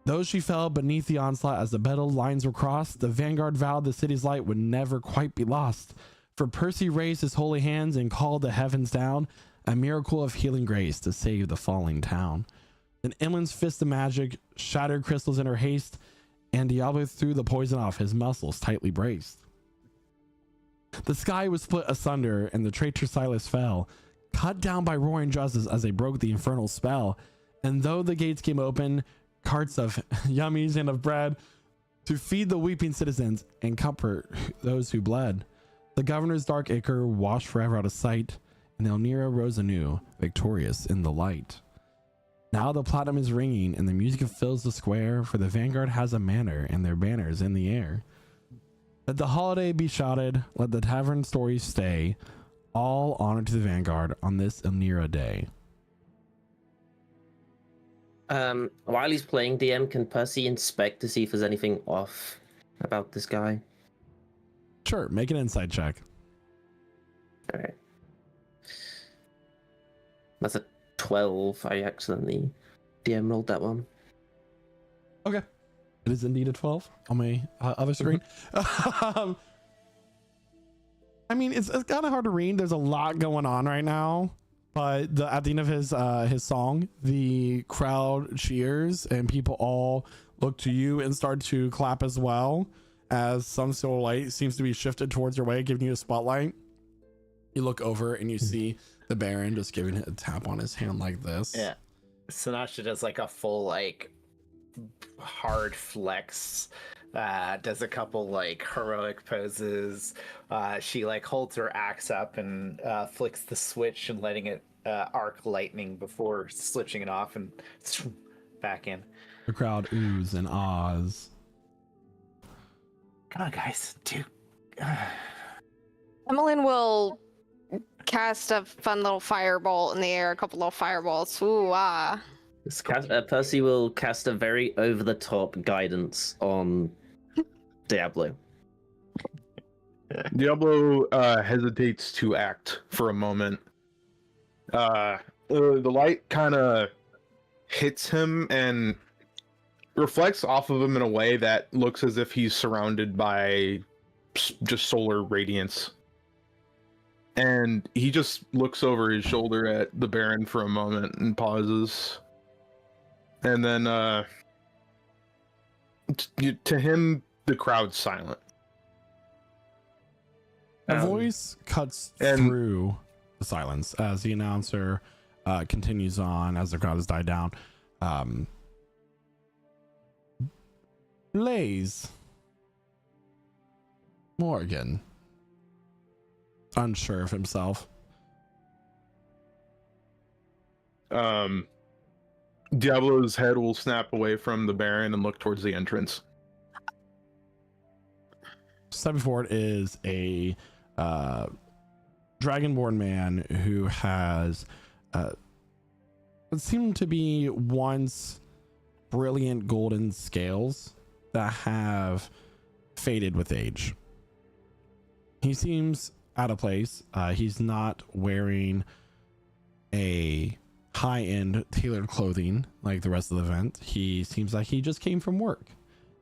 Though she fell beneath the onslaught as the battle lines were crossed, the vanguard vowed the city's light would never quite be lost. For Percy raised his holy hands and called the heavens down, a miracle of healing grace to save the falling town. Then Imlin's fist of magic shattered crystals in her haste, and Diablo threw the poison off, his muscles tightly braced. The sky was split asunder, and the traitor Silas fell, cut down by roaring justice as they broke the infernal spell. And though the gates came open, carts of yummies and of bread to feed the weeping citizens and comfort those who bled, The governor's dark acre washed forever out of sight, and Elnira rose anew, victorious in the light. Now the platinum is ringing, and the music fills the square, for the vanguard has a manner, and their banners in the air. Let the holiday be shouted, let the tavern stories stay, all honor to the vanguard on this Elnira day. While he's playing DM, can Percy inspect to see if there's anything off about this guy? Sure, make an insight check. All right. That's a 12. I accidentally DM rolled that one. Okay. It is indeed a 12 on my other screen. I mean, it's kind of hard to read. There's a lot going on right now, but at the end of his song, the crowd cheers and people all look to you and start to clap as well, as some sort of light seems to be shifted towards your way, giving you a spotlight. You look over and you see the Baron just giving it a tap on his hand like this. Yeah. Sinasha does like a full like hard flex, does a couple like heroic poses. She like holds her axe up and flicks the switch and letting it arc lightning before switching it off and back in. The crowd oohs and ahs. Come on, guys, dude. Emmeline will cast a fun little firebolt in the air, a couple little fireballs. Ooh, ah. Percy will cast a very over-the-top guidance on Diablo. Diablo hesitates to act for a moment. The light kind of hits him and reflects off of him in a way that looks as if he's surrounded by just solar radiance. And he just looks over his shoulder at the Baron for a moment and pauses. And then to him, the crowd's silent. A voice cuts through the silence as the announcer continues on as the crowd has died down. Blaze Morgan, unsure of himself. Diablo's head will snap away from the Baron and look towards the entrance. Step before it is a dragonborn man who has what seemed to be once brilliant golden scales that have faded with age. He seems out of place. He's not wearing a high-end tailored clothing like the rest of the event. He seems like he just came from work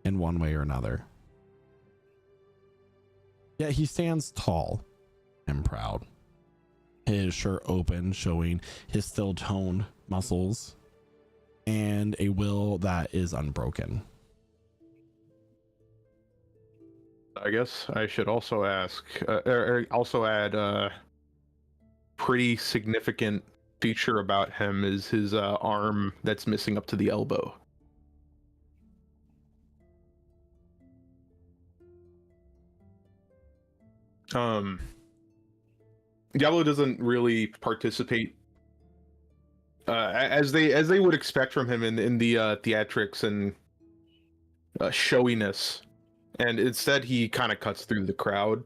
in one way or another. Yet he stands tall and proud, his shirt open, showing his still toned muscles and a will that is unbroken. I guess I should also ask, or also add, pretty significant feature about him is his arm that's missing up to the elbow. Diablo doesn't really participate as they would expect from him in the theatrics and showiness, and instead he kind of cuts through the crowd,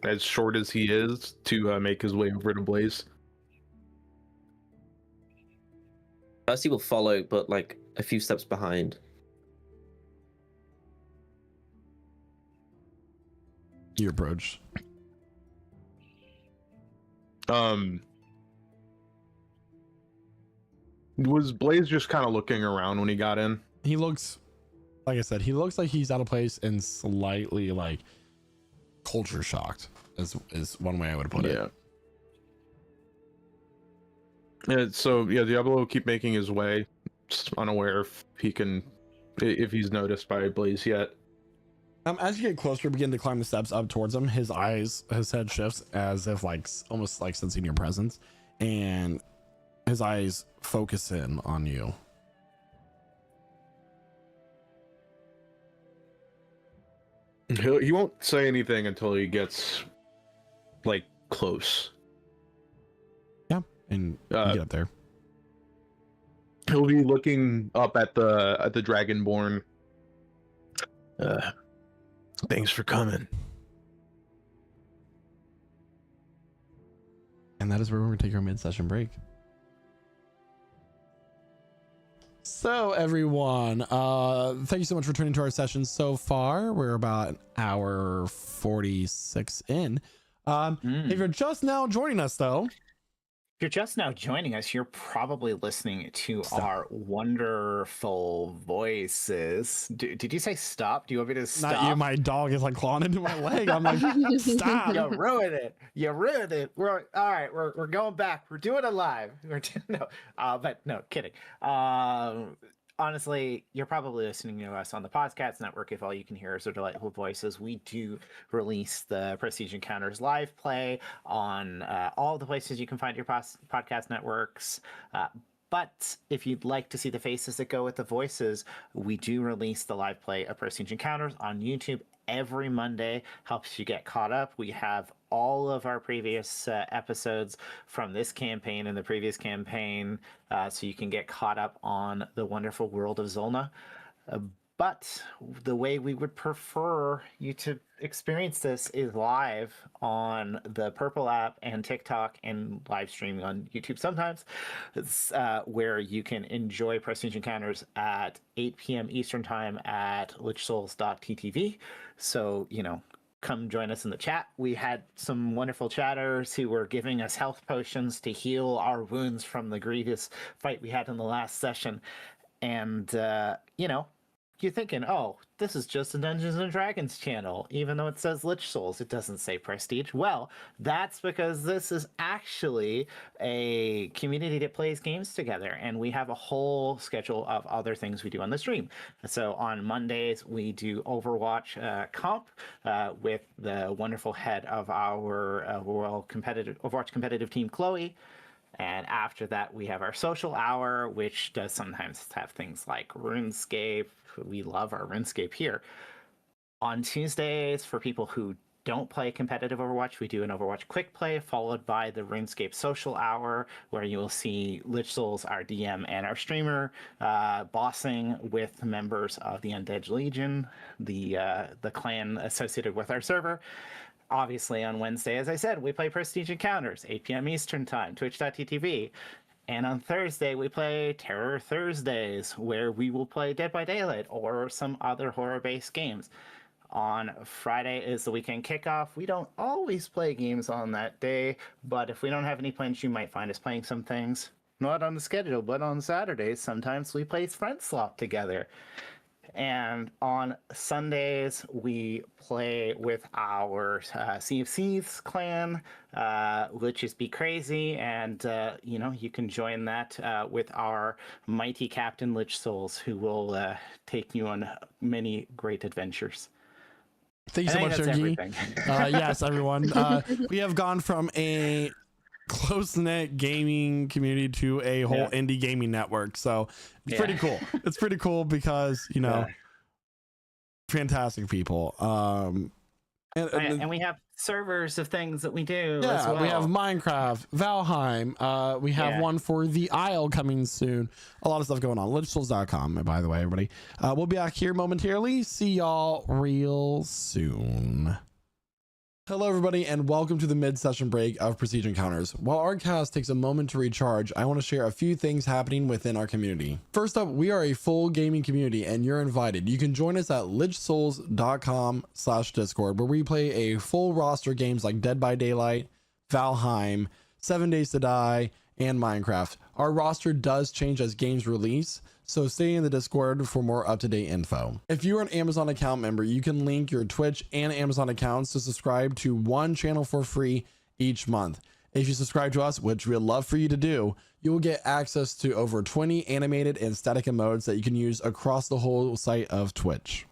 as short as he is, to make his way over to Blaze. Percy will follow, but like a few steps behind. You approach. Was Blaze just kind of looking around when he got in? He looks, like I said, he looks like he's out of place and slightly like culture shocked is one way I would put it. Yeah, so yeah, Diablo will keep making his way, just unaware if he's noticed by Blaze yet. As you get closer, begin to climb the steps up towards him. His head shifts as if like almost like sensing your presence, and his eyes focus in on you. He won't say anything until he gets like close. Yeah, and you get up there. He'll be looking up at the Dragonborn. Thanks for coming. And that is where we're going to take our mid-session break. So everyone, thank you so much for tuning to our session so far. We're about an hour 46 in. If you're just now joining us though, If you're just now joining us, you're probably listening to our wonderful voices. Did you say stop? Do you want me to stop? not you, my dog is like clawing into my leg. I'm like, stop. You ruined it. You ruined it. We're all right. We're going back. We're doing it live. But no, kidding. Honestly, you're probably listening to us on the Podcast Network if all you can hear is our delightful voices. We do release the Prestige Encounters live play on all the places you can find your podcast networks. But if you'd like to see the faces that go with the voices, we do release the live play of Prestige Encounters on YouTube every Monday. Helps you get caught up. We have all of our previous episodes from this campaign and the previous campaign, so you can get caught up on the wonderful world of Zolna. But the way we would prefer you to experience this is live on the Purple app and TikTok and live streaming on YouTube sometimes. It's where you can enjoy Prestige Encounters at 8 p.m. Eastern Time at lichsouls.ttv. So, come join us in the chat. We had some wonderful chatters who were giving us health potions to heal our wounds from the grievous fight we had in the last session. And, you're thinking, oh, this is just a Dungeons and Dragons channel, even though it says Lich Souls, it doesn't say Prestige. Well, that's because this is actually a community that plays games together, and we have a whole schedule of other things we do on the stream. So on Mondays, we do Overwatch comp with the wonderful head of our Overwatch competitive team, Chloe. And after that, we have our social hour, which does sometimes have things like RuneScape. We love our RuneScape here. On Tuesdays, for people who don't play competitive Overwatch, we do an Overwatch quick play, followed by the RuneScape social hour, where you will see Lich Souls, our DM, and our streamer bossing with members of the Undead Legion, the clan associated with our server. Obviously, on Wednesday, as I said, we play Prestige Encounters, 8 p.m. Eastern Time, twitch.tv. And on Thursday, we play Terror Thursdays, where we will play Dead by Daylight or some other horror-based games. On Friday is the weekend kickoff. We don't always play games on that day, but if we don't have any plans, you might find us playing some things. Not on the schedule, but on Saturdays, sometimes we play Friend Swap together. And on Sundays, we play with our Sea of Thieves clan, which is Be Crazy. And, you can join that with our mighty Captain Lich Souls, who will take you on many great adventures. Thank you so much, Sergi. Yes, everyone. We have gone from a close-knit gaming community to a whole indie gaming network, so it's pretty cool. It's pretty cool because fantastic people, and we have servers of things that we do as well. We have Minecraft, Valheim, we have one for the Isle coming soon. A lot of stuff going on. lichsouls.com, by the way, everybody. We'll be back here momentarily. See y'all real soon. Hello everybody, and welcome to the mid-session break of Prestige Encounters. While our cast takes a moment to recharge, I want to share a few things happening within our community. First up, we are a full gaming community and you're invited. You can join us at lichsouls.com/discord, where we play a full roster of games like Dead by Daylight, Valheim, 7 Days to Die, and Minecraft. Our roster does change as games release, so stay in the Discord for more up-to-date info. If you're an Amazon account member, you can link your Twitch and Amazon accounts to subscribe to one channel for free each month. If you subscribe to us, which we'd love for you to do, you will get access to over 20 animated and static emotes that you can use across the whole site of Twitch.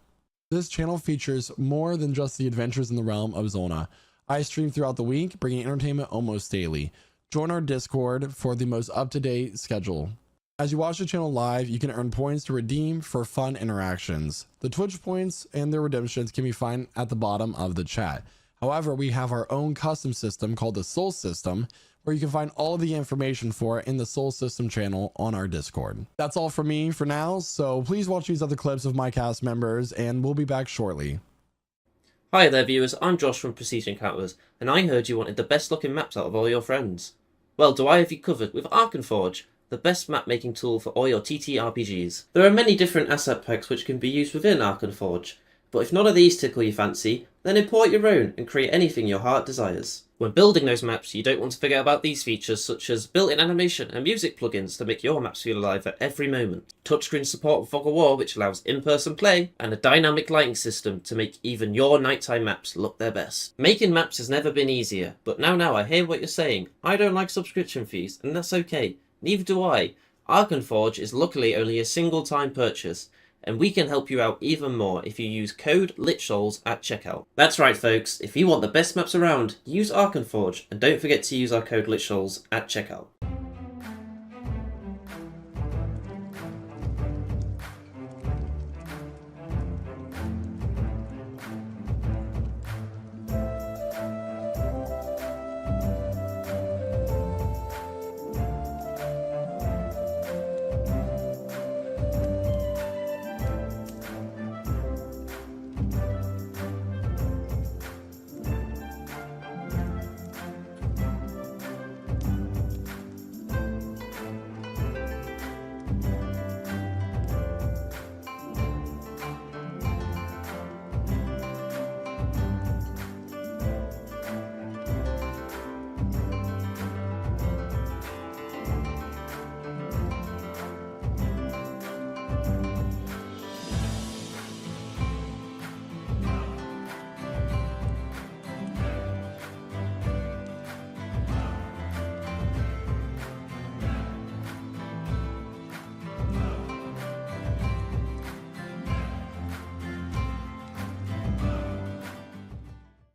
This channel features more than just the adventures in the realm of Zolna. I stream throughout the week, bringing entertainment almost daily. Join our Discord for the most up-to-date schedule. As you watch the channel live, you can earn points to redeem for fun interactions. The Twitch points and their redemptions can be found at the bottom of the chat. However, we have our own custom system called the Soul System, where you can find all of the information for it in the Soul System channel on our Discord. That's all from me for now, so please watch these other clips of my cast members, and we'll be back shortly. Hi there viewers, I'm Josh from Prestige Encounters, and I heard you wanted the best looking maps out of all your friends. Well, do I have you covered with Arkenforge, the best map making tool for all your TTRPGs. There are many different asset packs which can be used within Arkenforge, but if none of these tickle your fancy, then import your own and create anything your heart desires. When building those maps, you don't want to forget about these features such as built-in animation and music plugins to make your maps feel alive at every moment, touchscreen support for Fog of War which allows in-person play, and a dynamic lighting system to make even your nighttime maps look their best. Making maps has never been easier, but now I hear what you're saying. I don't like subscription fees, and that's okay. Neither do I. Arkenforge is luckily only a single time purchase, and we can help you out even more if you use code LITSHOLS at checkout. That's right folks, if you want the best maps around, use Arkenforge, and don't forget to use our code LITSHOLS at checkout.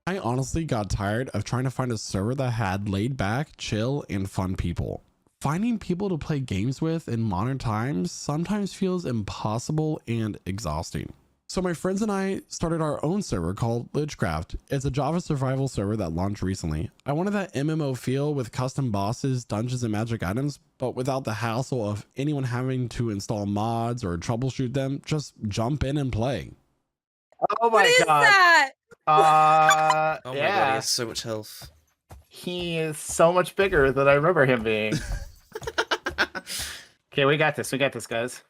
I honestly got tired of trying to find a server that had laid back, chill, and fun people. Finding people to play games with in modern times sometimes feels impossible and exhausting. So my friends and I started our own server called Lichcraft. It's a Java survival server that launched recently. I wanted that MMO feel with custom bosses, dungeons, and magic items, but without the hassle of anyone having to install mods or troubleshoot them. Just jump in and play. Oh my What is god. that? Oh my god, he yeah. has so much health. He is so much bigger than I remember him being. Okay, we got this. We got this, guys.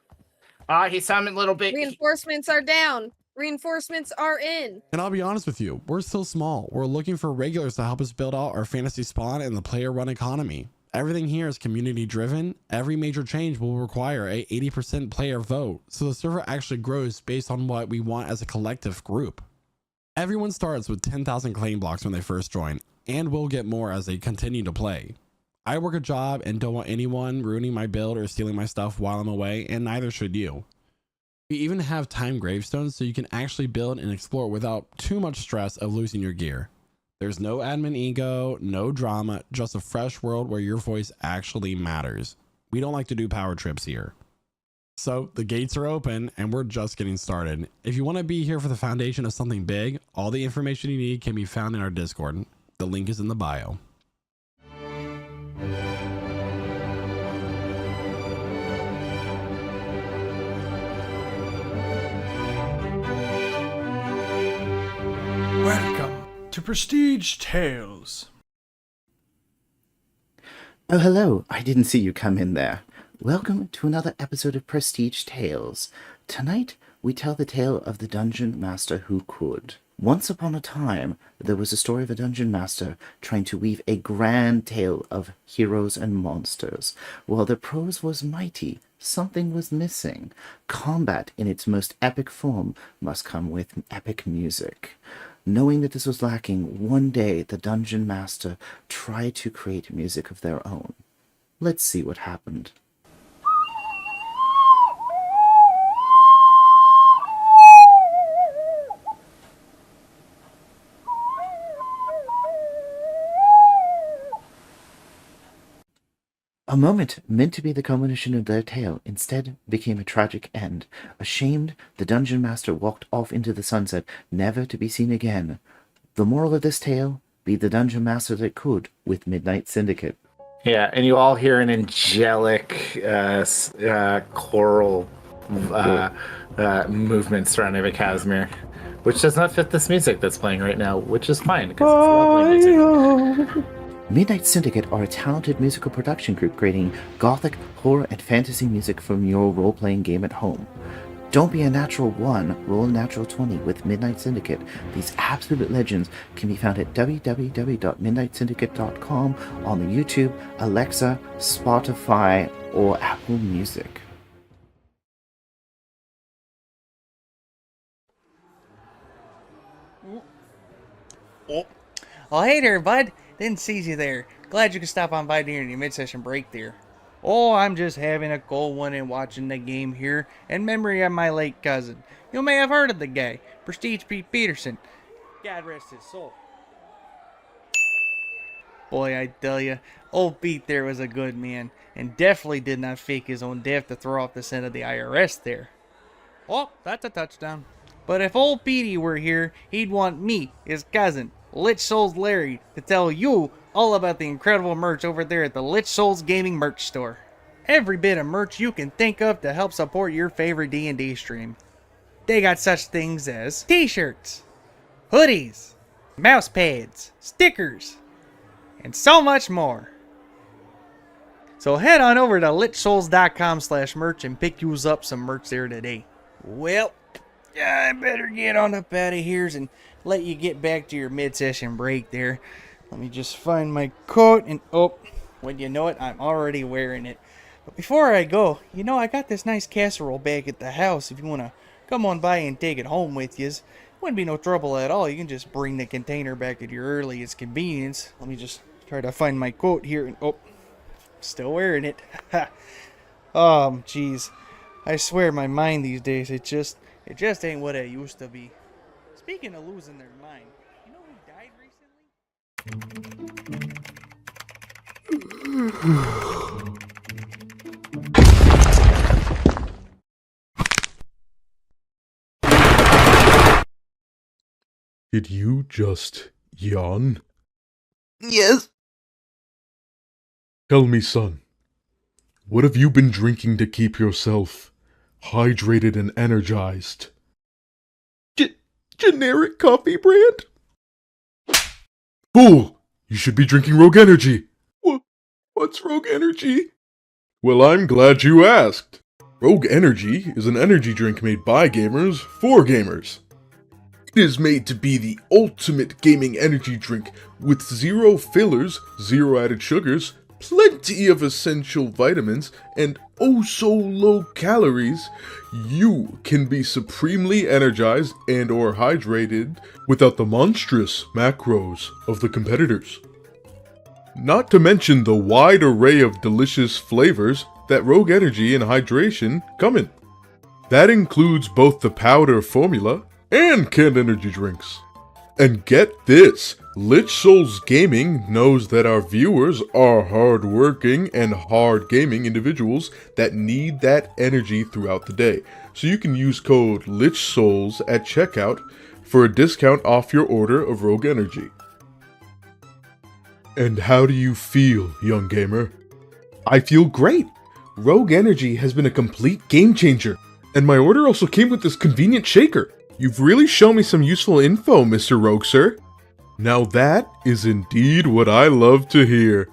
He summoned little big. Reinforcements are down. Reinforcements are in. And I'll be honest with you, we're still small. We're looking for regulars to help us build out our fantasy spawn and the player run economy. Everything here is community driven. Every major change will require a 80% player vote, so the server actually grows based on what we want as a collective group. Everyone starts with 10,000 claim blocks when they first join, and will get more as they continue to play. I work a job and don't want anyone ruining my build or stealing my stuff while I'm away, and neither should you. We even have time gravestones so you can actually build and explore without too much stress of losing your gear. There's no admin ego, no drama, just a fresh world where your voice actually matters. We don't like to do power trips here. So the gates are open and we're just getting started. If you want to be here for the foundation of something big, all the information you need can be found in our Discord. The link is in the bio. Welcome to Prestige Tales. Oh, hello. I didn't see you come in there. Welcome to another episode of Prestige Tales. Tonight, we tell the tale of the Dungeon Master who could. Once upon a time, there was a story of a dungeon master trying to weave a grand tale of heroes and monsters. While the prose was mighty, something was missing. Combat in its most epic form must come with epic music. Knowing that this was lacking, one day the dungeon master tried to create music of their own. Let's see what happened. A moment meant to be the culmination of their tale instead became a tragic end. Ashamed, the dungeon master walked off into the sunset, never to be seen again. The moral of this tale, be the dungeon master that could with Midnight Syndicate. Yeah, and you all hear an angelic choral movement surrounding the Casimir, which does not fit this music that's playing right now, which is fine because it's lovely music. Midnight Syndicate are a talented musical production group creating gothic, horror, and fantasy music from your role-playing game at home. Don't be a natural 1, roll a natural 20 with Midnight Syndicate. These absolute legends can be found at www.midnightsyndicate.com on the YouTube, Alexa, Spotify, or Apple Music. Oh, hey there, bud. Didn't see you there. Glad you could stop on by during your mid-session break there. Oh, I'm just having a cold one and watching the game here in memory of my late cousin. You may have heard of the guy, Prestige Pete Peterson. God rest his soul. Boy, I tell ya, old Pete there was a good man, and definitely did not fake his own death to throw off the scent of the IRS there. Oh, that's a touchdown. But if old Petey were here, he'd want me, his cousin, Lich Souls Larry, to tell you all about the incredible merch over there at the Lich Souls Gaming merch store. Every bit of merch you can think of to help support your favorite D&D stream. They got such things as t-shirts, hoodies, mouse pads, stickers, and so much more. So head on over to lichsouls.com/merch and pick yous up some merch there today. Well, I better get on up out of here and let you get back to your mid-session break there. Let me just find my coat and when you know it, I'm already wearing it. But before I go, I got this nice casserole back at the house if you want to come on by and take it home with you. Wouldn't be no trouble at all. You can just bring the container back at your earliest convenience. Let me just try to find my coat here and still wearing it. Oh, jeez. I swear my mind these days, it just ain't what it used to be. Speaking of losing their mind, you know who died recently? Did you just yawn? Yes. Tell me, son, what have you been drinking to keep yourself hydrated and energized? Generic coffee brand? Fool! You should be drinking Rogue Energy. What's Rogue Energy? Well, I'm glad you asked. Rogue Energy is an energy drink made by gamers for gamers. It is made to be the ultimate gaming energy drink with 0 fillers, 0 added sugars, plenty of essential vitamins, and oh so low calories. You can be supremely energized and or hydrated without the monstrous macros of the competitors. Not to mention the wide array of delicious flavors that Rogue Energy and Hydration come in. That includes both the powder formula and canned energy drinks. And get this, Lich Souls Gaming knows that our viewers are hard-working and hard-gaming individuals that need that energy throughout the day. So you can use code LichSouls at checkout for a discount off your order of Rogue Energy. And how do you feel, young gamer? I feel great! Rogue Energy has been a complete game changer, and my order also came with this convenient shaker. You've really shown me some useful info, Mr. Rogue, sir. Now that is indeed what I love to hear.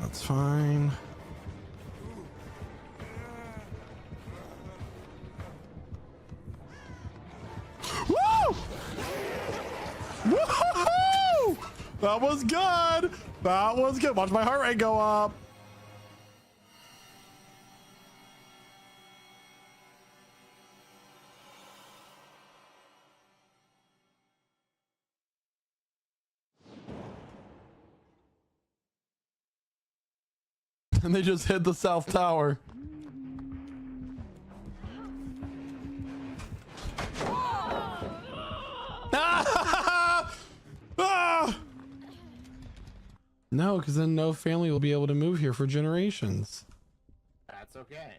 That's fine. Woo! Woo-hoo-hoo! That was good. That was good. Watch my heart rate go up. And they just hit the South Tower. Ah! No, because then no family will be able to move here for generations. That's okay.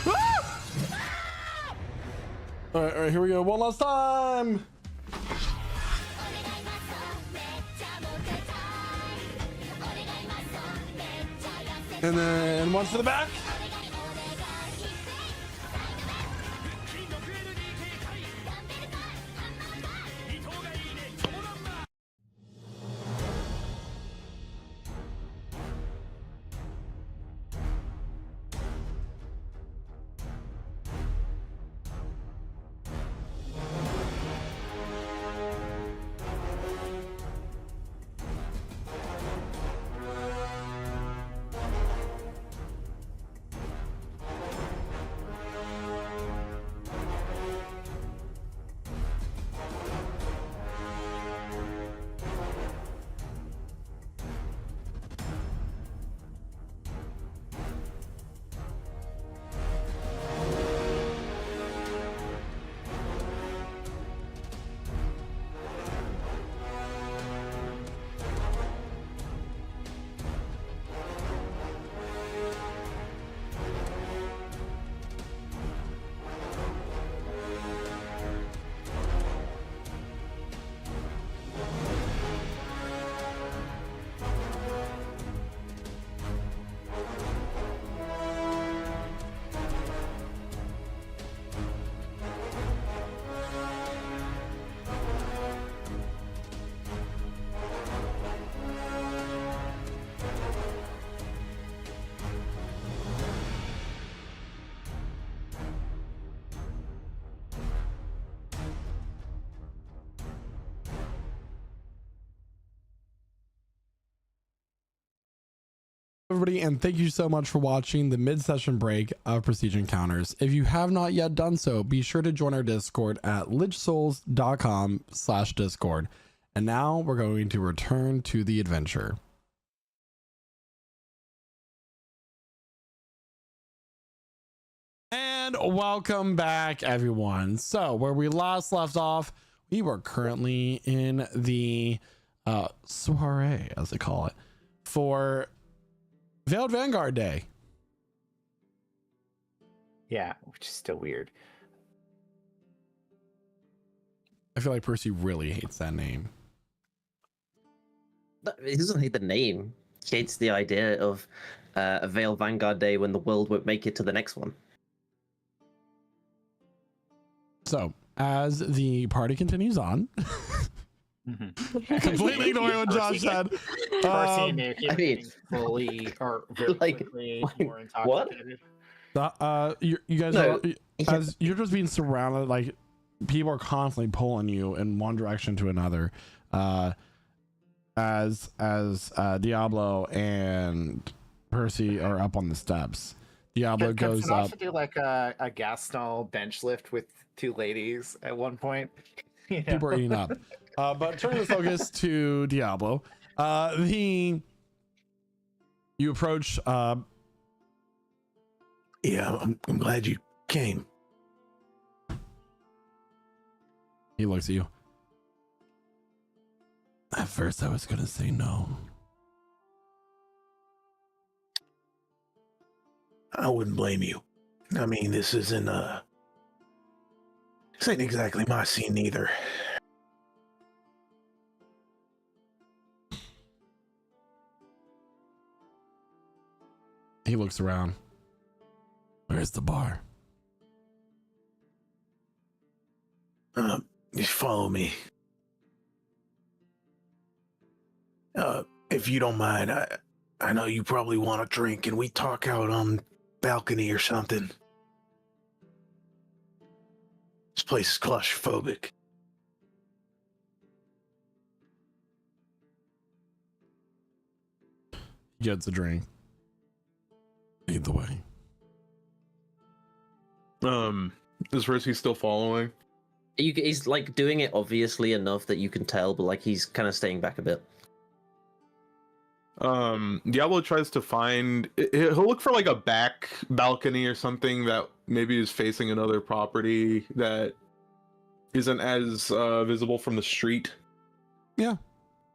Ah! All right, here we go. One last time. And then one to the back. Everybody, and thank you so much for watching the mid-session break of Prestige Encounters. If you have not yet done so, be sure to join our Discord at lichsouls.com/discord. And now we're going to return to the adventure. And welcome back, everyone. So where we last left off, we were currently in the soiree, as they call it, for Veiled Vanguard Day. Yeah, which is still weird. I feel like Percy really hates that name. He doesn't hate the name. He hates the idea of a Veiled Vanguard Day when the world won't make it to the next one. So, as the party continues on, completely ignoring what Josh said. Percy and Nick, I mean, fully or very quickly more intoxicated. You guys No, are, as you're just being surrounded, like people are constantly pulling you in one direction to another. As Diablo and Percy are up on the steps. Diablo goes up. Also do like a Gaston bench lift with two ladies at one point. You know? People are eating up. But turning the focus to Diablo, you approach. Yeah, I'm glad you came. He looks at you. At first, I was gonna say no. I wouldn't blame you. I mean, this ain't exactly my scene either. He looks around. Where's the bar? Just follow me. if you don't mind, I know you probably want a drink. Can we talk out on balcony or something? This place is claustrophobic. Gets a drink. Lead the way. Is Risky still following? He's like doing it obviously enough that you can tell, but like he's kind of staying back a bit. Diablo tries to find. He'll look for like a back balcony or something that maybe is facing another property that isn't as visible from the street. Yeah,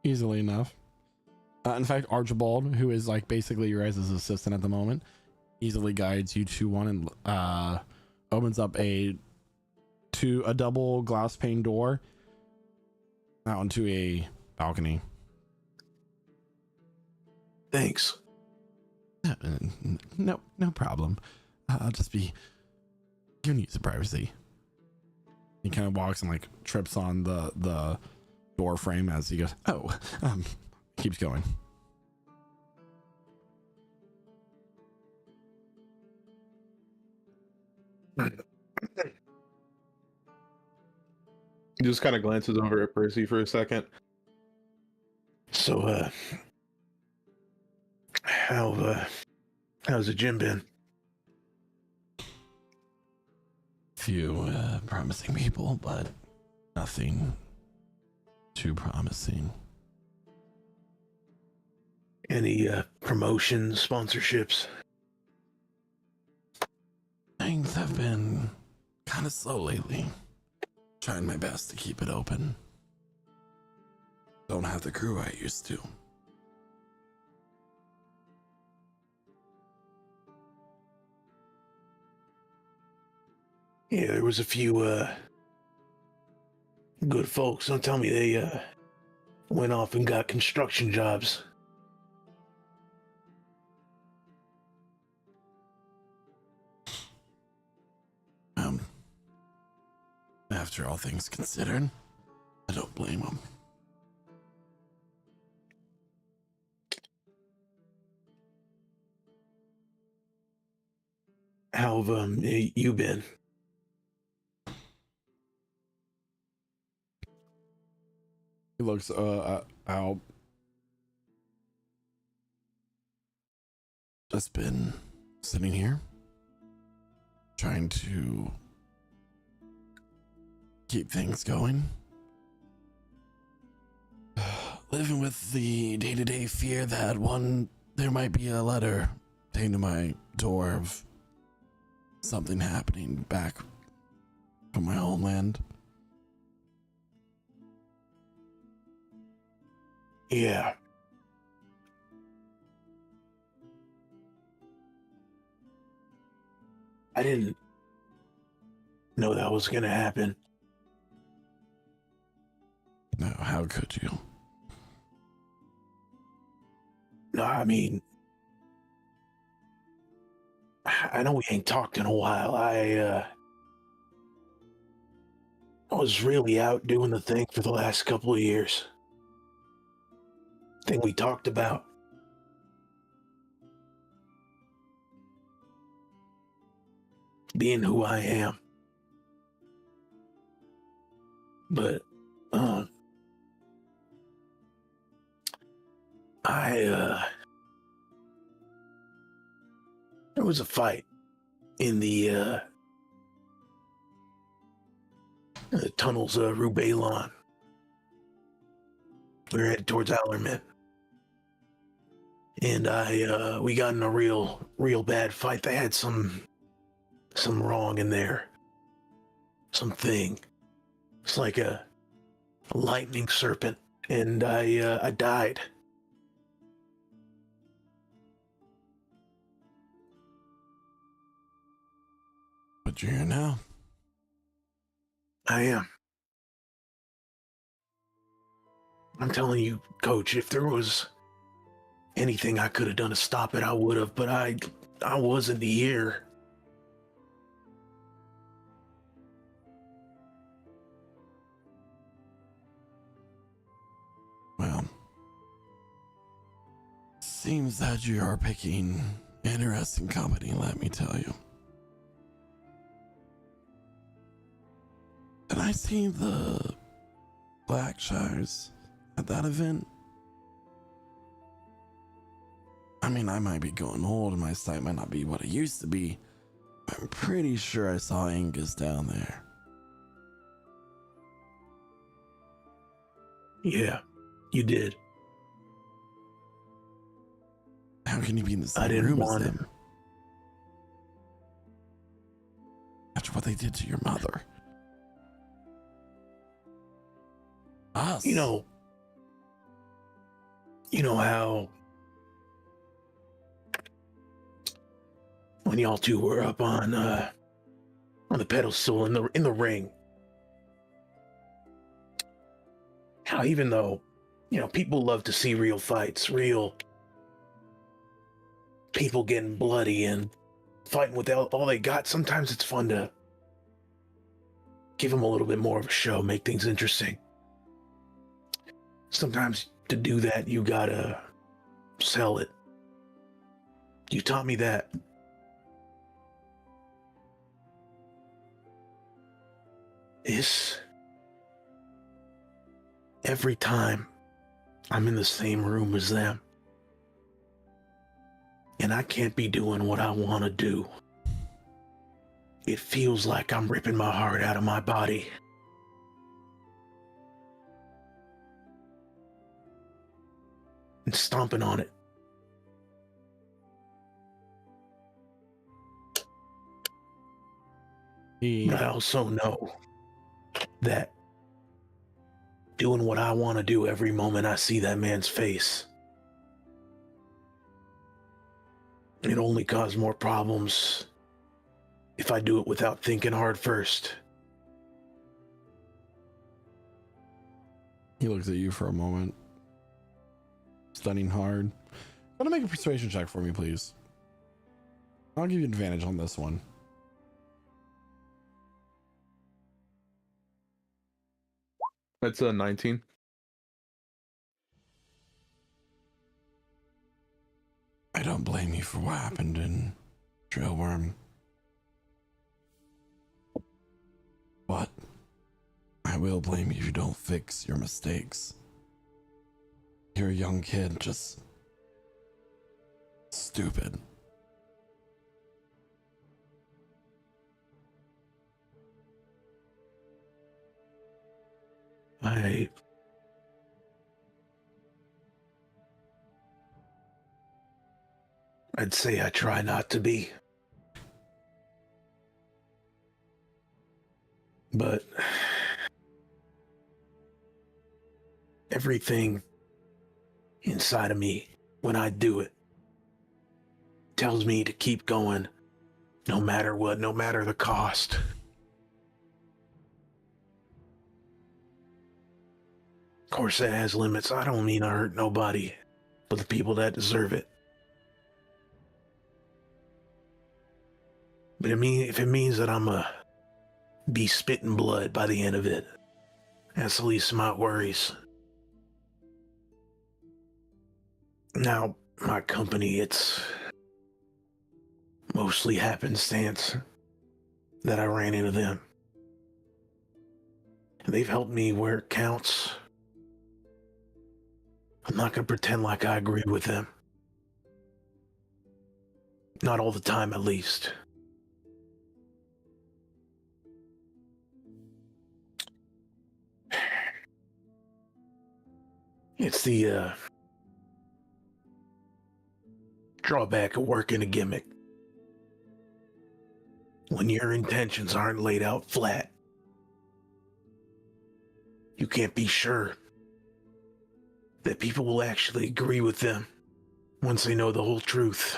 easily enough. In fact, Archibald, who is like basically your guys' assistant at the moment, easily guides you to one and opens up a double glass pane door out onto a balcony. Thanks. No problem. I'll just be giving you some privacy. He kind of walks and like trips on the door frame as he goes, keeps going. He just kind of glances over at Percy for a second. So, how's the gym been? Few promising people, but nothing too promising. Any promotions, sponsorships? Things have been kind of slow lately. Trying my best to keep it open. Don't have the crew I used to. Yeah, there was a few good folks. Don't tell me they went off and got construction jobs. After all things considered, I don't blame them. How have you been? He looks out. Just been sitting here, trying to keep things going. Living with the day-to-day fear that there might be a letter taken to my door of something happening back from my homeland. Yeah. I didn't know that was gonna happen. No, how could you? No, I mean, I know we ain't talked in a while. I was really out doing the thing for the last couple of years. Thing we talked about. Being who I am. But, there was a fight in the tunnels of Rubaylon. We were headed towards Allerman. And we got in a real bad fight. They had some wrong in there. Something. It's like a lightning serpent. And I died. But you're here now. I am. I'm telling you, Coach, if there was anything I could have done to stop it, I would have, but I wasn't here. Well, seems that you are picking interesting company, let me tell you. Did I see the Blackshires at that event? I mean, I might be going old and my sight might not be what it used to be. I'm pretty sure I saw Angus down there. Yeah, you did. How can you be in the I same didn't room as want it. them? After what they did to your mother. Us. You know how when y'all two were up on the pedestal in the ring, how even though, people love to see real fights, real people getting bloody and fighting with all they got, sometimes it's fun to give them a little bit more of a show, make things interesting. Sometimes to do that, you gotta sell it. You taught me that. Every time I'm in the same room as them, and I can't be doing what I want to do, it feels like I'm ripping my heart out of my body. And stomping on it. But I also know that doing what I want to do every moment I see that man's face, it only causes more problems if I do it without thinking hard first. He looks at you for a moment. Stunning hard. Gonna make a persuasion check for me, please. I'll give you advantage on this one. That's a 19. I don't blame you for what happened in Trailworm. But I will blame you if you don't fix your mistakes. You're a young kid, just stupid. I'd say I try not to be. But everything inside of me, when I do it, tells me to keep going, no matter what, no matter the cost. Of course, it has limits. I don't mean to hurt nobody, but the people that deserve it. But if it means that I'm be spitting blood by the end of it, that's the least of my worries. Now, my company, it's mostly happenstance that I ran into them. They've helped me where it counts. I'm not gonna pretend like I agree with them. Not all the time, at least. It's the drawback of working a gimmick. When your intentions aren't laid out flat, you can't be sure that people will actually agree with them once they know the whole truth.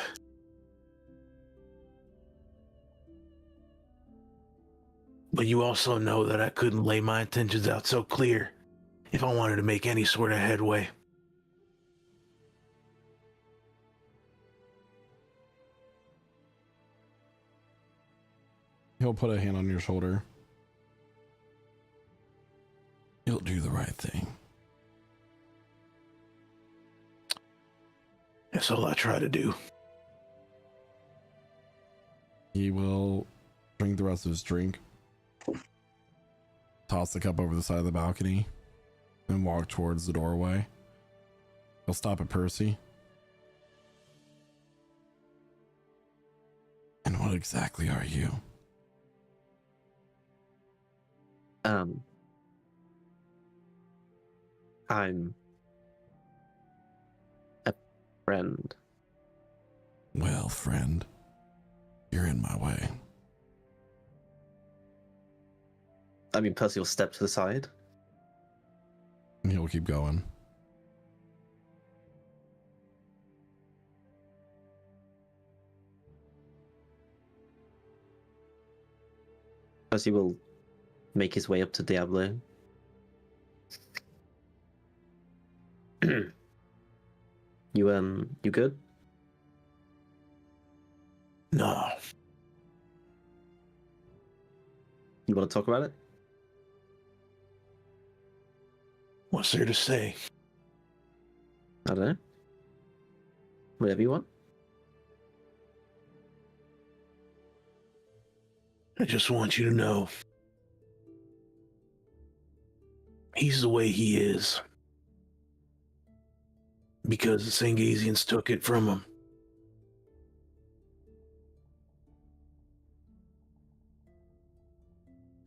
But you also know that I couldn't lay my intentions out so clear if I wanted to make any sort of headway. He'll put a hand on your shoulder. You'll do the right thing. That's all I try to do. He will drink the rest of his drink, toss the cup over the side of the balcony, and walk towards the doorway. He'll stop at Percy. And what exactly are you? I'm a friend. Well, friend, you're in my way. I mean, Percy will step to the side. And he'll keep going. Percy will make his way up to Diablo. You good? No. You want to talk about it? What's there to say? I don't know. Whatever you want. I just want you to know he's the way he is because the Sangasians took it from him.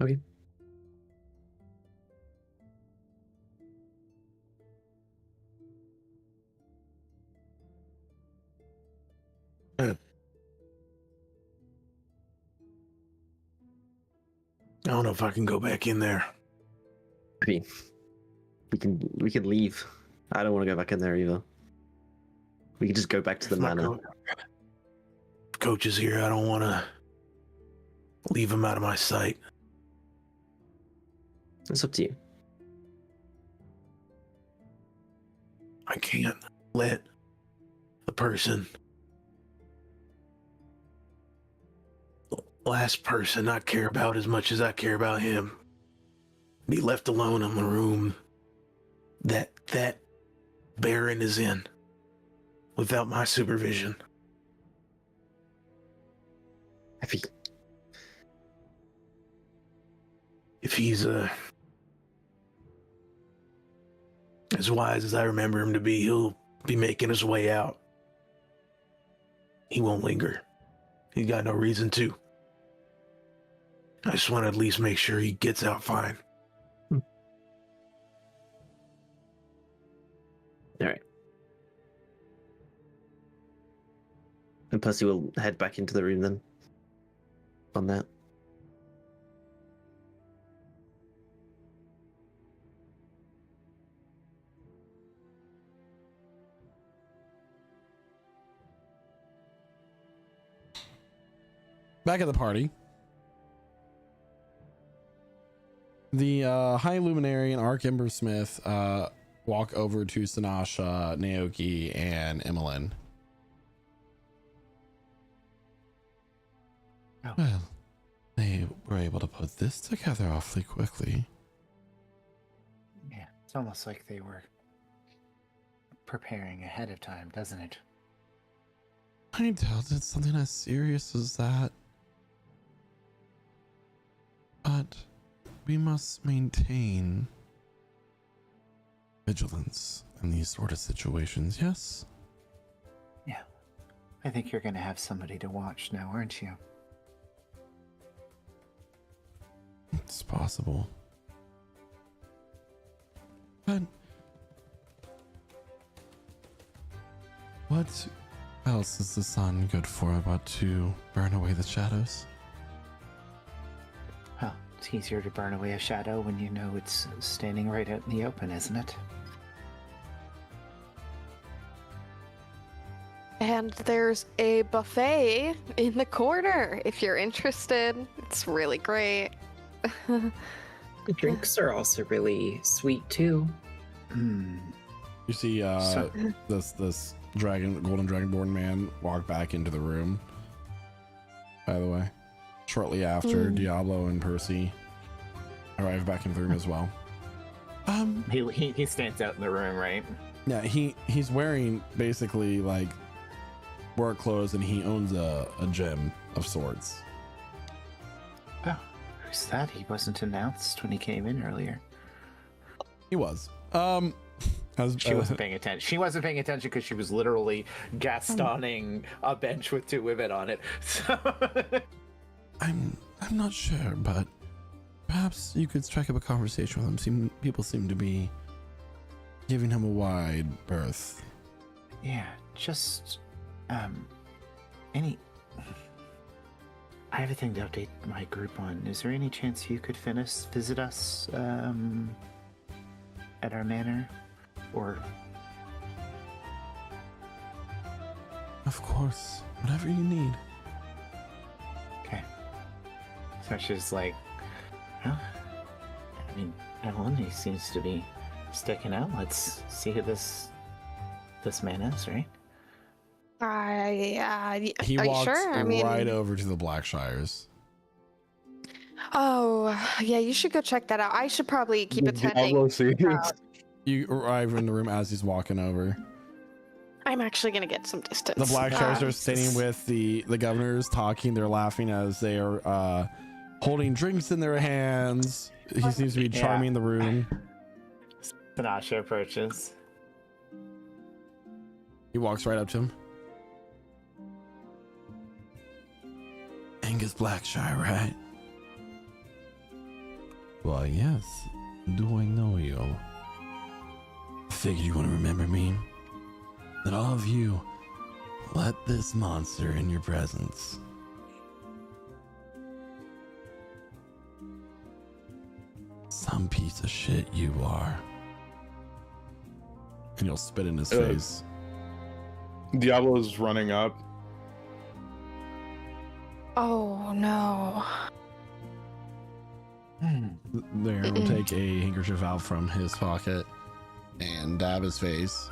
Okay. I don't know if I can go back in there. I mean, we can leave. I don't want to go back in there either. We can just go back to the manor. Coach is here. I don't want to leave him out of my sight. It's up to you. I can't let the last person I care about as much as I care about him be left alone in the room that Baron is in without my supervision. If he's as wise as I remember him to be, he'll be making his way out. He won't linger. He's got no reason to. I just want to at least make sure he gets out fine. All right. And Percy will head back into the room then. On that. Back at the party, the High Luminary and Arc Embersmith walk over to Sanasha, Naoki, and Emmeline. Oh. Well, they were able to put this together awfully quickly. Yeah, it's almost like they were preparing ahead of time, doesn't it? I doubt it's something as serious as that. But we must maintain vigilance in these sort of situations, yes? Yeah. I think you're going to have somebody to watch now, aren't you? It's possible. But what else is the sun good for but to burn away the shadows? Well, it's easier to burn away a shadow when you know it's standing right out in the open, isn't it? And there's a buffet in the corner if you're interested. It's really great. The drinks are also really sweet too. You see this golden dragonborn man walk back into the room, by the way, shortly after Diablo and Percy arrive back into the room as well. He stands out in the room, right? Yeah, he's wearing basically like work clothes, and he owns a gym of sorts. Oh, who's that? He wasn't announced when he came in earlier. He was. She wasn't paying attention. She wasn't paying attention because she was literally Gastoning a bench with 2 women on it. So I'm not sure, but perhaps you could strike up a conversation with him. People seem to be giving him a wide berth. Yeah, just any. I have a thing to update my group on. Is there any chance you could visit us at our manor, or? Of course, whatever you need. Okay. So she's like, well, I mean, Evelyn, he seems to be sticking out. Let's see who this man is, right? He are you walks sure? I mean, right over to the Blackshires. oh, yeah, you should go check that out. I should probably keep attending. You arrive in the room as he's walking over. I'm actually gonna get some distance. The Blackshires are sitting with the governors, talking. They're laughing as they are holding drinks in their hands. He seems to be charming the room. Sinasha approaches. He walks right up to him. Angus Blackshire, right? Well, yes. Do I know you? I figured you want to remember me. That all of you let this monster in your presence. Some piece of shit you are. And you'll spit in his face. Diablo's running up. Oh no. There, will take a handkerchief out from his pocket and dab his face.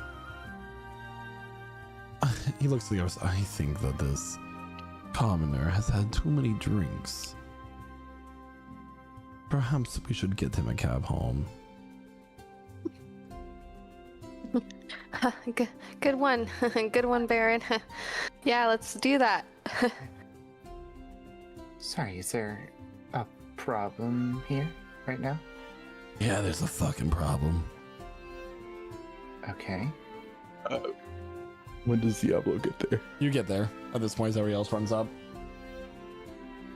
He looks to the others. I think that this commoner has had too many drinks. Perhaps we should get him a cab home. Good one. Good one, Baron. Yeah, let's do that. Sorry, is there a problem here right now? Yeah, there's a fucking problem. Okay. When does Diablo get there? You get there. At this point, everybody else runs up.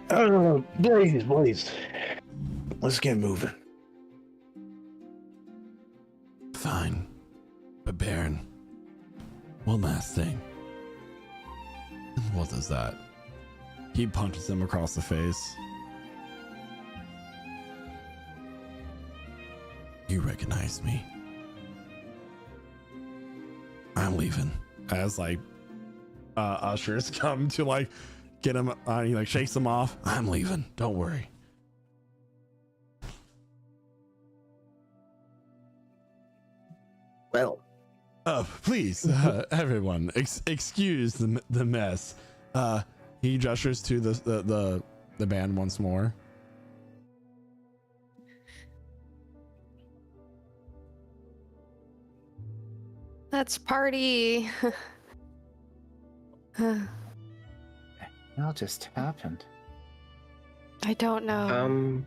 Boys. Let's get moving. Fine. But Baron, one last thing. What is that? He punches him across the face. You recognize me. I'm leaving. As ushers come to get him, he shakes him off. I'm leaving. Don't worry. Well, please, everyone, excuse the mess. He gestures to the band once more. Let's party. It all just happened. I don't know.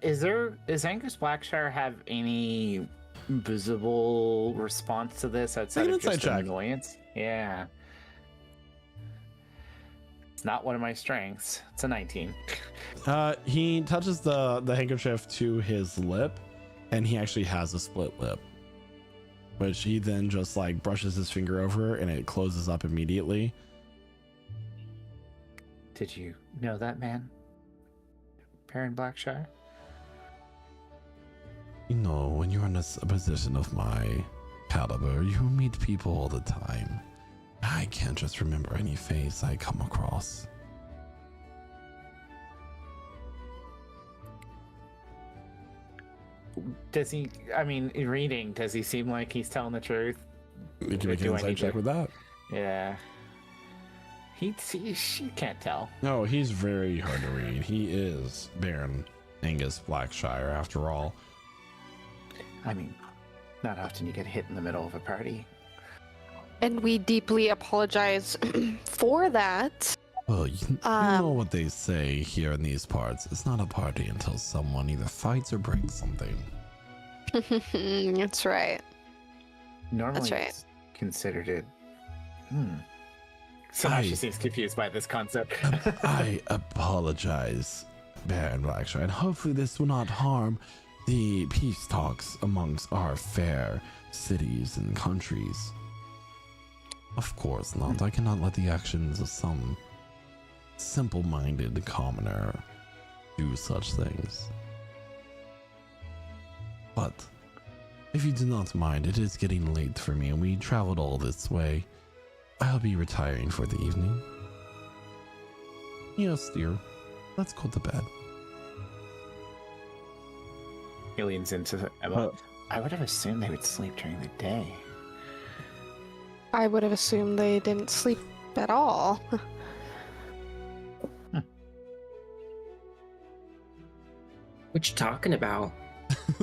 Does Angus Blackshire have any visible response to this outside of just annoyance? Yeah. It's not one of my strengths. It's a 19. He touches the handkerchief to his lip, and he actually has a split lip, which he then just brushes his finger over, and it closes up immediately. Did you know that man, Baron Blackshire? You know, when you're in a position of my caliber, you meet people all the time. I can't just remember any face I come across. Does he, in reading, does he seem like he's telling the truth? You can make an insight check with that. Yeah. You can't tell. No, he's very hard to read. He is Baron Angus Blackshire, after all. Not often you get hit in the middle of a party. And we deeply apologize for that. Well, you know what they say here in these parts. It's not a party until someone either fights or breaks something. That's right. Normally, That's right. it's considered it. Somehow she I- seems confused by this concept. I apologize, Baron Blackshire, and hopefully this will not harm the peace talks amongst our fair cities and countries. Of course not. I cannot let the actions of some simple-minded commoner do such things. But if you do not mind, it is getting late for me, and we traveled all this way. I'll be retiring for the evening. Yes, dear. Let's go to bed. He leans into Emma. I would have assumed they would sleep during the day. I would have assumed they didn't sleep at all. What you talking about?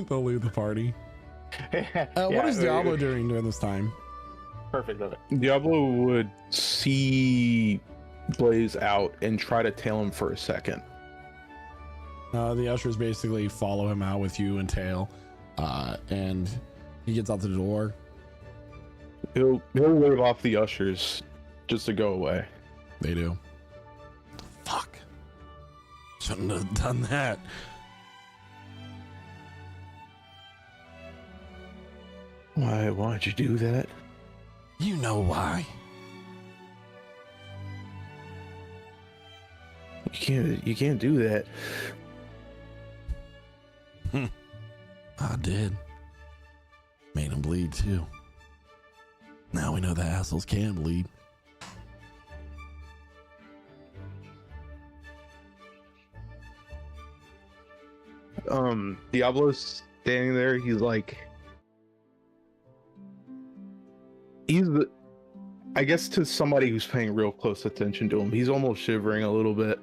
They'll leave the party. Yeah, What is Diablo doing during this time? Perfect of it. Diablo would see Blaze out and try to tail him for a second. The ushers basically follow him out with you and Tail, and he gets out the door. He'll wave off the ushers just to go away. They do. Fuck. Shouldn't have done that. Why'd you do that? You know why. You can't do that. I did. Made him bleed too. Now we know the assholes can bleed. Diablo's standing there. I guess to somebody who's paying real close attention to him, he's almost shivering a little bit.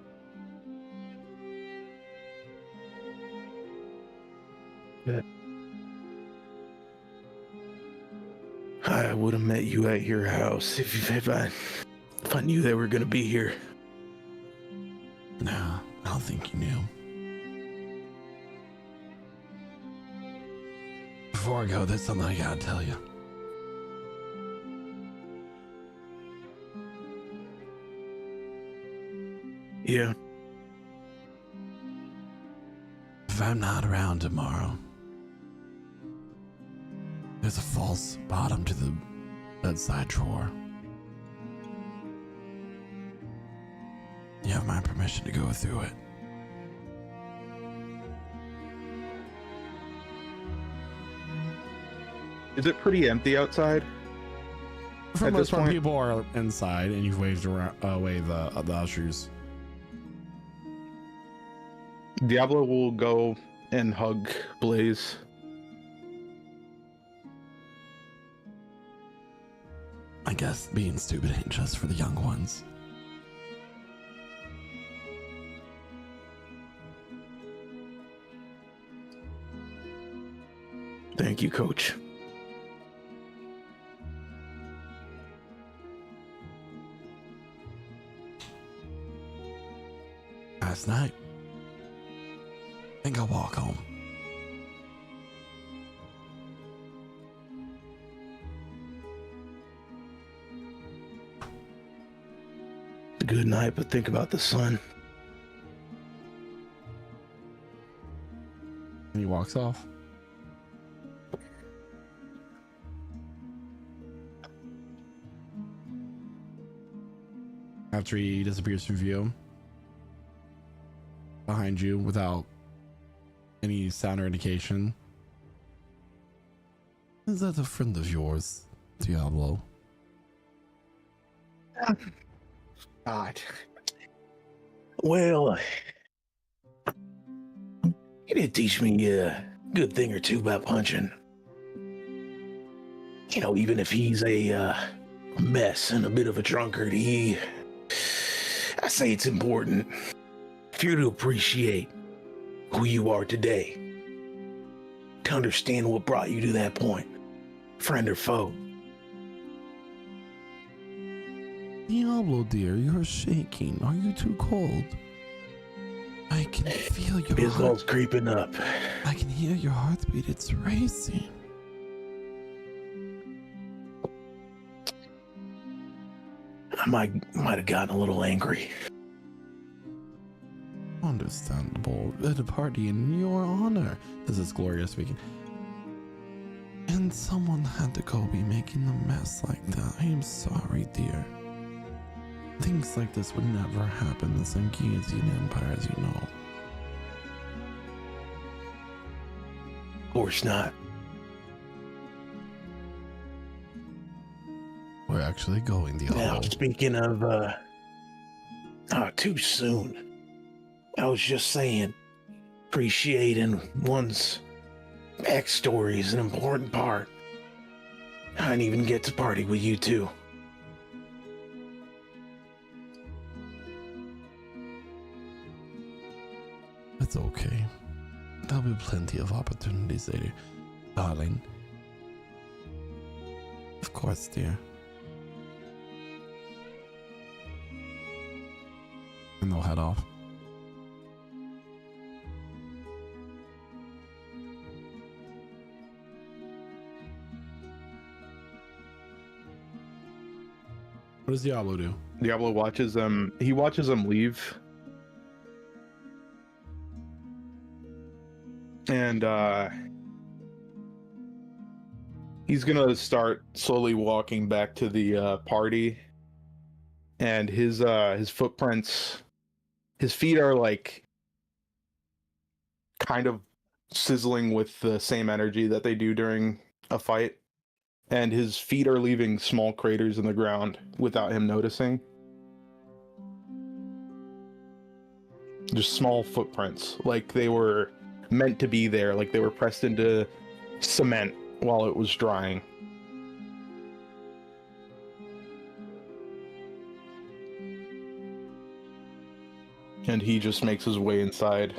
I would have met you at your house if I knew they were gonna be here. No, I don't think you knew. Before I go, there's something I gotta tell you. Yeah. If I'm not around tomorrow, there's a false bottom to the bedside drawer. You have my permission to go through it. Is it pretty empty outside? For At most this part, point? people are inside, and you've waved away the ushers. Diablo will go and hug Blaze. I guess being stupid ain't just for the young ones. Thank you, Coach. Last night, I think I'll walk home. Good night, but think about the sun. And he walks off. After he disappears from view, behind you without any sound or indication. Is that a friend of yours, Diablo? God. Well, he did teach me a good thing or two about punching. You know, even if he's a mess and a bit of a drunkard, I say it's important for you to appreciate who you are today, to understand what brought you to that point, friend or foe. Diablo, dear, you're shaking. Are you too cold? I can feel your Isbald's creeping up. I can hear your heartbeat. It's racing. I might have gotten a little angry. Understandable. At a party in your honor. This is Gloria speaking. And someone had to go be making a mess like that. I am sorry, dear. Things like this would never happen in the Sangizian Empire, as you know. Of course not. We're actually going the Now, other. speaking of, too soon. I was just saying, appreciating one's backstory is an important part. I didn't even get to party with you two. It's okay. There'll be plenty of opportunities later, darling. Of course, dear. And they'll head off. What does Diablo do? Diablo watches them. He watches them leave. And he's gonna start slowly walking back to the party. And his footprints, his feet are like kind of sizzling with the same energy that they do during a fight. And his feet are leaving small craters in the ground without him noticing. Just small footprints, like they were meant to be there, like they were pressed into cement while it was drying. And he just makes his way inside.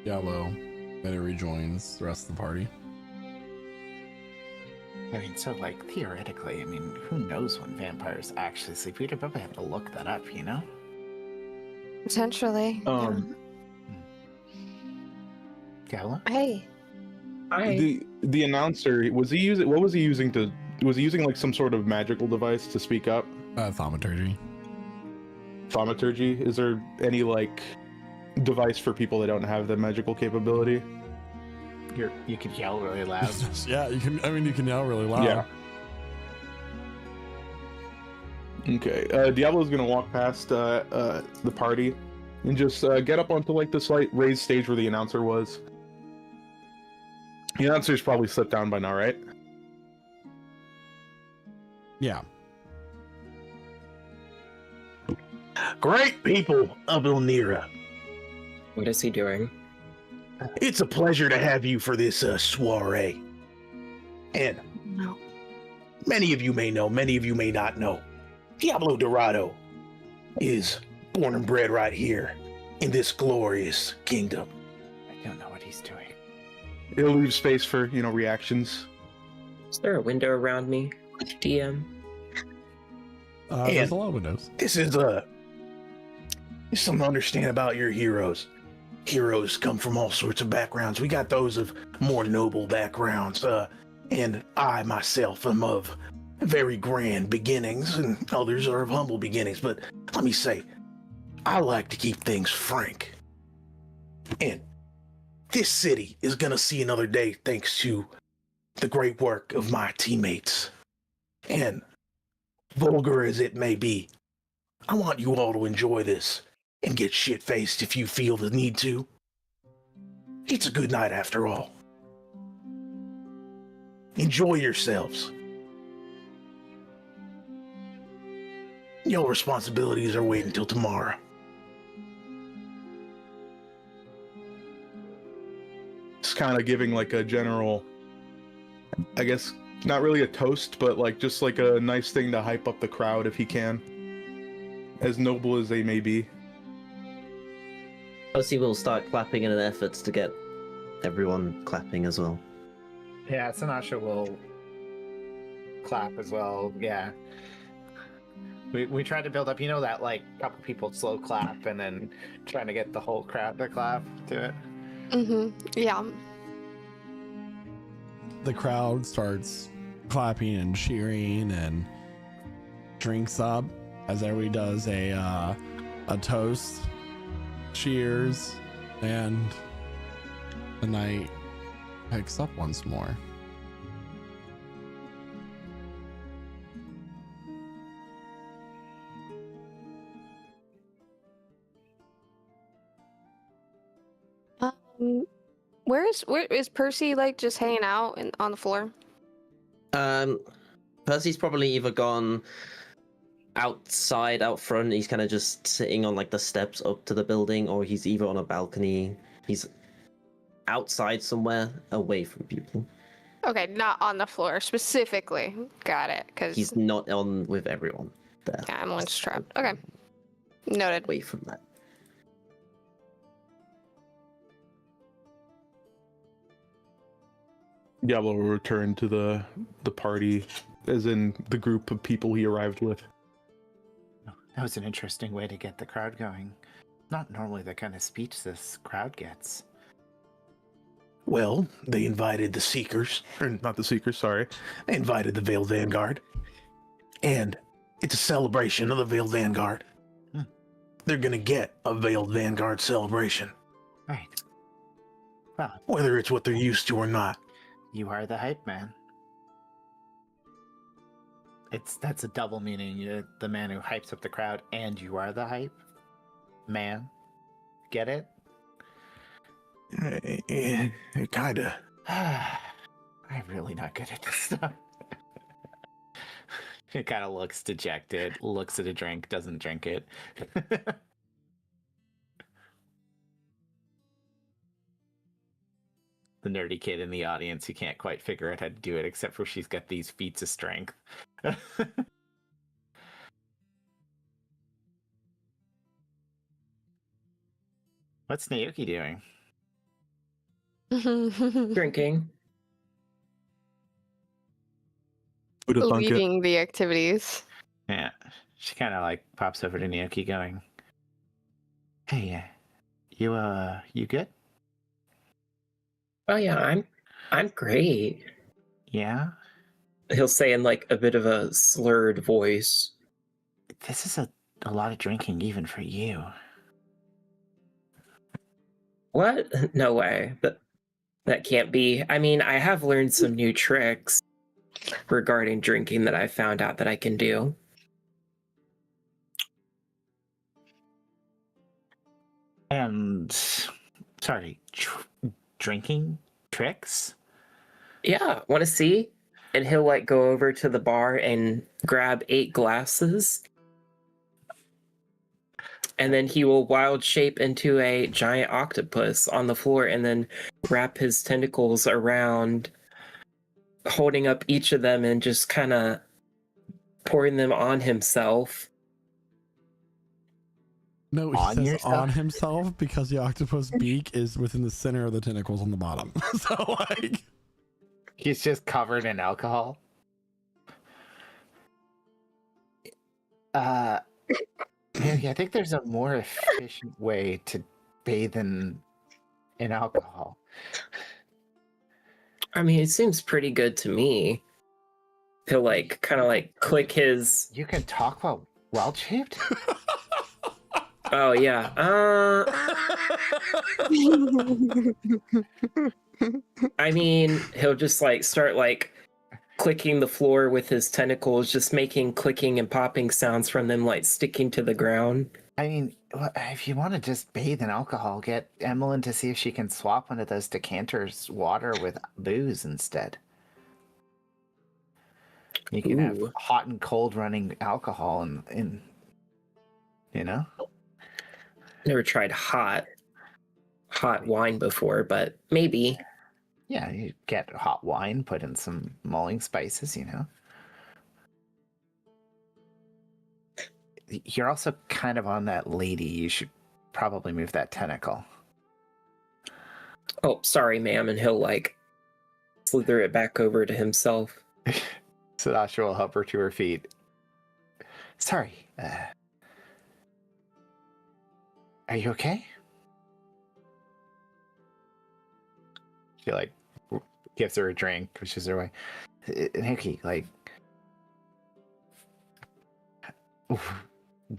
Diablo then rejoins the rest of the party. I mean, so, like, theoretically, I mean, who knows when vampires actually sleep? We'd probably have to look that up, you know? Potentially. Gala? Hey. The announcer, was he using, what was he using to, was he using like some sort of magical device to speak up? Thaumaturgy. Thaumaturgy? Is there any like device for people that don't have the magical capability? You could yell really loud. Yeah, you can. I mean, you can yell really loud. Yeah. Okay. Diablo's gonna walk past the party and just get up onto like the slight raised stage where the announcer was. The announcer's probably slipped down by now, right? Yeah. Great people of Ilnira. What is he doing? It's a pleasure to have you for this soiree. And many of you may know, many of you may not know. Diablo Dorado is born and bred right here in this glorious kingdom. I don't know what he's doing. It'll leave space for, you know, reactions. Is there a window around me, DM? There's a lot of windows. This is something to understand about your heroes. Heroes come from all sorts of backgrounds. We got those of more noble backgrounds, and I myself am of very grand beginnings, and others are of humble beginnings. But let me say, I like to keep things frank. And this city is gonna see another day thanks to the great work of my teammates. And vulgar as it may be, I want you all to enjoy this and get shit-faced if you feel the need to. It's a good night after all. Enjoy yourselves. Your responsibilities are waiting until tomorrow. It's kind of giving like a general, I guess, not really a toast, but like just like a nice thing to hype up the crowd if he can, as noble as they may be. Percy will start clapping in an effort to get everyone clapping as well. Yeah, Sinasha will clap as well. Yeah. We tried to build up, that like couple people slow clap and then trying to get the whole crowd to clap to it. Yeah. The crowd starts clapping and cheering and drinks up as everybody does a toast, cheers, and the night picks up once more. Where is Percy like just hanging out on the floor? Percy's probably either gone outside, out front. He's kind of just sitting on like the steps up to the building, or he's either on a balcony. He's outside somewhere, away from people. Okay, not on the floor specifically. Got it. Because he's not on with everyone there. Yeah, Emily's trapped. Okay, noted. Away from that. Diablo will return to the party, as in the group of people he arrived with. That was an interesting way to get the crowd going. Not normally the kind of speech this crowd gets. Well, they invited the Seekers. Or not the Seekers, sorry. They invited the Veiled Vanguard. And it's a celebration of the Veiled Vanguard. They're gonna get a Veiled Vanguard celebration. Right. Well, whether it's what they're used to or not. You are the hype man. That's a double meaning. You're the man who hypes up the crowd, and you are the hype man. Get it? Kinda. I'm really not good at this stuff. It kind of looks dejected, looks at a drink, doesn't drink it. The nerdy kid in the audience who can't quite figure out how to do it, except for she's got these feats of strength. What's Naoki doing? Drinking. Leading the activities. Yeah, she kind of like pops over to Naoki, going, "Hey, you good?" Oh yeah, I'm great. Yeah. He'll say in like a bit of a slurred voice. This is a lot of drinking, even for you. What? No way. That can't be. I mean, I have learned some new tricks regarding drinking that I found out that I can do. And, sorry, drinking tricks? Yeah, want to see? And he'll like go over to the bar and grab 8 glasses. And then he will wild shape into a giant octopus on the floor and then wrap his tentacles around, holding up each of them and just kind of pouring them on himself. No, he says on himself because the octopus beak is within the center of the tentacles on the bottom. So, like... He's just covered in alcohol? I think there's a more efficient way to bathe in alcohol. I mean, it seems pretty good to me. He'll like kind of like click his. You can talk while wild shaped? Oh yeah. I mean, he'll just like start like clicking the floor with his tentacles, just making clicking and popping sounds from them like sticking to the ground. I mean, if you want to just bathe in alcohol, get Emmeline to see if she can swap one of those decanters water with booze instead. You can have hot and cold running alcohol in you know? Never tried hot wine before, but maybe. Yeah, you get hot wine, put in some mulling spices, you know. You're also kind of on that lady. You should probably move that tentacle. Oh, sorry, ma'am, and he'll like slither it back over to himself. Sinasha will help her to her feet. Sorry. Are you okay? She like gives her a drink, pushes her away. Nikki, like,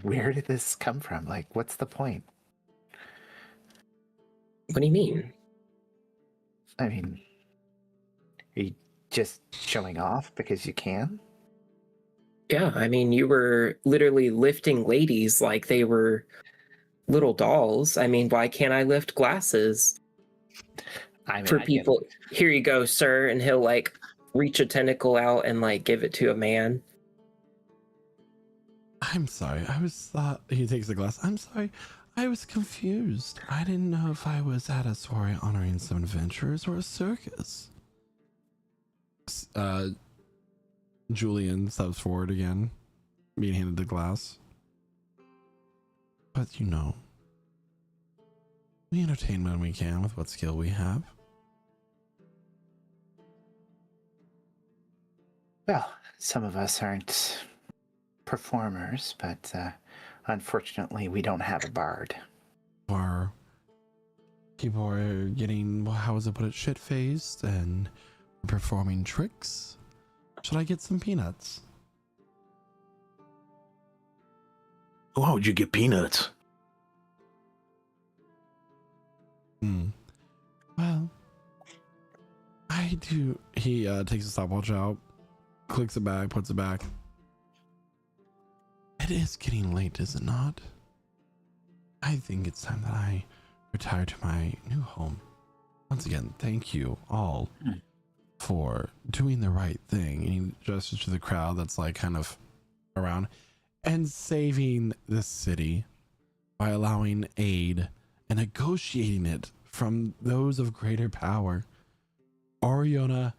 where did this come from? Like, what's the point? What do you mean? I mean, are you just showing off because you can? Yeah, I mean, you were literally lifting ladies like they were little dolls. I mean, why can't I lift glasses for people? Here you go, sir. And he'll like reach a tentacle out and like give it to a man. I'm sorry. He takes the glass. I'm sorry. I was confused. I didn't know if I was at a soiree honoring some adventurers or a circus. Julian steps forward again, being handed the glass. But we entertain when we can with what skill we have. Well, some of us aren't performers, but unfortunately we don't have a bard. Or people are getting, how was it put it, shit-faced and performing tricks. Should I get some peanuts? Why would you get peanuts? Well, I do. He takes a stopwatch out, clicks it back, puts it back. It is getting late, is it not? I think it's time that I retire to my new home. Once again, thank you all for doing the right thing. And he gestures to the crowd that's like kind of around and saving the city by allowing aid and negotiating it from those of greater power. Oriona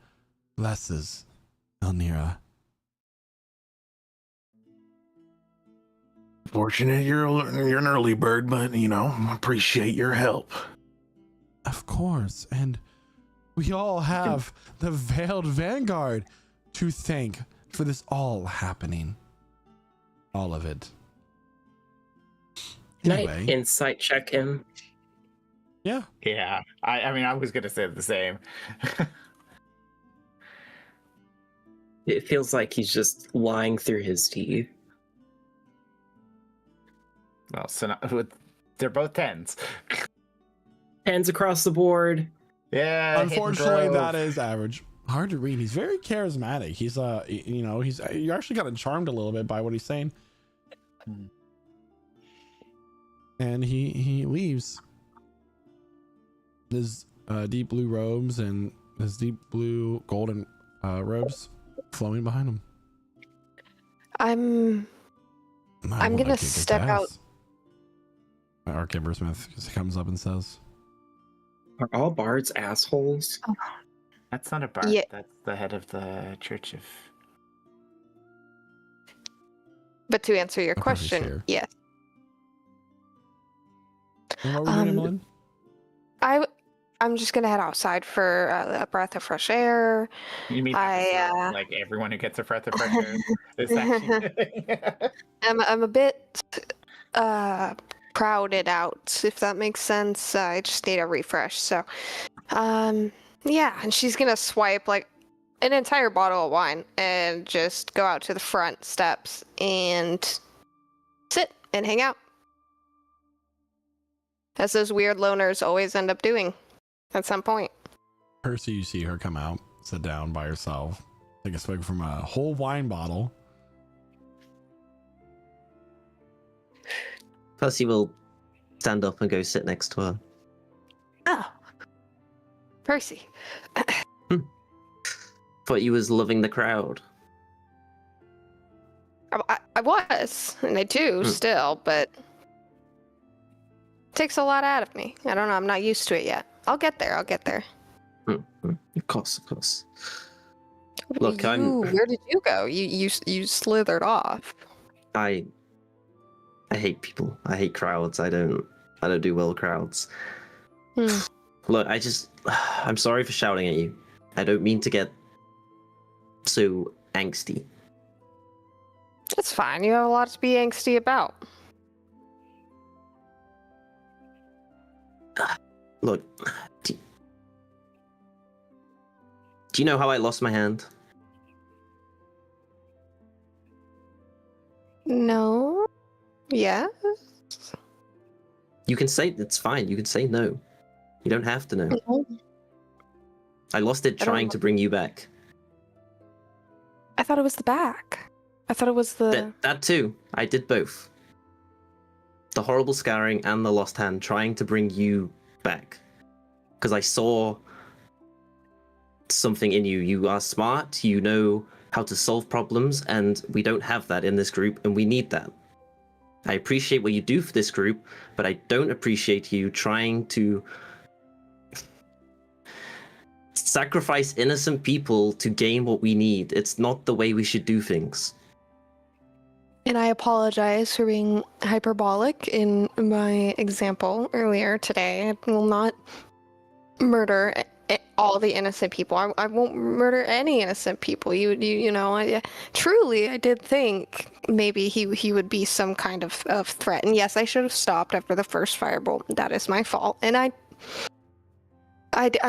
blesses Elnira. Fortunate you're an early bird, but appreciate your help. Of course, and we all have the Veiled Vanguard to thank for this all happening. All of it. Can I insight check him? Yeah. Yeah. I mean, I was going to say the same. It feels like he's just lying through his teeth. Well, so they're both 10s. 10s across the board. Yeah. Unfortunately, that is average. Hard to read. He's very charismatic. He's you're actually kind of charmed a little bit by what he's saying. And he leaves. His deep blue robes and his deep blue golden robes flowing behind him. I'm gonna step out. Archimbersmith comes up and says, "Are all bards assholes?" Oh. That's not a bard. Yeah. That's the head of the Church of. But to answer your question, yes. And what were you doing, Emmeline? I'm just gonna head outside for a breath of fresh air. You mean like everyone who gets a breath of fresh air is actually... I'm a bit crowded out, if that makes sense. I just need a refresh. So, yeah, and she's gonna swipe like an entire bottle of wine and just go out to the front steps and sit and hang out. As those weird loners always end up doing at some point. Percy, you see her come out, sit down by herself, take a swig from a whole wine bottle. Percy will stand up and go sit next to her. Oh, Percy. Thought you was loving the crowd. I was, and I do still, but it takes a lot out of me. I don't know. I'm not used to it yet. I'll get there. Of course. Look, where did you go? You slithered off. I hate people. I hate crowds. I don't do well with crowds. Look, I'm sorry for shouting at you. I don't mean to get so angsty. It's fine. You have a lot to be angsty about. Look, do you know how I lost my hand? No. Yes. You can say it's fine. You can say no. You don't have to know. No. I lost it trying to bring you back. I thought it was the back. I thought it was the. That too. I did both. The horrible scarring and the lost hand trying to bring you back. Because I saw something in you. You are smart, you know how to solve problems, and we don't have that in this group, and we need that. I appreciate what you do for this group, but I don't appreciate you trying to sacrifice innocent people to gain what we need. It's not the way we should do things. And I apologize for being hyperbolic in my example earlier today. I will not murder all the innocent people. I won't murder any innocent people. You know, truly, I did think maybe he would be some kind of threat. And yes, I should have stopped after the first firebolt. That is my fault. And I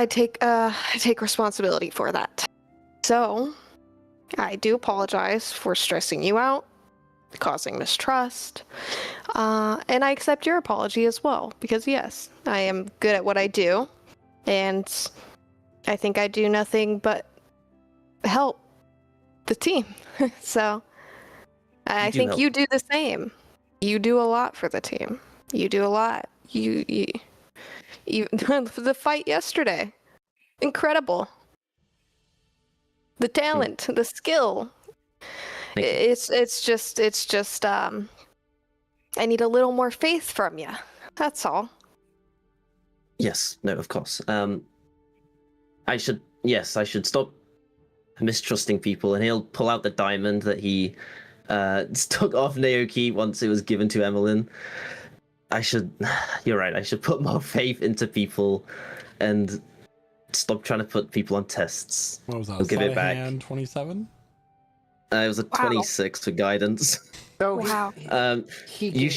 take responsibility for that. So, I do apologize for stressing you out, causing mistrust, and I accept your apology as well, because yes, I am good at what I do, and I think I do nothing but help the team. So I think you do the same. You do a lot for the team. You do a lot. You the fight yesterday, incredible. The talent, the skill. It's just I need a little more faith from you. That's all. Yes, no, of course. I should stop mistrusting people, and he'll pull out the diamond that he took off Naoki once it was given to Emmeline. You're right, I should put more faith into people and stop trying to put people on tests. What was that? I'll give it back. 27? It was a 26 for guidance. So wow. He gave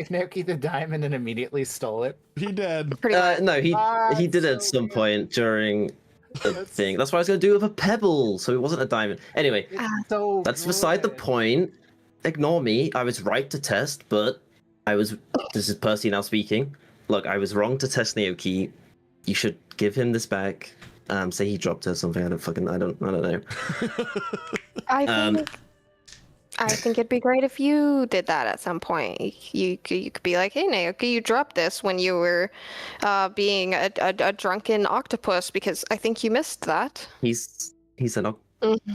Naoki the diamond and immediately stole it. He did. No, he did it at some point during the thing. That's what I was going to do with a pebble, so it wasn't a diamond. Anyway, that's beside the point. Ignore me. I was right to test, but this is Percy now speaking. Look, I was wrong to test Naoki. You should give him this back. Say he dropped it or something. I don't know. I think it'd be great if you did that at some point. You could be like, hey Naoki, you dropped this when you were being a drunken octopus, because I think you missed that. He's an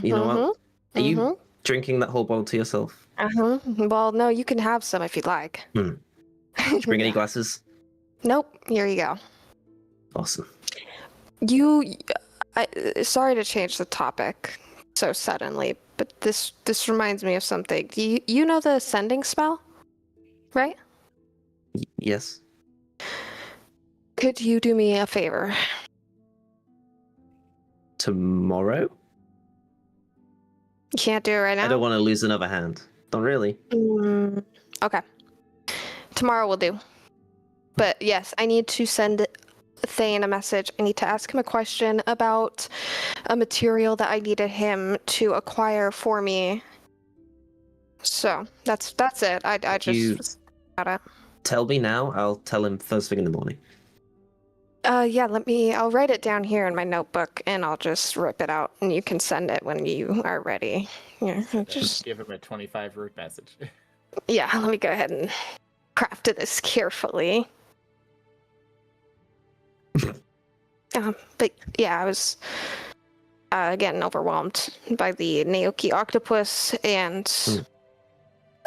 you know what? Are you drinking that whole bottle to yourself? Well, no, you can have some if you'd like. Did you bring any glasses? Nope. Here you go. Awesome. Sorry to change the topic so suddenly, but this reminds me of something. You know the sending spell, right? Yes. Could you do me a favor? Tomorrow? You can't do it right now? I don't want to lose another hand. Not really. Okay. Tomorrow will do. But yes, I need to send Thane a message. I need to ask him a question about a material that I needed him to acquire for me. So that's it. I just got it. Tell me now. I'll tell him first thing in the morning. Yeah, I'll write it down here in my notebook and I'll just rip it out and you can send it when you are ready. Yeah, just give him a 25 root message. Yeah, let me go ahead and craft this carefully. But yeah, I was getting overwhelmed by the Naoki octopus and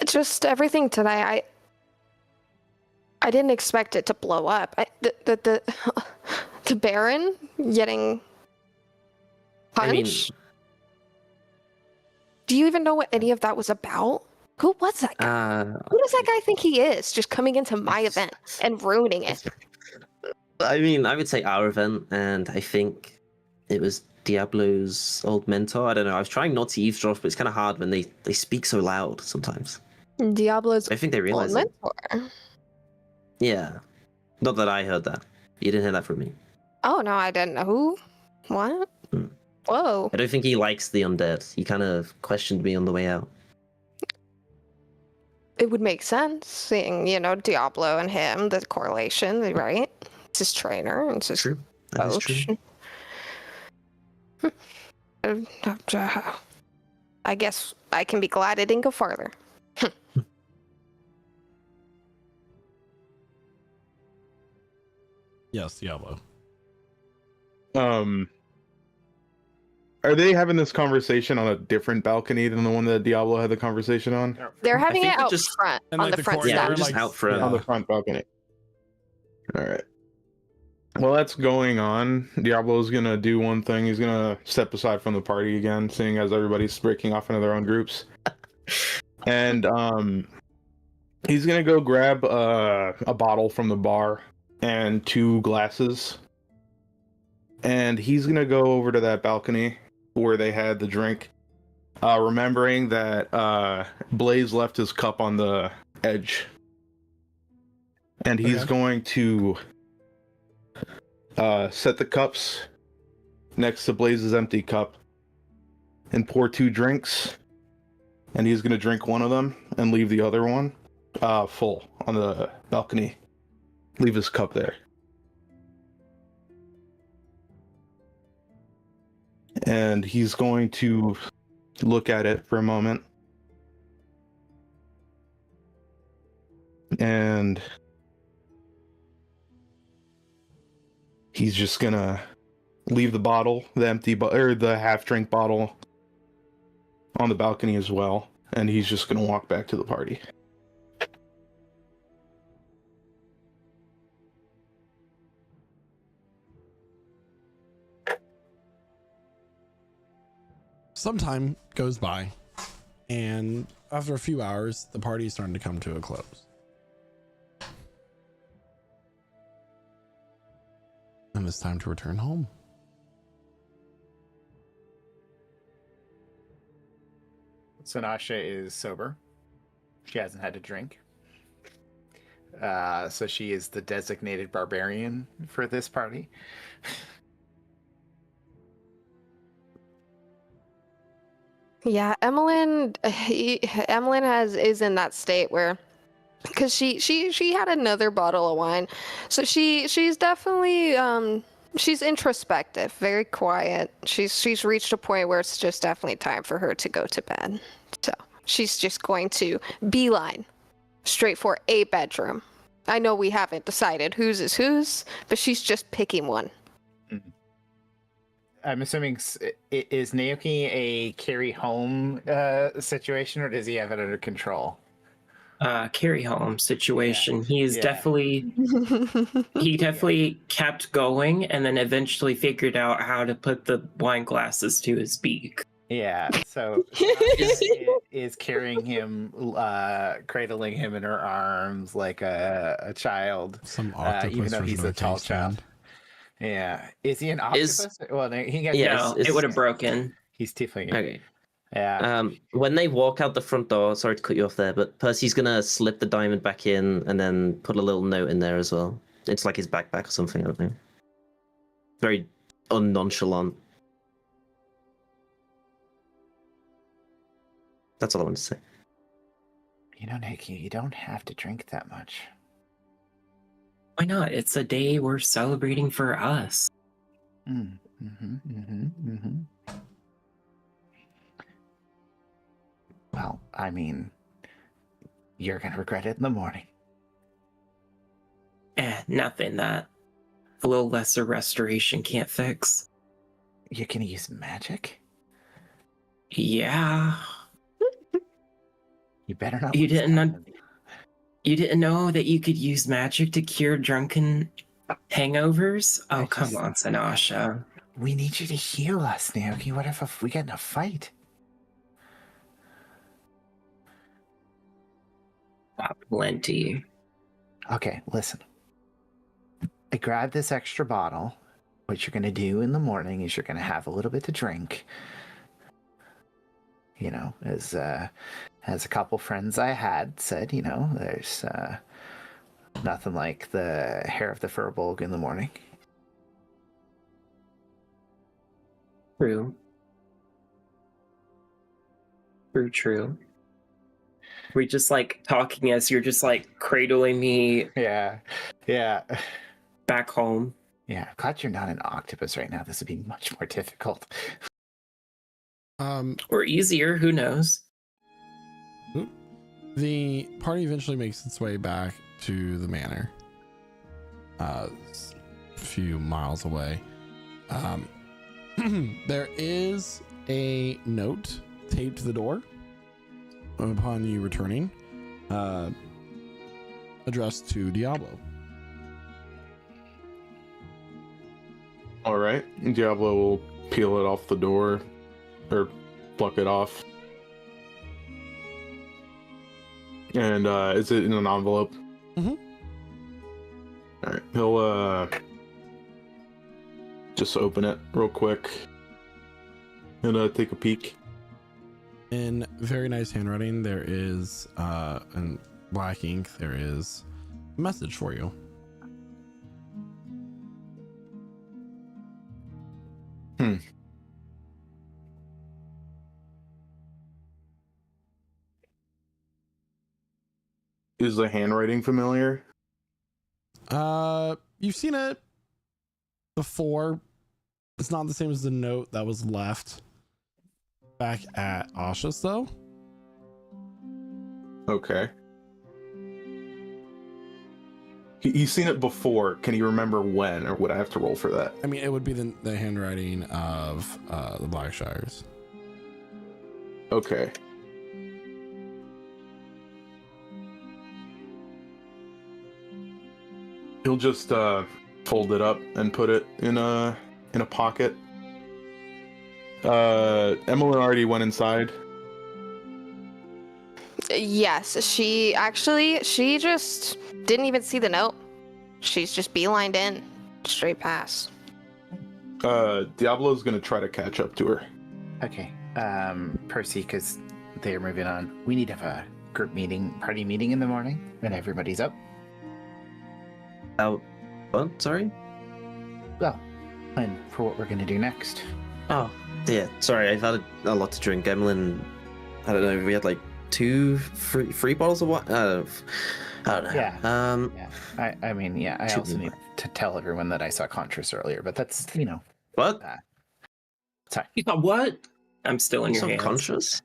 just everything today. I didn't expect it to blow up. The Baron getting punched. Do you even know what any of that was about? Who was that guy? Who does that guy think he is? Just coming into my event and ruining it. I mean, I would say our event, and I think it was Diablo's old mentor. I don't know. I was trying not to eavesdrop, but it's kind of hard when they speak so loud sometimes. Diablo's I think they old realize it. mentor. Yeah. Not that I heard that. You didn't hear that from me. Oh no, I didn't know who. What? Hmm. Whoa. I don't think he likes the undead. He kind of questioned me on the way out. It would make sense, seeing, Diablo and him, the correlation, right? It's his trainer, it's his True. That is coach. true. I guess I can be glad it didn't go farther. Yes, Diablo. Are they having this conversation on a different balcony than the one that Diablo had the conversation on? They're having it think we're out just- front, in, on like, the the front courtyard, Yeah, steps. we're just out front. On the front balcony. All right. Well, that's going on. Diablo's gonna do one thing. He's gonna step aside from the party again, seeing as everybody's breaking off into their own groups. And he's gonna go grab a bottle from the bar and 2 glasses. And he's gonna go over to that balcony where they had the drink, remembering that Blaze left his cup on the edge. And he's going to set the cups next to Blaze's empty cup and pour 2 drinks. And he's going to drink one of them and leave the other one full on the balcony. Leave his cup there. And he's going to look at it for a moment. And he's just gonna leave the bottle, the half-drink bottle, on the balcony as well. And he's just gonna walk back to the party. Some time goes by, and after a few hours, the party is starting to come to a close. And it's time to return home. Sanasha is sober. She hasn't had a drink. So she is the designated barbarian for this party. Yeah, Emmeline is in that state where, because she had another bottle of wine, so she's definitely she's introspective, very quiet. She's reached a point where it's just definitely time for her to go to bed. So she's just going to beeline straight for a bedroom. I know we haven't decided whose is whose, but she's just picking one. I'm assuming, is Naoki a carry home situation, or does he have it under control? Carry home situation. Yeah. He's definitely kept going and then eventually figured out how to put the wine glasses to his beak. Yeah, so is carrying him, cradling him in her arms like a child, Some octopus even though he's a tall case child. stand. Yeah, is he an octopus? Well, he got No, it would have broken. He's tiefling. Okay. Yeah. When they walk out the front door, sorry to cut you off there, but Percy's gonna slip the diamond back in and then put a little note in there as well. It's like his backpack or something, I don't know. Very unnonchalant. That's all I want to say. You know, Nikki, you don't have to drink that much. Why not? It's a day we're celebrating for us. Well, I mean, you're gonna regret it in the morning. Nothing that a little lesser restoration can't fix. You're gonna use magic? Yeah. You better not. You didn't know that you could use magic to cure drunken hangovers? Oh, come on, Sanasha. We need you to heal us, Naoki. What if we get in a fight? Plenty. Okay, listen. I grabbed this extra bottle what you're going to do in the morning is you're going to have a little bit to drink. You know, as a couple friends I had said, you know, there's nothing like the hair of the Furbolg in the morning. True. True. We just like talking as you're just like cradling me Yeah. back home. Yeah, I'm glad you're not an octopus right now. This would be much more difficult. Or easier, who knows? The party eventually makes its way back to the manor, a few miles away. There is a note taped to the door upon you returning, addressed to Diablo. All right, Diablo will peel it off the door, or pluck it off. And is it in an envelope? Mm-hmm. All right, he'll just open it real quick and take a peek. In very nice handwriting, there is, in black ink, there is a message for you. Is the handwriting familiar? You've seen it before. It's not the same as the note that was left back at Asha's, though. Okay. He's seen it before. Can he remember when, or would I have to roll for that? I mean, it would be the handwriting of the Blackshires. Okay. He'll just fold it up and put it in a pocket. Emily already went inside. Yes, she just didn't even see the note. She's just beelined in, straight past. Diablo's gonna try to catch up to her. Okay, Percy, because they're moving on. We need to have a group meeting, party meeting in the morning when everybody's up. What? Sorry? Well, and for what we're gonna do next. Oh, yeah. Sorry, I've had a lot to drink. Emlyn, I don't know. We had like three bottles of wine. I don't know. Yeah. Yeah. I mean, yeah. I also need to tell everyone that I saw Contras earlier, but that's What? Sorry. You thought what? I'm still in your hands. Conscious?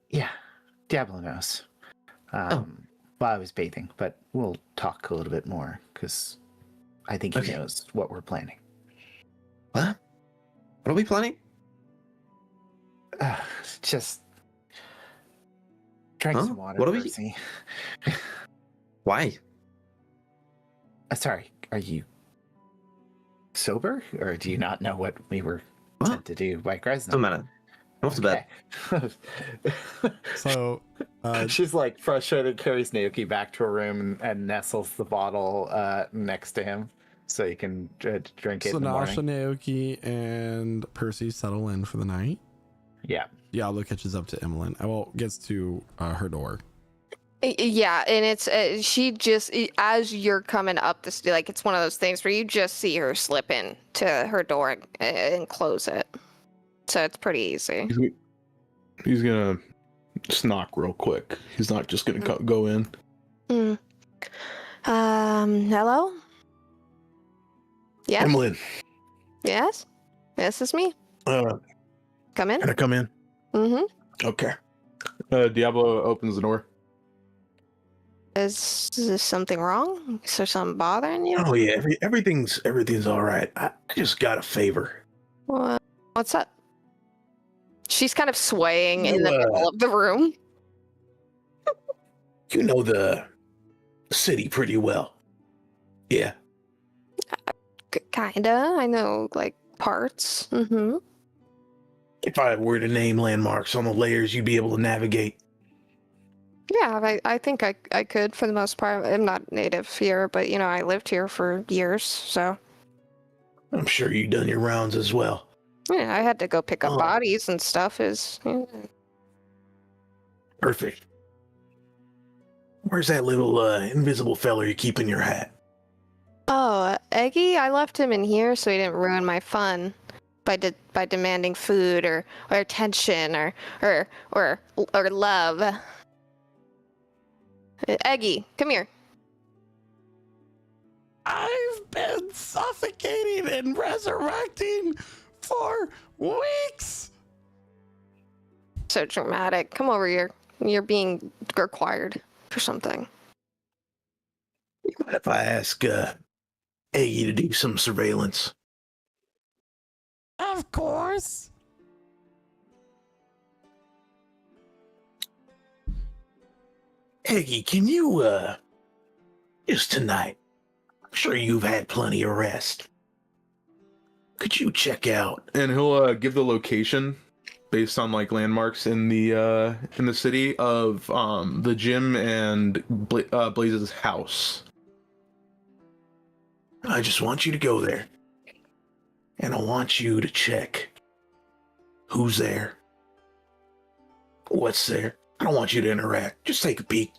Yeah, Diablo knows. While I was bathing, but we'll talk a little bit more because I think he knows what we're planning. What? What are we planning? Just drink some water. What are we? Percy. Why? Sorry, are you sober, or do you not know what we were sent to do by Gresna? Doesn't matter. I'm off to bed. So she's like frustrated, carries Naoki back to her room and nestles the bottle next to him so he can drink it so in the Nasha, morning. Naoki, and Percy settle in for the night. Yeah. Diablo catches up to Emmeline. Gets to her door. Yeah, and it's she just as you're coming up this, like, it's one of those things where you just see her slip in to her door and close it. So it's pretty easy. He's gonna knock real quick. He's not just gonna go in. Hello? Yes? Emlyn, Yes? This is me. Come in? can I come in? Mm-hmm. Okay. Diablo opens the door. Is something wrong? Is there something bothering you? Oh yeah, everything's all right. I just got a favor. What's up? She's kind of swaying in the middle of the room. You know the city pretty well. Yeah. Kinda. I know, like, parts. Mm-hmm. If I were to name landmarks on the layers, you'd be able to navigate. Yeah, I think I could for the most part. I'm not native here, but, I lived here for years, so. I'm sure you done your rounds as well. Yeah, I had to go pick up Oh. bodies and stuff. Perfect. Where's that little invisible fella you keep in your hat? Oh, Eggy, I left him in here so he didn't ruin my fun by demanding food or attention or love. Eggy, come here. I've been suffocating and resurrecting for weeks. So dramatic. Come over here. You're being required for something. What if I ask Aggie to do some surveillance? Of course. Aggie, can you, just tonight, I'm sure you've had plenty of rest. Could you check out? And he'll give the location based on like landmarks in the city of the gym and Blaze's house. I just want you to go there. And I want you to check who's there, what's there. I don't want you to interact. Just take a peek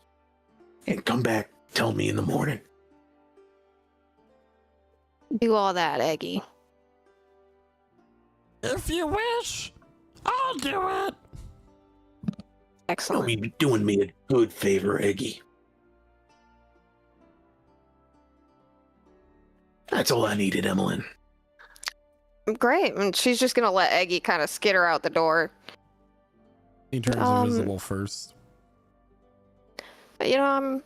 and come back. Tell me in the morning. Do all that, Eggy. If you wish, I'll do it. Excellent. You'll be doing me a good favor, Eggie. That's all I needed, Emmeline. Great. And she's just gonna let Eggy kind of skitter out the door. He turns invisible first. You know, I'm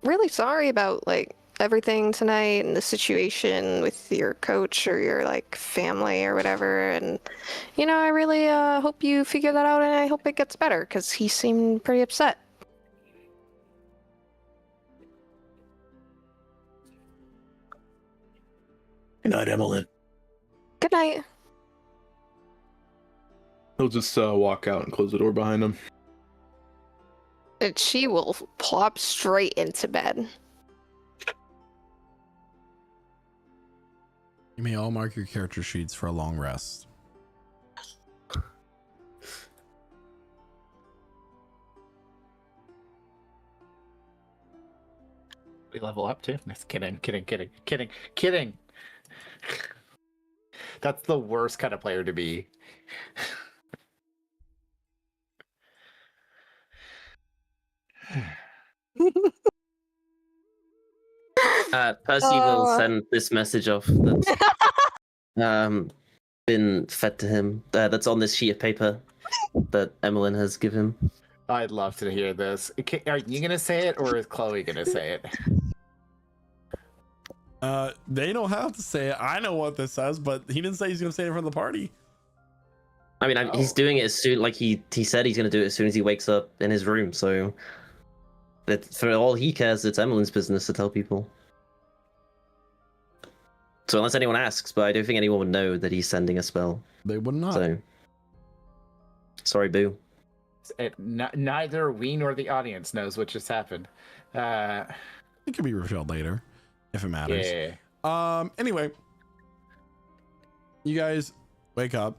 really sorry about like everything tonight and the situation with your coach or your like family or whatever. And you know, I really hope you figure that out, and I hope it gets better because he seemed pretty upset. Good night, Emmeline. Good night. He'll just walk out and close the door behind him. And she will plop straight into bed. You may all mark your character sheets for a long rest. We level up too. Just kidding. That's the worst kind of player to be. Percy will send this message off that's been fed to him. That's on this sheet of paper that Emmeline has given. I'd love to hear this. Are you gonna say it, or is Chloe gonna say it? They don't have to say it. I know what this says, but he didn't say he's gonna say it in front of the party. I mean, he's doing it as soon, like he said he's gonna do it as soon as he wakes up in his room. So that for all he cares, it's Emmeline's business to tell people. So unless anyone asks, but I don't think anyone would know that he's sending a spell. They would not. So sorry, Boo. Neither we nor the audience knows what just happened. It could be revealed later, if it matters. Yeah. Anyway, you guys wake up,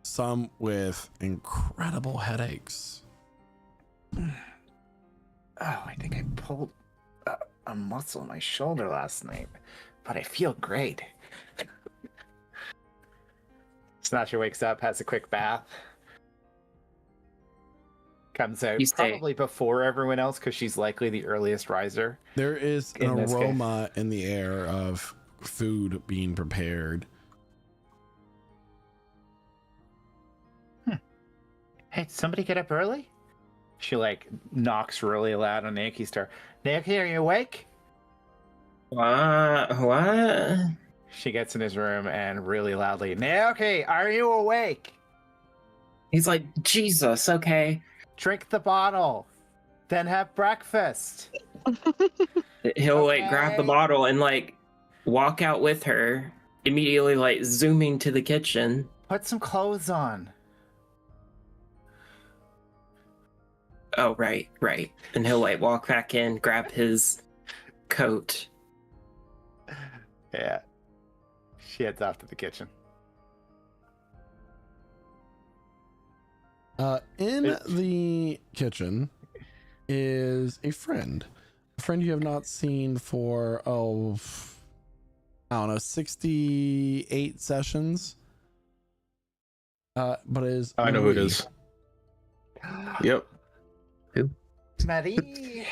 some with incredible headaches. Oh, I think I pulled a muscle in my shoulder last night, but I feel great. Snatcher wakes up, has a quick bath, comes out probably before everyone else because she's likely the earliest riser. There is an aroma in the air of food being prepared. Hey, did somebody get up early? She like knocks really loud on Naoki's door. Naoki, are you awake? What? She gets in his room and really loudly, Naoki, are you awake? He's like, Jesus, okay. Drink the bottle, then have breakfast. He'll like grab the bottle and like walk out with her, immediately like zooming to the kitchen. Put some clothes on. Oh, right. And he'll like walk back in, grab his coat. Yeah. She heads off to the kitchen. In the kitchen is a friend you have not seen for I don't know, 68 sessions. But it is I know who it Marie. is. Yep. Marie.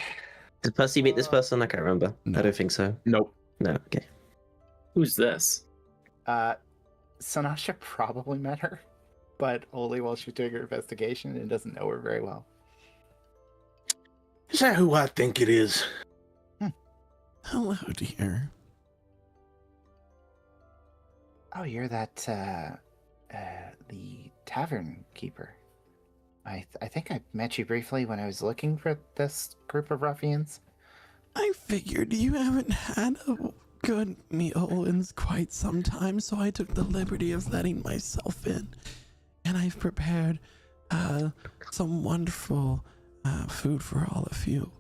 Did Percy meet this person? I can't remember. No. I don't think so. Nope. No. Okay. Who's this? Sanasha probably met her, but only while she was doing her investigation and doesn't know her very well. Is that who I think it is? Hello, dear. Oh, you're that, the tavern keeper. I think I met you briefly when I was looking for this group of ruffians. I figured you haven't had a good meal in quite some time, so I took the liberty of letting myself in. And I've prepared some wonderful food for all of you.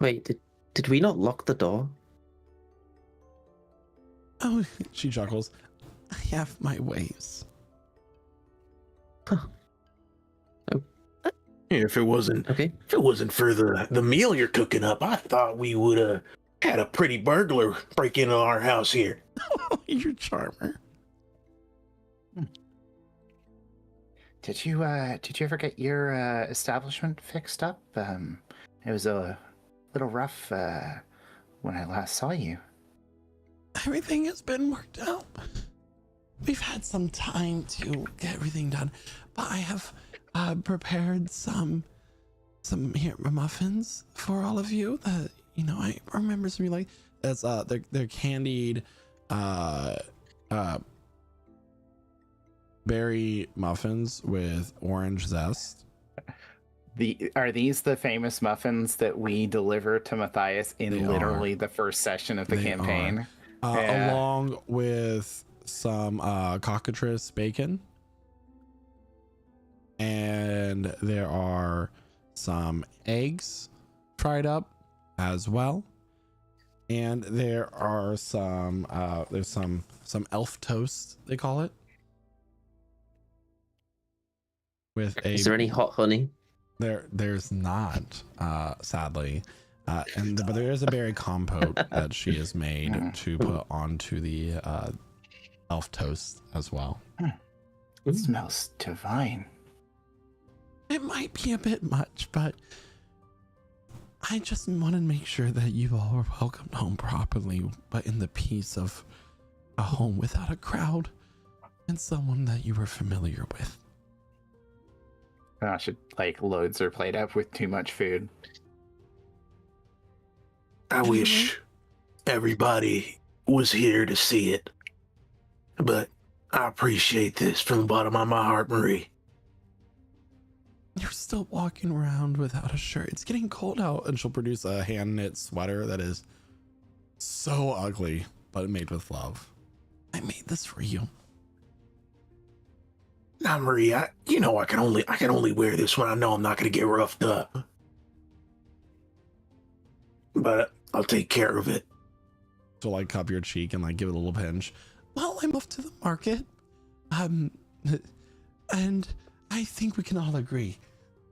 Wait, did we not lock the door? Oh, she chuckles. I have my ways. If it wasn't for the meal you're cooking up, I thought we would have had a pretty burglar break into our house here. You're charmer. Did you ever get your establishment fixed up? It was a little rough when I last saw you. Everything has been worked out. We've had some time to get everything done, but I have prepared some here muffins for all of you that I remember some you like. That's they're candied berry muffins with orange zest. Are these the famous muffins that we deliver to Matthias in literally the first session of the campaign? Along with some cockatrice bacon, and there are some eggs fried up as well, and there are some there's some elf toast, they call it, with a. Is there any hot honey? There's not, sadly. But there is a berry compote that she has made to put onto the elf toast as well. It smells divine. It might be a bit much, but I just want to make sure that you all are welcomed home properly, but in the peace of a home without a crowd and someone that you were familiar with. Gosh, loads her plate up with too much food. I wish everybody was here to see it. But I appreciate this from the bottom of my heart, Marie. You're still walking around without a shirt. It's getting cold out. And she'll produce a hand-knit sweater that is so ugly, but made with love. I made this for you. Now, Marie, I can only wear this when I know I'm not going to get roughed up. But I'll take care of it. She'll cup your cheek and give it a little pinch. Well, I'm off to the market. And I think we can all agree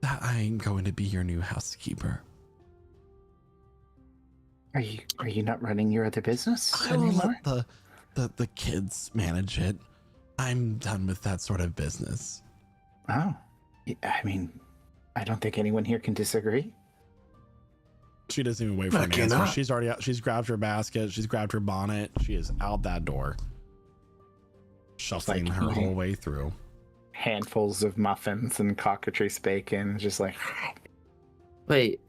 that I'm going to be your new housekeeper. Are you not running your other business I will anymore? let the kids manage it. I'm done with that sort of business. Oh, I mean, I don't think anyone here can disagree. She doesn't even wait for an answer. She's already out. She's grabbed her basket. She's grabbed her bonnet. She is out that door, shuffling her whole way through. Handfuls of muffins and cockatrice bacon, just Wait,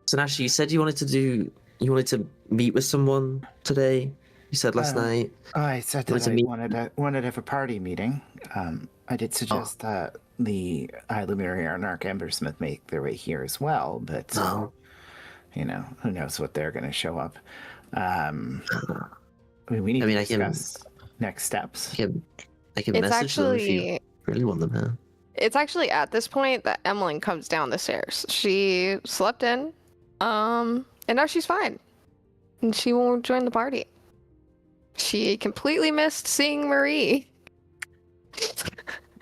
so Nash, you said you wanted to meet with someone today. You said last night. I said that I wanted to have a party meeting. I did suggest that the High Luminary and Arc Embersmith make their way here as well, but who knows what they're going to show up. We need to discuss next steps. I can message them if you really want them here. It's actually at this point that Emmeline comes down the stairs. She slept in, and now she's fine. And she won't join the party. She completely missed seeing Marie.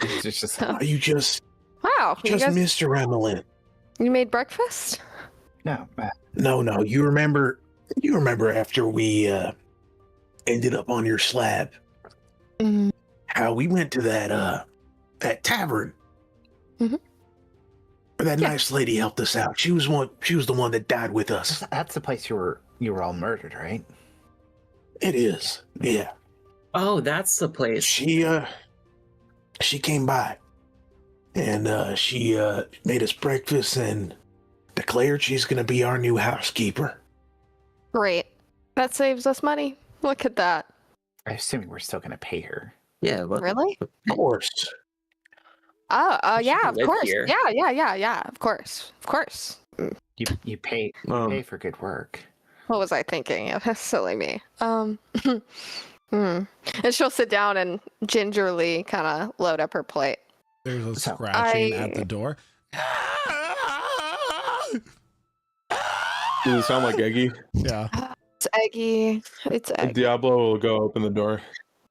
It's just So, You just wow, you guys, missed her, Emmeline. you made breakfast? no. No. You remember after we ended up on your slab, Mm, how we went to that tavern. Mhm. That Yeah. nice lady helped us out. She was the one that died with us. That's the place you were all murdered, right? It is. Yeah. Oh, that's the place. She came by and she made us breakfast and declared she's gonna be our new housekeeper. great. That saves us money. Look at that. I'm assuming we're still going to pay her. Yeah, but Really? Of course. Oh, She yeah, can of live course. here. Yeah, of course. Of course. You pay for good work. What was I thinking? Silly me. And she'll sit down and gingerly kind of load up her plate. There's a So, scratching at the door. Does it sound like Eggy? Yeah. It's eggy. It's eggy. Diablo will go open the door.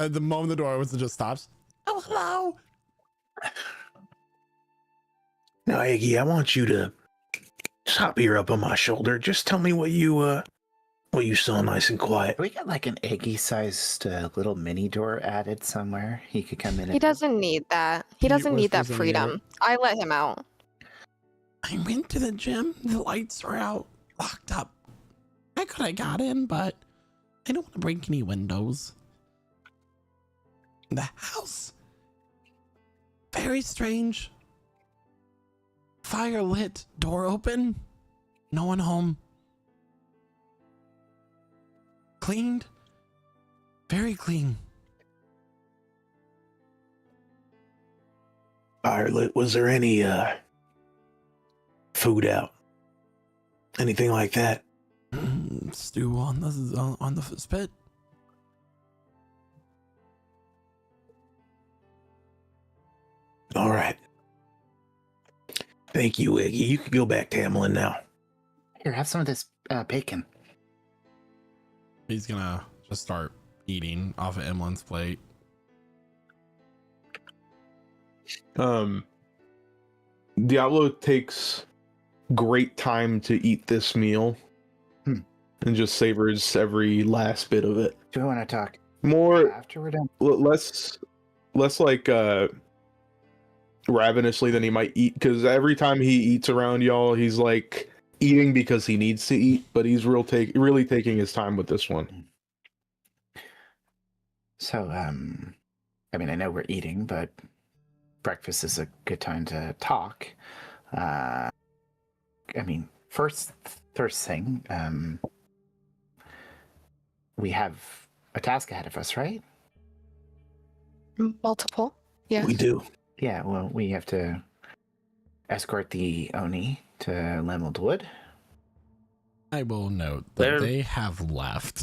At the moment the door opens, it just stops. Oh, hello. Now, Iggy, I want you to just hop here up on my shoulder. Just tell me what you saw, nice and quiet. We got like an eggy-sized little mini door added somewhere. He could come in. He doesn't need that. He doesn't need that whispers in the ear. freedom. I let him out. I went to the gym. The lights are out, locked up. I could have got in, but I don't want to break any windows. The house, very strange. Fire lit, door open, no one home. Cleaned, very clean. Violet, was there any food out? Anything like that? Stew on the spit. All right. Thank you, Iggy. You can go back to Emmeline now. Here, have some of this bacon. He's gonna just start eating off of Emmeline's plate. Diablo takes great time to eat this meal and just savors every last bit of it. Do we want to talk More, after we're done? less like ravenously than he might eat, because every time he eats around y'all, he's like eating because he needs to eat, but he's really taking his time with this one. So, I mean, I know we're eating, but breakfast is a good time to talk. I mean, first thing, we have a task ahead of us, right? Multiple. Yeah. We do. Yeah, well, we have to escort the Oni to Lemeled Wood. I will note that They're- they have left.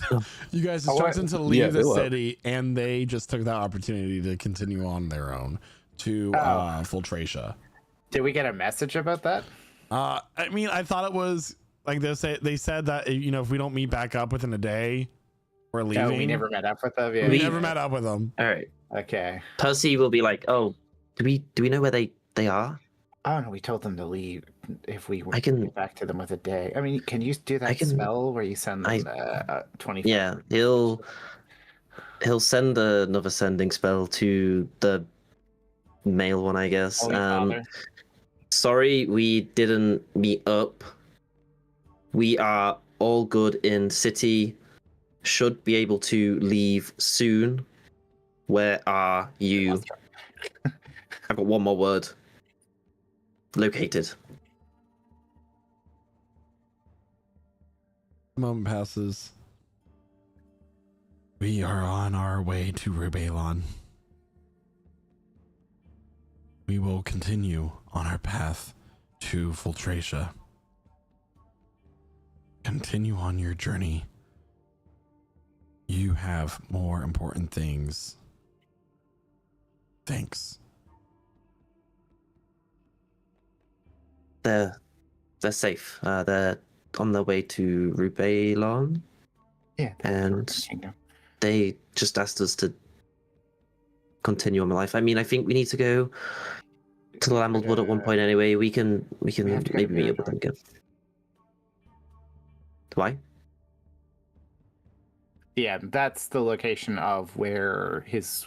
You guys Oh, instructed them to leave Yeah, the they left. city, and they just took that opportunity to continue on their own to Filtratia. Did we get a message about that? I mean, I thought it was like they said that if we don't meet back up within a day, we're leaving. No, we never met up with them. Yeah. We never met up with them. all right. Okay. Percy will be like, "Oh, do we know where they are?" Oh no, we told them to leave if we were I can- to get back to them with a day. I mean, can you do that can- spell where you send them 25? Yeah, he'll send another sending spell to the male one, I guess. Holy Father. Sorry, we didn't meet up. We are all good in city. Should be able to leave soon. Where are you? I've got one more word. Located. A moment passes. We are on our way to Rubalon. We will continue on our path to Filtratia. Continue on your journey. You have more important things. Thanks. They're safe. They're on their way to Rubalon. Yeah. And they just asked us to continue on my life. I mean, I think we need to go to the Lambled Wood at one point anyway. We can have to go maybe to meet up with Mirador. them again. Why? Yeah, that's the location of where his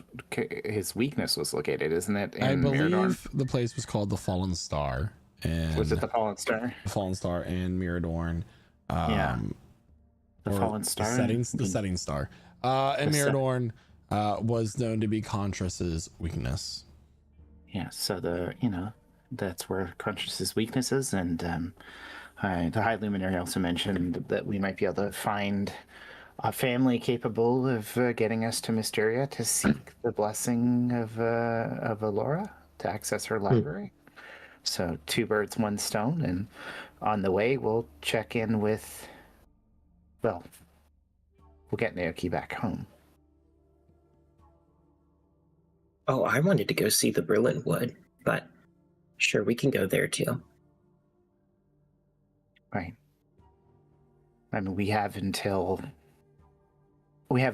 weakness was located, isn't it? I In believe Mirador? the place was called the Fallen Star, and Was it the Fallen Star? the Fallen Star and Miradorn. Yeah. The or Fallen Star. the setting star. And The set- Miradorn was known to be Contras's weakness. Yeah, so that's where Conscious's weakness is, and the High Luminary also mentioned that we might be able to find a family capable of getting us to Mysteria to seek the blessing of Alora to access her library. So 2 birds, 1 stone, and on the way we'll check in with. Well, we'll get Naoki back home. Oh, I wanted to go see the Berlin Wood, but sure, we can go there too. Right. I mean, we have a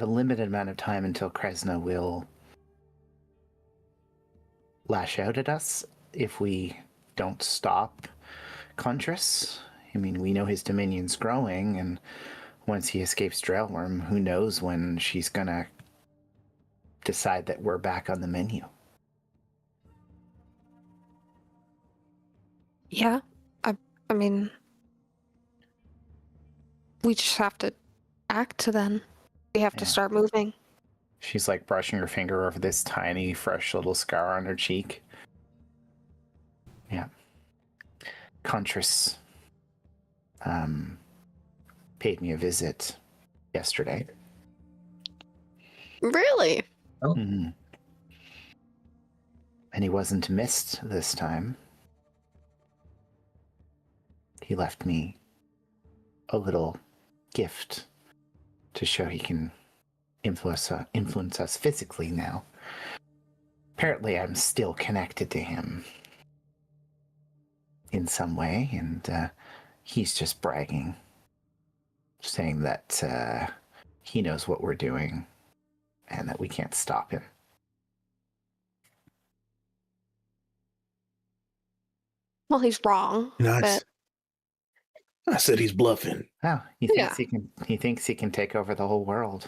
limited amount of time until Kresna will lash out at us if we don't stop Contras. I mean, we know his dominion's growing, and once he escapes Drellworm, who knows when she's gonna decide that we're back on the menu. Yeah, I mean, we just have to act then. We have to Yeah. start moving. She's like brushing her finger over this tiny, fresh little scar on her cheek. Yeah. Contras paid me a visit yesterday. Really? Mm-hmm. And he wasn't missed this time. He left me a little gift to show he can influence us physically now. Apparently, I'm still connected to him in some way, and he's just bragging, saying that he knows what we're doing and that we can't stop him. Well, he's wrong. Nice. I said he's bluffing. Oh, he Yeah. thinks he can take over the whole world.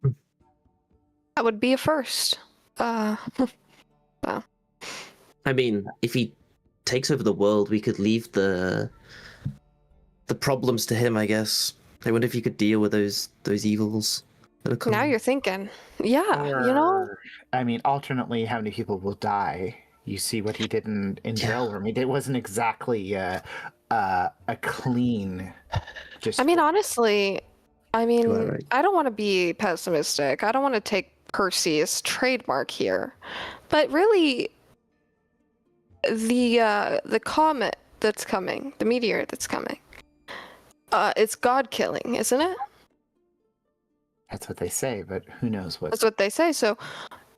That would be a first. I mean, if he takes over the world, we could leave the problems to him, I guess. I wonder if you could deal with those evils that are coming. Now you're thinking. Yeah, you know? Or, I mean, alternately, how many people will die? You see what he did in Drellworm. It wasn't exactly a clean. Just I mean, honestly, I right. don't want to be pessimistic. I don't want to take Percy's trademark here. But really, the comet that's coming, the meteor that's coming, it's God killing, isn't it? That's what they say, but who knows what That's what they say. So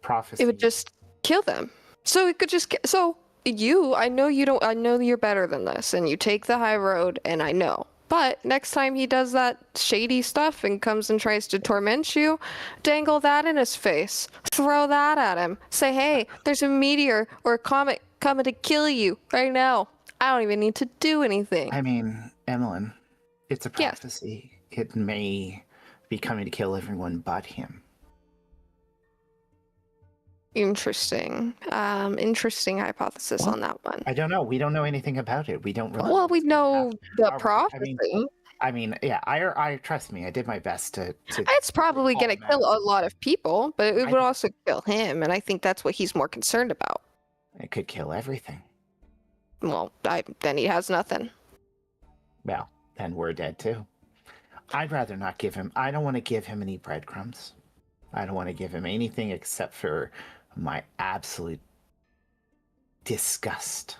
prophecy. it would just kill them. So it could just I know you're better than this, and you take the high road, and I know. But next time he does that shady stuff and comes and tries to torment you, dangle that in his face. Throw that at him. Say, hey, there's a meteor or a comet coming to kill you right now. I don't even need to do anything. I mean, Emmeline, it's a Yes. prophecy. It may be coming to kill everyone but him. Interesting. Interesting hypothesis on that one. I don't know. We don't know anything about it. We don't really. Well, we know the I prophecy. mean, yeah. I trust me. I did my best to. It's probably going to kill a lot of people, but it I- would also kill him, and I think that's what he's more concerned about. It could kill everything. Well, then he has nothing. Well, then we're dead too. I'd rather not give him. I don't want to give him any breadcrumbs. I don't want to give him anything except for my absolute disgust.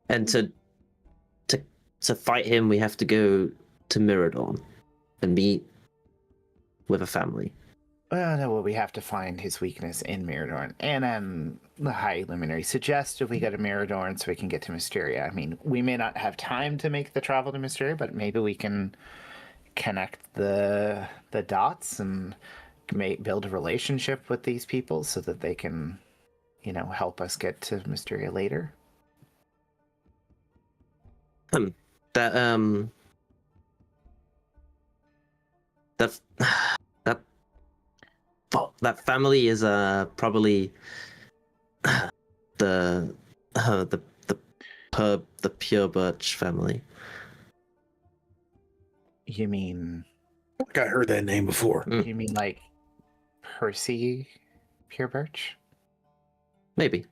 And to fight him, we have to go to Mirador and meet with a family. Well, no, well, we have to find his weakness in Miradorn. And the High Luminary suggested we go to Miradorn so we can get to Mysteria. I mean, we may not have time to make the travel to Mysteria, but maybe we can connect the dots and build a relationship with these people so that they can, help us get to Mysteria later. That that that that family is probably the pure birch family. You mean? I think I heard that name before. You mean like Percy Pure Birch? Maybe.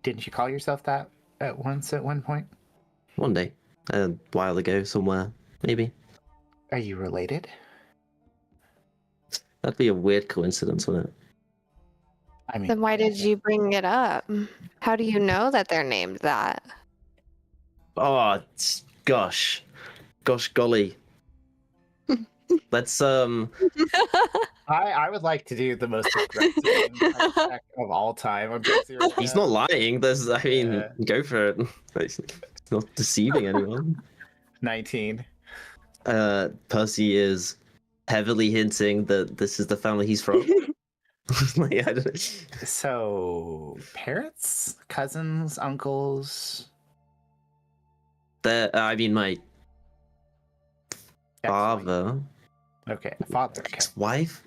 Didn't you call yourself that at one point? One day, a while ago, somewhere, maybe. Are you related? That'd be a weird coincidence, wouldn't it? I mean, Then why did you bring it up? How do you know that they're named that? Oh, gosh, golly. Let's I would like to do the most aggressive insight check of all time. I'm Percy right He's now. not lying. Go for it. It's not deceiving anyone. 19. Percy is heavily hinting that this is the family he's from. Like, I don't... So, parents, cousins, uncles. I mean, my father. Okay, father. Okay. Ex-wife.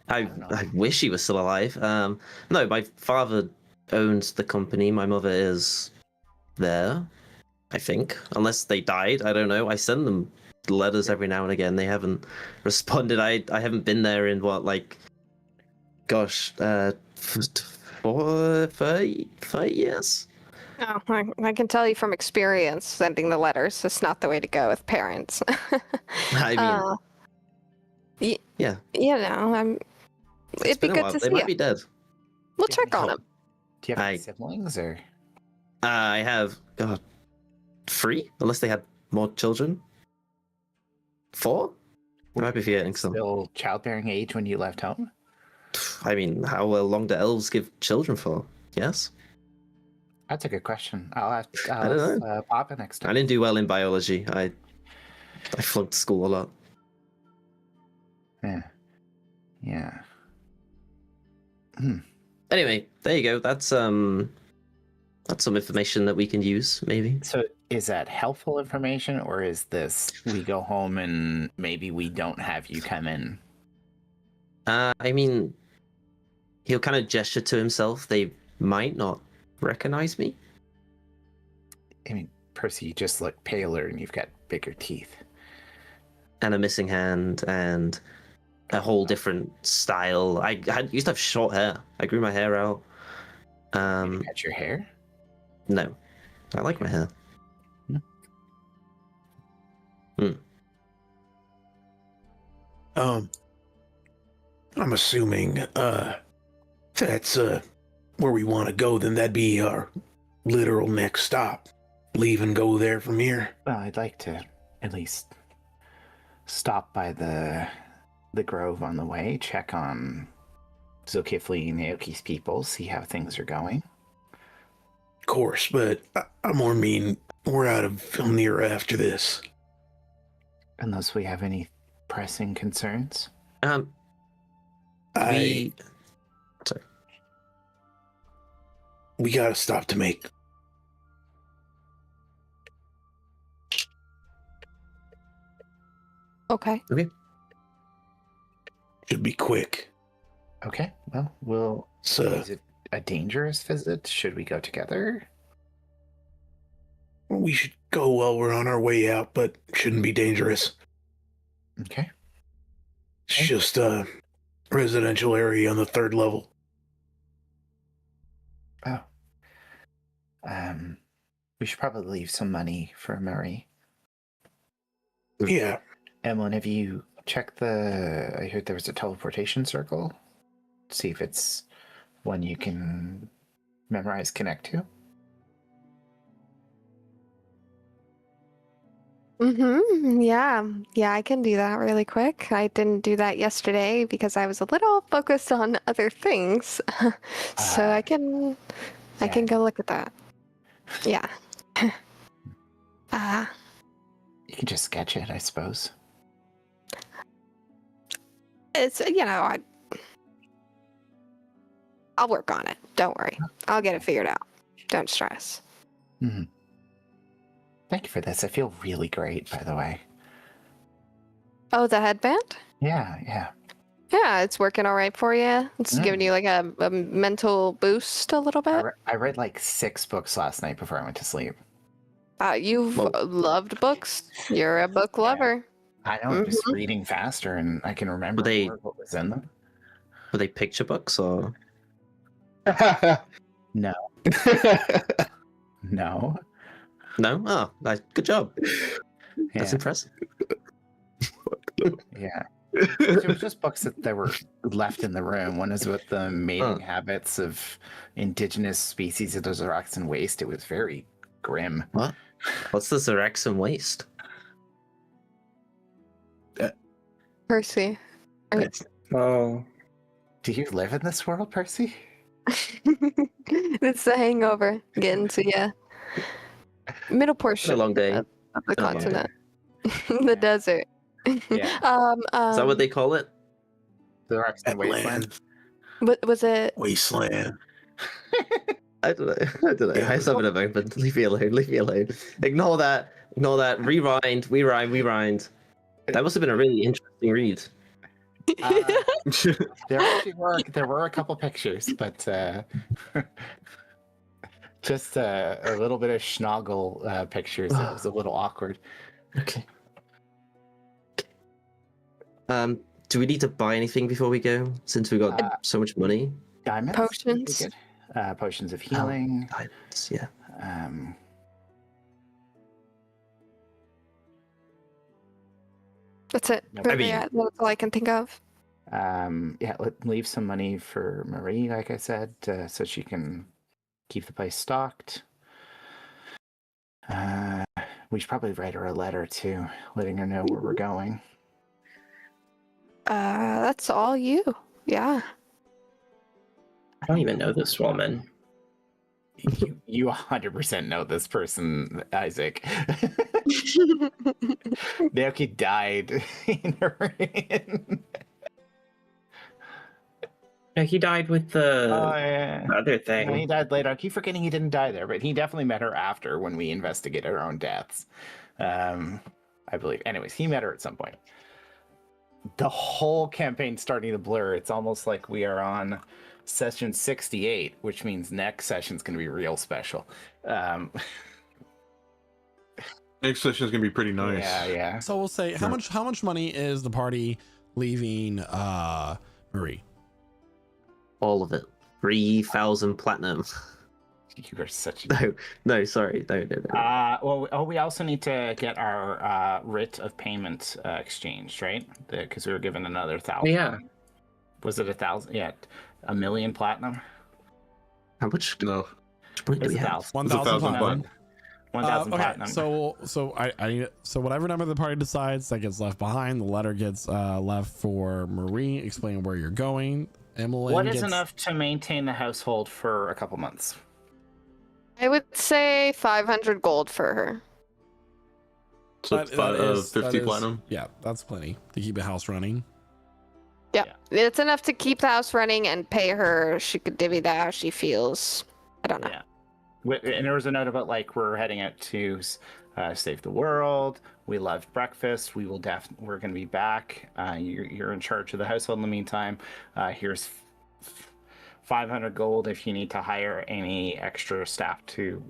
I wish he was still alive. No, my father owns the company. My mother is there, I think, unless they died. I don't know. I send them letters every now and again. They haven't responded. I haven't been there in what, like, gosh, 5 years. Oh, I can tell you from experience, sending the letters is not the way to go with parents. I mean, yeah. It'd be good to see. They might be dead. We'll check on them. Do you have any siblings or? I have 3, unless they had more children. 4? I might be forgetting some. Still childbearing age when you left home? I mean, how long do elves give children for? Yes? That's a good question. I'll ask Papa next time. I didn't do well in biology. I flunked school a lot. Yeah. Anyway, there you go. That's some information that we can use, maybe. So is that helpful information, or is this we go home and maybe we don't have you come in? I mean, he'll kind of gesture to himself. They might not recognize me. I mean, Percy, you just look paler and you've got bigger teeth. And a missing hand and a whole different style. I used to have short hair. I grew my hair out. You cut your hair? No. I like my hair. I'm assuming that's where we want to go. Then that'd be our literal next stop. Leave and go there from here. Well, I'd like to at least stop by the grove on the way, check on Zulkifli and Aoki's people, see how things are going. Of course, but I more mean we're out of Filnir after this. Unless we have any pressing concerns. We gotta stop to make. Okay. Should be quick. Okay, well, is it a dangerous visit? Should we go together? We should go while we're on our way out, but shouldn't be dangerous. Okay. It's just a residential area on the 3rd level. Oh. We should probably leave some money for Murray. Yeah. Emlyn, have you checked I heard there was a teleportation circle. See if it's one you can memorize, connect to. Yeah, I can do that really quick. I didn't do that yesterday because I was a little focused on other things. So I can go look at that. Yeah. You can just sketch it, I suppose. It's I'll work on it. Don't worry. I'll get it figured out. Don't stress. Mm-hmm. Thank you for this. I feel really great, by the way. Oh, the headband? Yeah. Yeah, it's working all right for you. It's giving you like a mental boost a little bit. I read like 6 books last night before I went to sleep. You've loved books. You're a book lover. I know. I'm just reading faster, and I can remember more of what was in them. Were they picture books or? No. No. No? Oh, good job. That's impressive. Yeah. It was just books that were left in the room. One is with the mating habits of indigenous species of the Xeraxan waste. It was very grim. What? What's the Xeraxan waste? Percy. Oh. Do you live in this world, Percy? It's the hangover getting to you. Middle portion a long day. Of the continent. The desert. Yeah. Is that what they call it? The Xeraxan wasteland. What was it? Wasteland. I don't know. I have something about but leave me alone. Ignore that. Rewind. That must have been a really interesting read. There were a couple pictures, but just a little bit of schnoggle pictures. It was a little awkward. Okay. Do we need to buy anything before we go? Since we got so much money. Diamonds. Potions. Potions of healing. Diamonds, yeah. That's it. That's all I can think of. Leave some money for Marie, like I said, so she can keep the place stocked. We should probably write her a letter too, letting her know where we're going. That's all you. Yeah. I don't even know this woman. You 100% know this person, Isaac. Naoki died in her No, he died with the other thing. No, he died later. I keep forgetting he didn't die there, but he definitely met her after when we investigated our own deaths. I believe. Anyways, he met her at some point. The whole campaign's starting to blur. It's almost like we are on session 68, which means next session's going to be real special. Next session's going to be pretty nice. Yeah. So we'll say how much money is the party leaving Marie? All of it. 3,000 platinum. You are such No, sorry. No. We also need to get our writ of payment exchanged, right? Because we were given another 1,000. Yeah. Was it 1,000? Yeah, 1,000,000 platinum. How much? No. What do we have? 1,000 platinum. 1,000 okay, platinum. So whatever number the party decides that gets left behind, the letter gets left for Marie, explaining where you're going. Emily, what is enough to maintain the household for a couple months? I would say 500 gold for her. So 50 platinum? Yeah, that's plenty to keep the house running. Yeah, it's enough to keep the house running and pay her. She could divvy that how she feels. I don't know. Yeah. And there was a note about we're heading out to save the world. We loved breakfast. We're going to be back. You're in charge of the household in the meantime. Here's 500 gold if you need to hire any extra staff to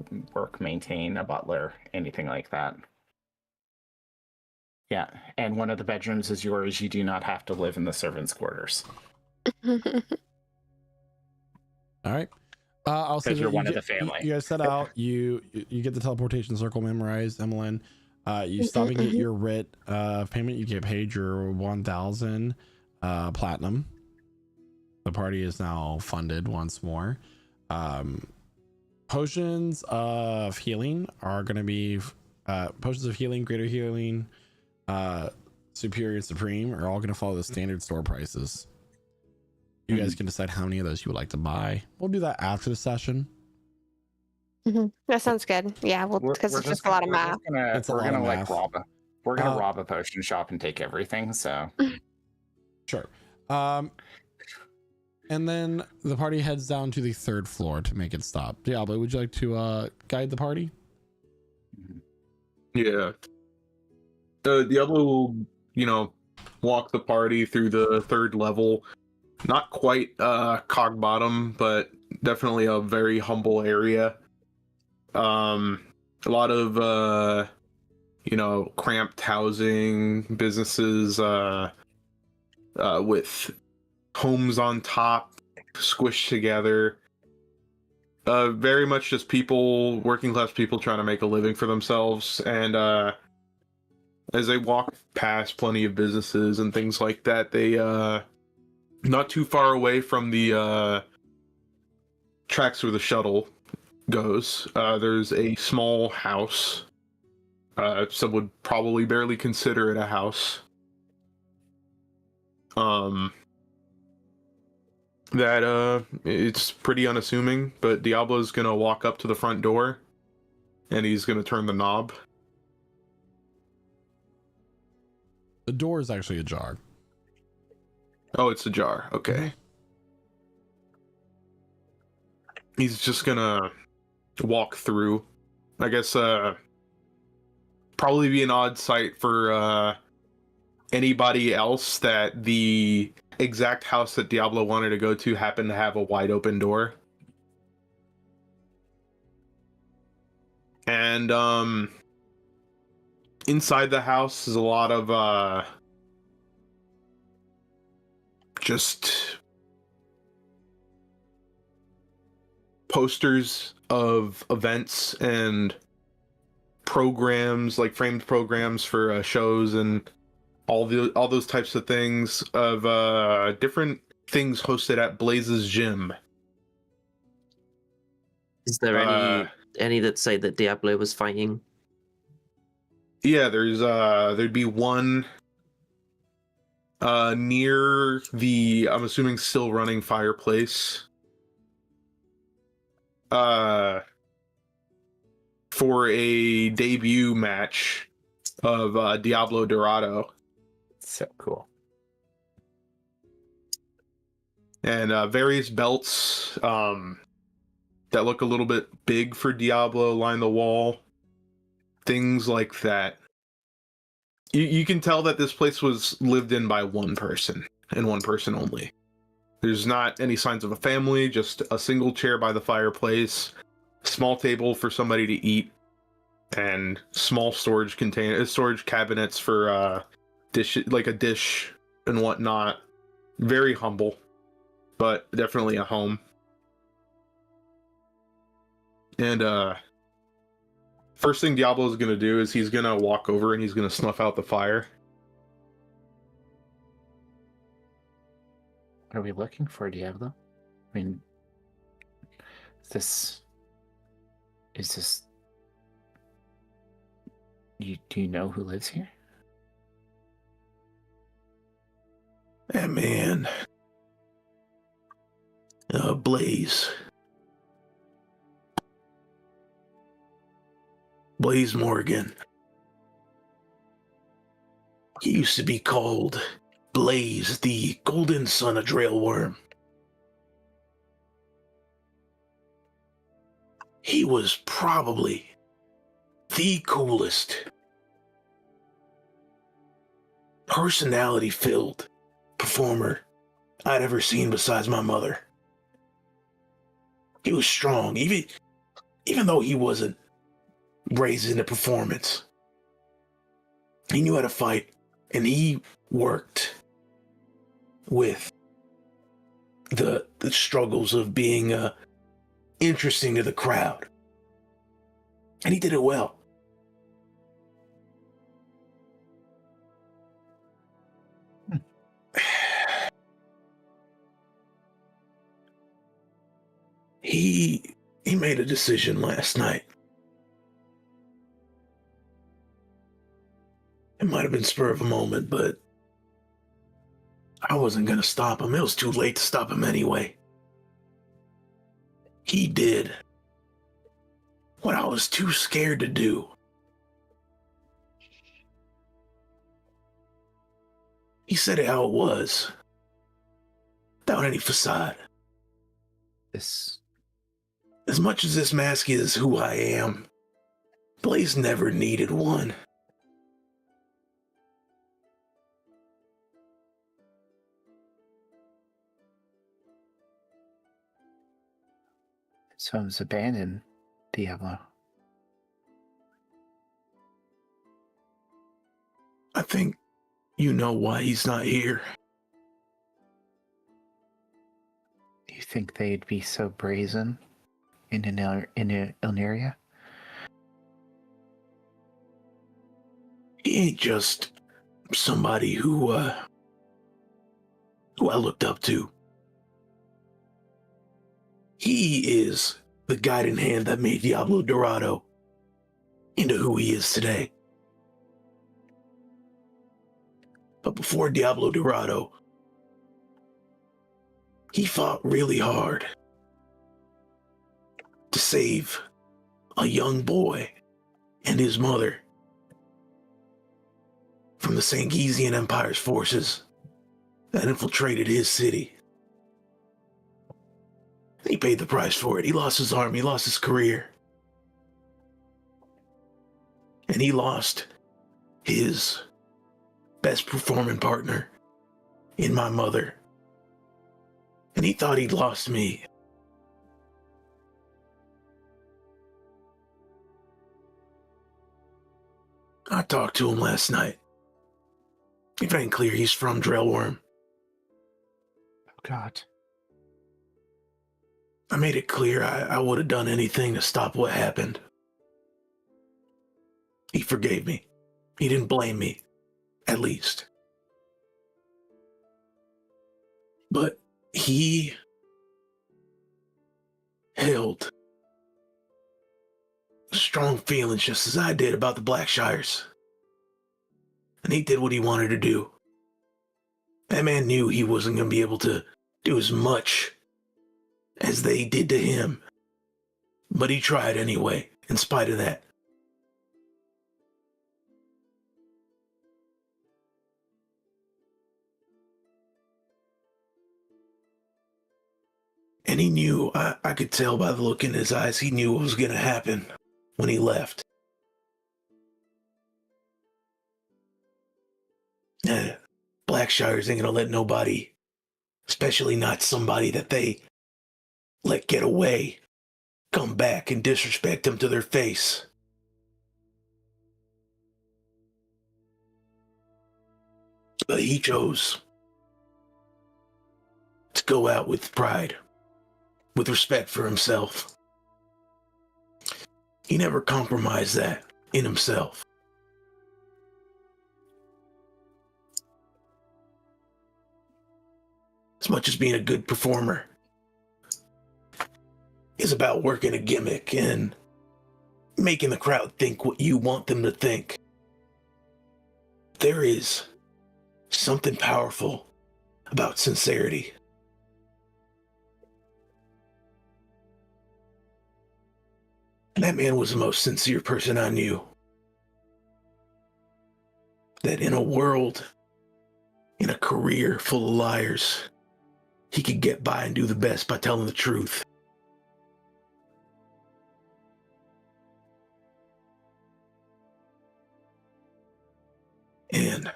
maintain a butler, anything like that. Yeah, and one of the bedrooms is yours. You do not have to live in the servants' quarters. All right. I'll say you're one of the family. You guys set out. You get the teleportation circle memorized, Emmeline. You stop and get your writ payment. You get paid your 1,000 platinum. The party is now funded once more. Potions of healing are going to be potions of healing, greater healing, superior, and supreme are all going to follow the standard store prices. You guys can decide how many of those you would like to buy. We'll do that after the session. That sounds good. Yeah, well, because it's just a lot of math. It's a lot of math. We're gonna rob a potion shop and take everything. So sure. And then the party heads down to the 3rd floor to make it stop. Diablo, would you like to guide the party? Yeah. Diablo will, walk the party through the 3rd level. Not quite cog bottom, but definitely a very humble area. A lot of cramped housing, businesses with homes on top squished together. Very much just people, working class people trying to make a living for themselves. And as they walk past plenty of businesses and things like that, they not too far away from the tracks where the shuttle goes, there's a small house. Some would probably barely consider it a house. That it's pretty unassuming, but Diablo's gonna walk up to the front door and he's gonna turn the knob. The door is actually ajar. Oh, it's ajar. Okay. He's just gonna walk through. I guess probably be an odd sight for anybody else that the exact house that Diablo wanted to go to happened to have a wide open door. And inside the house is a lot of just posters of events and programs, like framed programs for shows and all those types of things, of different things hosted at Blaze's gym. Is there any that say that Diablo was fighting? Yeah, there'd be one near the, I'm assuming, still running fireplace. For a debut match of Diablo Dorado. So cool. And various belts that look a little bit big for Diablo line the wall. Things like that. You can tell that this place was lived in by one person, and one person only. There's not any signs of a family, just a single chair by the fireplace, small table for somebody to eat, and small storage cabinets for dish, like a dish and whatnot. Very humble, but definitely a home. And first thing Diablo's gonna do is he's gonna walk over and he's gonna snuff out the fire. What are we looking for, Diablo? I mean, is this do you know who lives here? That man, Blaze Morgan. He used to be called Blaze, the golden son of Drailworm. He was probably the coolest, personality-filled performer I'd ever seen besides my mother. He was strong, even though he wasn't raised in the performance. He knew how to fight, and he worked with the struggles of being interesting to the crowd. And he did it well. He made a decision last night. It might have been spur of a moment, but I wasn't gonna stop him. It was too late to stop him anyway. He did what I was too scared to do. He said it how it was, without any facade. This. As much as this mask is who I am, Blaze never needed one. This home's abandoned, Diablo. I think you know why he's not here. Do you think they'd be so brazen in Ilneria? He ain't just somebody who I looked up to. He is the guiding hand that made Diablo Dorado into who he is today. But before Diablo Dorado, he fought really hard to save a young boy and his mother from the Sanguisian Empire's forces that infiltrated his city. He paid the price for it. He lost his army, he lost his career. And he lost his best performing partner in my mother. And he thought he'd lost me. I talked to him last night. If it ain't clear, he's from Drellworm. Oh, God. I made it clear I would have done anything to stop what happened. He forgave me. He didn't blame me, at least. But he held strong feelings just as I did about the Blackshires. And he did what he wanted to do. That man knew he wasn't going to be able to do as much as they did to him. But he tried anyway, in spite of that. And he knew, I could tell by the look in his eyes, he knew what was going to happen when he left. Blackshires ain't going to let nobody, especially not somebody that they let get away, come back and disrespect them to their face. But he chose to go out with pride, with respect for himself. He never compromised that in himself. As much as being a good performer is about working a gimmick and making the crowd think what you want them to think, there is something powerful about sincerity. And that man was the most sincere person I knew. That in a world, in a career full of liars, he could get by and do the best by telling the truth. And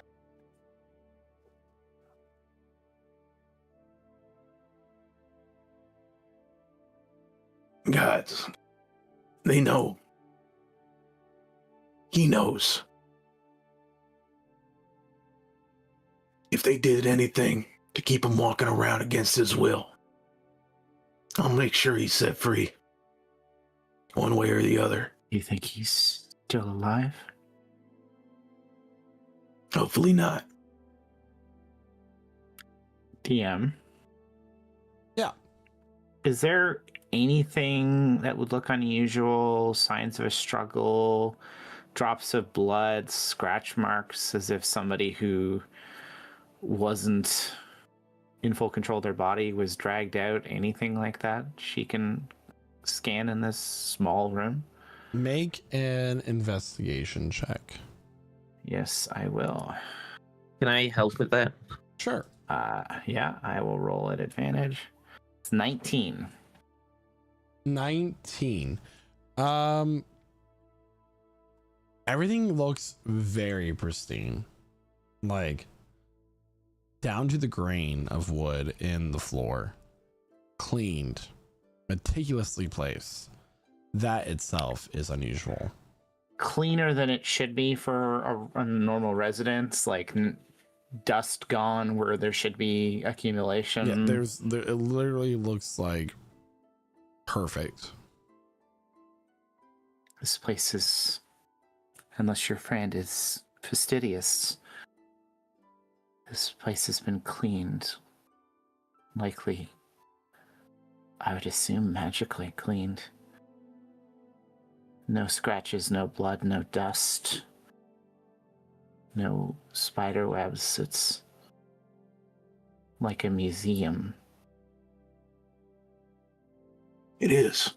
gods, they know. He knows. If they did anything to keep him walking around against his will, I'll make sure he's set free. One way or the other. You think he's still alive? Hopefully not. DM. Yeah. Is there anything that would look unusual, signs of a struggle, drops of blood, scratch marks, as if somebody who wasn't in full control of their body was dragged out, anything like that she can scan in this small room? Make an investigation check. Yes, I will. Can I help with that? Sure. Yeah, I will roll at advantage. It's 19. 19. Everything looks very pristine, like down to the grain of wood in the floor, cleaned, meticulously placed. That itself is unusual. Cleaner than it should be for a normal residence, like dust gone where there should be accumulation. Yeah, it literally looks like perfect. This place is, unless your friend is fastidious, this place has been cleaned. Likely, I would assume magically cleaned. No scratches, no blood, no dust, no spider webs. It's like a museum. It is.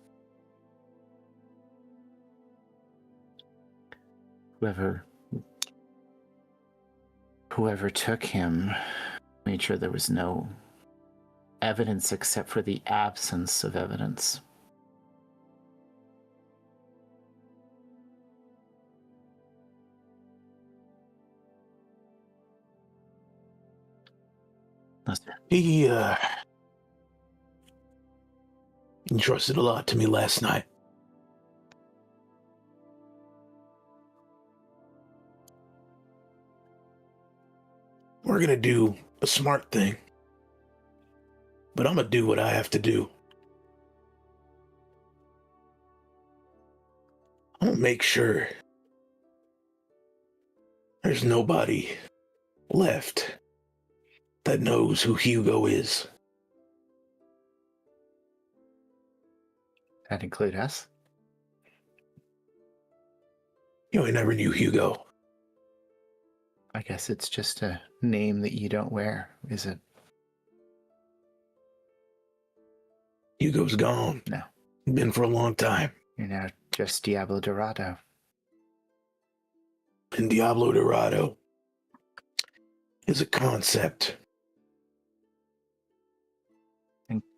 Whoever took him made sure there was no evidence except for the absence of evidence. He entrusted a lot to me last night. We're gonna do a smart thing. But I'm gonna do what I have to do. I'm gonna make sure there's nobody left that knows who Hugo is. That include us? I never knew Hugo. I guess it's just a name that you don't wear, is it? Hugo's gone. No. Been for a long time. You're now just Diablo Dorado. And Diablo Dorado is a concept.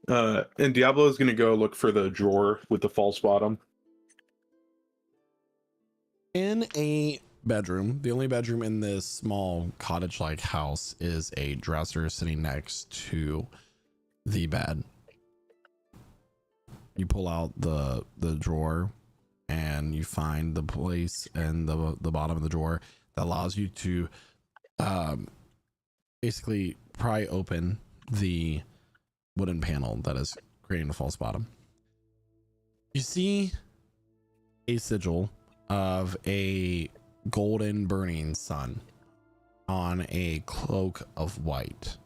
And Diablo is going to go look for the drawer with the false bottom. In a bedroom, the only bedroom in this small cottage-like house is a dresser sitting next to the bed. You pull out the drawer and you find the place in the bottom of the drawer that allows you to basically pry open the wooden panel that is creating the false bottom. You see a sigil of a golden burning sun on a cloak of white.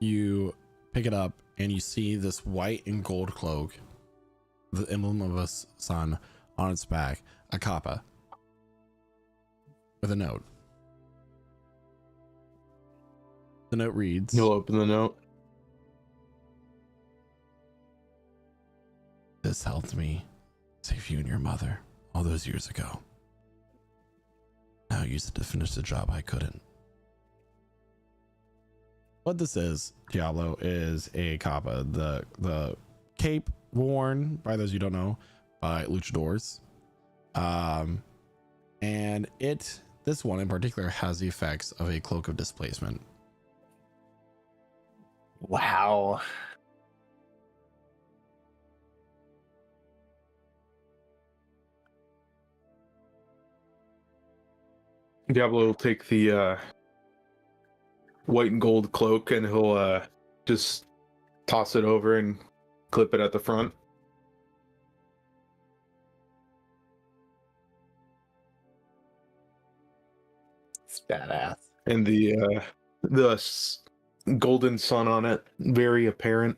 You pick it up and you see this white and gold cloak, the emblem of a sun on its back, a kappa with a note. The note reads, You'll open the note. "This helped me save you and your mother all those years ago. Now use it to finish the job I couldn't." What this is, Diablo, is a kappa, the cape worn by those you don't know by luchadors, and this one in particular has the effects of a cloak of displacement. Wow. Diablo will take the white and gold cloak and he'll just toss it over and clip it at the front. It's badass. And the golden sun on it, very apparent.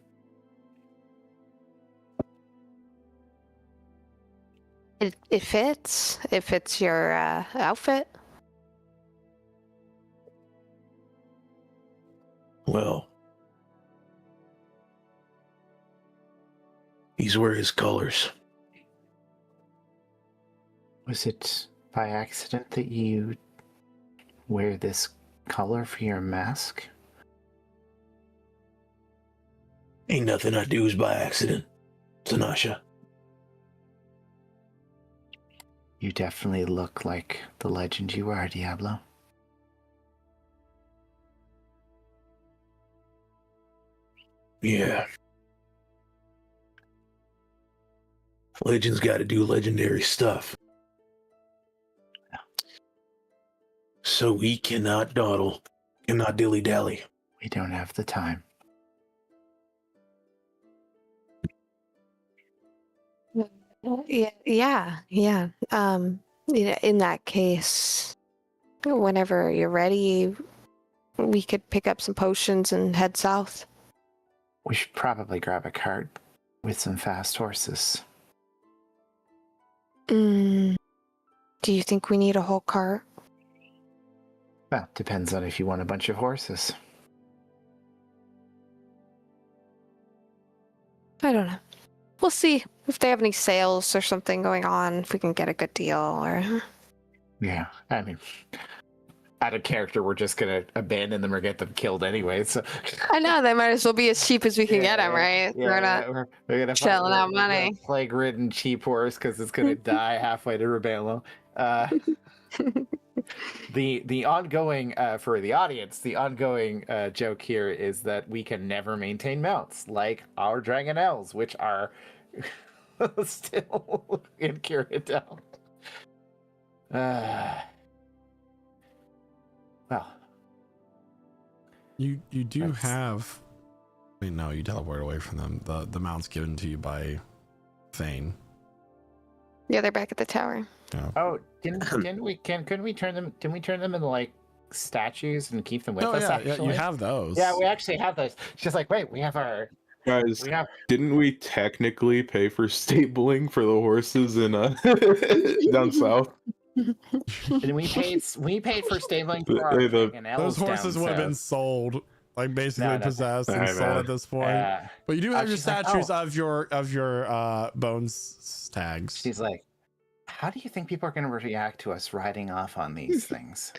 It fits. It fits your outfit. Well, these were his colors. Was it by accident that you wear this color for your mask? Ain't nothing I do is by accident, Sanasha. You definitely look like the legend you are, Diablo. Yeah. Legends gotta do legendary stuff. So we cannot dawdle, cannot dilly-dally. We don't have the time. Yeah. In that case, whenever you're ready, we could pick up some potions and head south. We should probably grab a cart with some fast horses. Do you think we need a whole cart? Well, depends on if you want a bunch of horses. I don't know. We'll see if they have any sales or something going on, if we can get a good deal or... Yeah, I mean, Out of character, we're just gonna abandon them or get them killed anyway. So I know, they might as well be as cheap as we can get them, right? Yeah, We're not we're gonna shelling out money. Plague-ridden cheap horse because it's gonna die halfway to Rebello. The ongoing for the audience, the ongoing joke here is that we can never maintain mounts like our dragonelles, which are still in Cyrodiil. Well, You do have. Wait, no, you teleport away from them. The mount's given to you by Thane. Yeah, they're back at the tower. Yeah. oh, couldn't we turn them? Didn't we turn them into like statues and keep them with Oh us? yeah, Actually, you have those. Yeah, we actually have those. She's like, wait, we have our. Guys, We have. didn't we technically pay for stabling for the horses in down south? And we paid for stabling for our dragonelles. Those horses down would have been south. sold, like basically No, no. possessed and sold at this point. But you do have your she's like, statues "Oh." of your bones tags. she's like, how do you think people are going to react to us riding off on these things?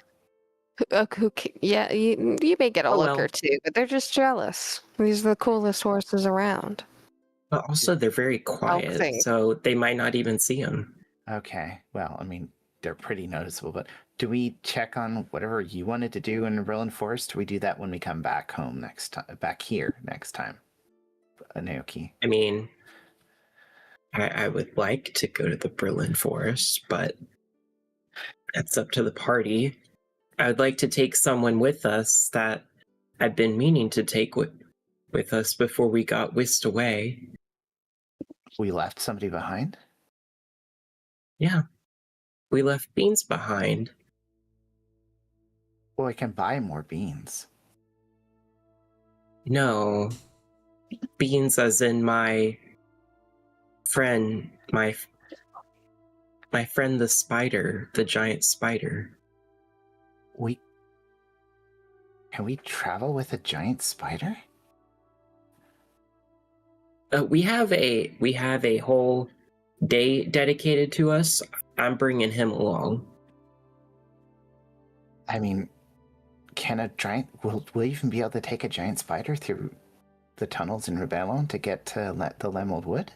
Yeah, you may get a Oh, look well. or two, but they're just jealous. These are the coolest horses around. But also, they're very quiet, thing. so they might not even see him. Okay, well, I mean, they're pretty noticeable, but do we check on whatever you wanted to do in Berlin Forest? Do we do that when we come back home next time, back here next time? Naoki. I mean, I would like to go to the Berlin Forest, but that's up to the party. I would like to take someone with us that I've been meaning to take with us before we got whisked away. We left somebody behind? Yeah. We left beans behind. Well, I can buy more beans. No. Beans as in my friend, my friend the spider, the giant spider. Can we travel with a giant spider? We have a whole day dedicated to us. I'm bringing him along. I mean, can a giant... Will we even be able to take a giant spider through the tunnels in Rebellon to get to the Lemold Wood?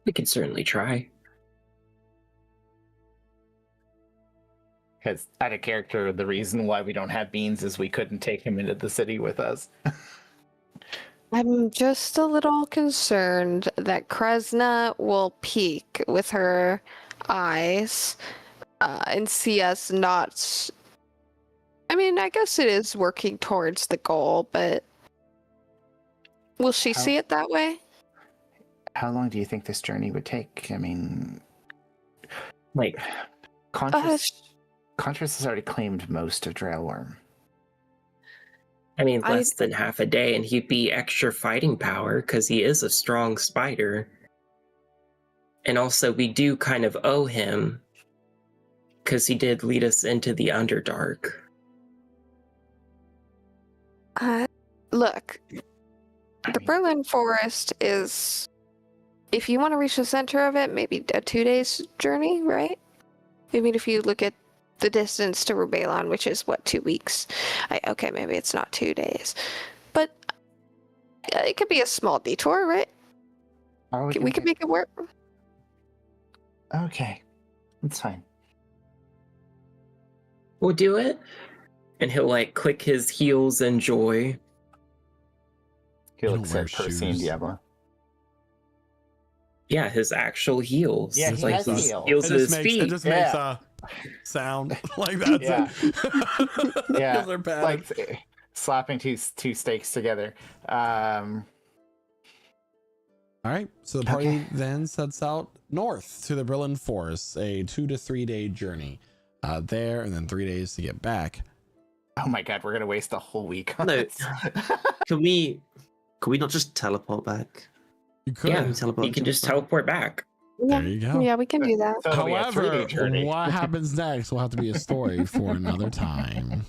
We could certainly try. Because out of character, the reason why we don't have beans is we couldn't take him into the city with us. I'm just a little concerned that Kresna will peek with her eyes and see us not... I mean, I guess it is working towards the goal, but will she see it that way? How long do you think this journey would take? I mean... Like... Contras has already claimed most of Drailworm. I mean, less than half a day, and he'd be extra fighting power because he is a strong spider. And also, we do kind of owe him because he did lead us into the Underdark. Look, the Berlin Forest is, if you want to reach the center of it, maybe a 2 days journey, right? I mean, if you look at the distance to Rubalon, which is what, 2 weeks? Okay, maybe it's not 2 days, but it could be a small detour, right? We could make it work. Okay, that's fine. We'll do it. And he'll like click his heels in joy. He looks at Percy and Diablo. Yeah, his actual heels. Yeah, it's he like has his heels. heels It of just his makes, feet. it just makes a sound like that. Yeah. Heels are bad. Like slapping two stakes together. All right, so the party then sets out north to the Berlin Forest, a 2 to 3 day journey there, and then 3 days to get back. Oh my god, we're gonna waste a whole week on No, this. Can we not just teleport back? You could. Yeah, teleport you can to just the- teleport back. There you go. Yeah, we can do that. So it'll be a However, 3-day journey. what happens next will have to be a story for another time.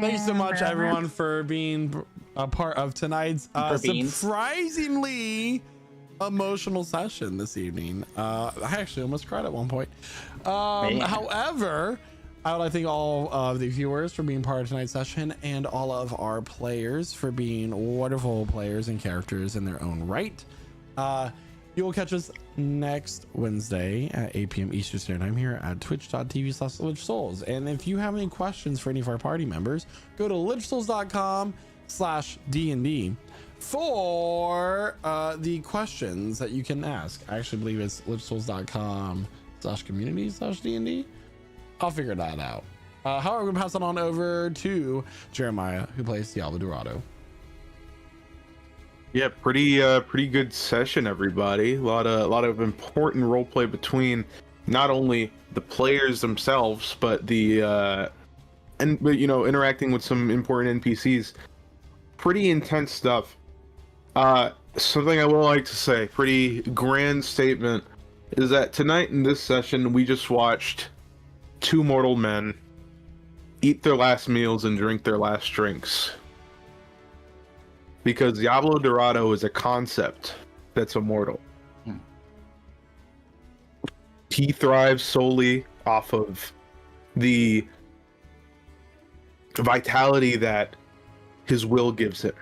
Thanks so much, everyone, for being a part of tonight's surprisingly emotional session this evening. I actually almost cried at one point. However, I would like to thank all of the viewers for being part of tonight's session and all of our players for being wonderful players and characters in their own right. You will catch us next Wednesday at 8 p.m. Eastern Standard Time here at twitch.tv/LichSouls. And if you have any questions for any of our party members, go to lichsouls.com/DND for the questions that you can ask. I actually believe it's lichsouls.com/community/DND. I'll figure that out. However, we're gonna pass it on over to Jeremiah, who plays Diablo Dorado. Yeah, pretty good session, everybody. A lot of important role play between not only the players themselves, but interacting with some important NPCs. Pretty intense stuff. Something I will like to say, pretty grand statement, is that tonight in this session we just watched two mortal men eat their last meals and drink their last drinks. Because Diablo Dorado is a concept that's immortal. He thrives solely off of the vitality that his will gives him.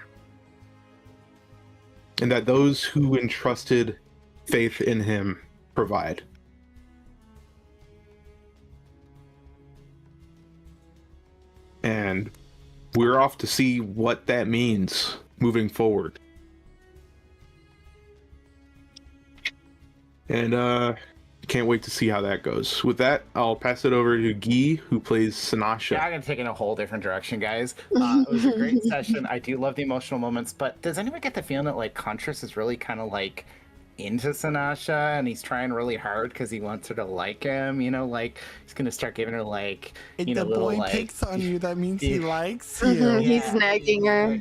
And that those who entrusted faith in him provide. And we're off to see what that means moving forward. And can't wait to see how that goes. With that, I'll pass it over to Guy, who plays Sinasha. Yeah, I'm gonna take it in a whole different direction, guys. It was a great session. I do love the emotional moments, but does anyone get the feeling that like Contras is really kind of like into Sinasha and he's trying really hard because he wants her to like him? You know, like he's gonna start giving her like If you know the little boy like picks on you, that means he likes you. Mhm, he's nagging her.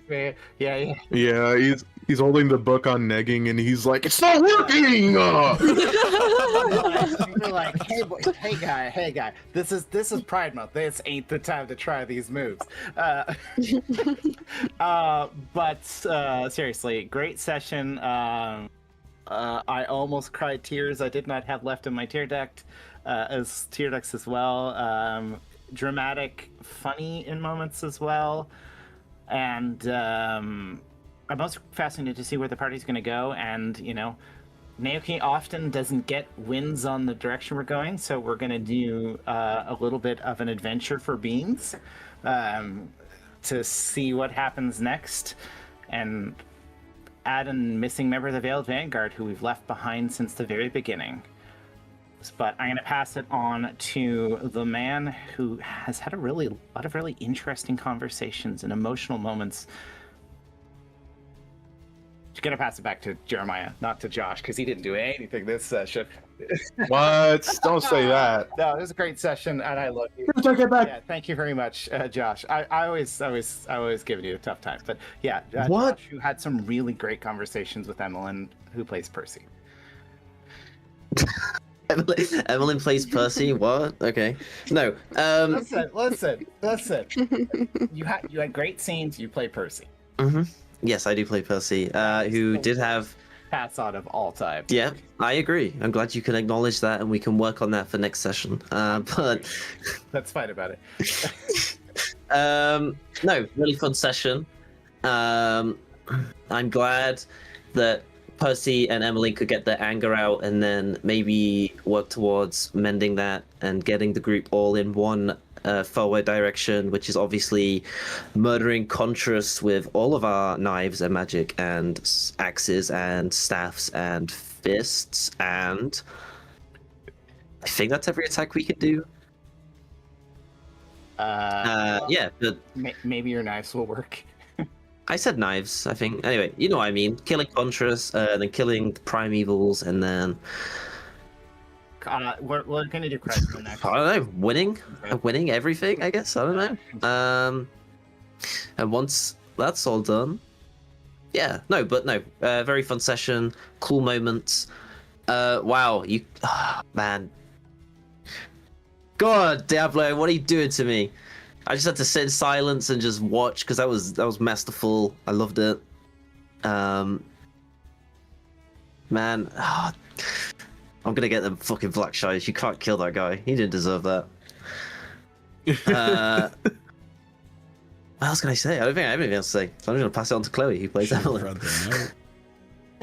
Yeah. Yeah, he's holding the book on negging, and he's like, "It's not working." You're like, hey guy, this is Pride Month. This ain't the time to try these moves. But seriously, great session. I almost cried tears I did not have left in my tear ducts as well. Dramatic, funny in moments as well, and I'm also fascinated to see where the party's going to go. And you know, Naoki often doesn't get wins on the direction we're going, so we're going to do a little bit of an adventure for Beans to see what happens next, and add a missing member of the Veiled Vanguard who we've left behind since the very beginning. But I'm going to pass it on to the man who has had a lot of really interesting conversations and emotional moments. gonna pass it back to Jeremiah, not to Josh, because he didn't do anything this session. What? Don't say that. No, it was a great session, and I love you. Take it back. Yeah, thank you very much, Josh. I always giving you a tough time, but yeah, What? Josh, you had some really great conversations with Emmeline, who plays Percy. Emmeline plays Percy. What? Okay. No. Listen. You had great scenes. You play Percy. Mm-hmm. Yes, I do play Percy. Who did have pass on of all time. Yeah, I agree. I'm glad you can acknowledge that, and we can work on that for next session. But let's fight about it. No, really fun session. I'm glad that Percy and Emily could get their anger out and then maybe work towards mending that and getting the group all in one forward direction, which is obviously murdering Contras with all of our knives and magic and axes and staffs and fists, and I think that's every attack we can do. Yeah, but maybe your knives will work. I said knives, I think. Anyway, you know what I mean. Killing Contras, then killing Primevals, and then we're gonna do Crespo next. I don't know, winning everything, I guess. I don't know. And once that's all done, yeah, very fun session, cool moments. Wow, man, God, Diablo, what are you doing to me? I just had to sit in silence and just watch because that was masterful. I loved it. Man, I'm gonna get them fucking black shies. You can't kill that guy. He didn't deserve that. What else can I say? I don't think I have anything else to say. So I'm just gonna pass it on to Chloe, who plays Emily.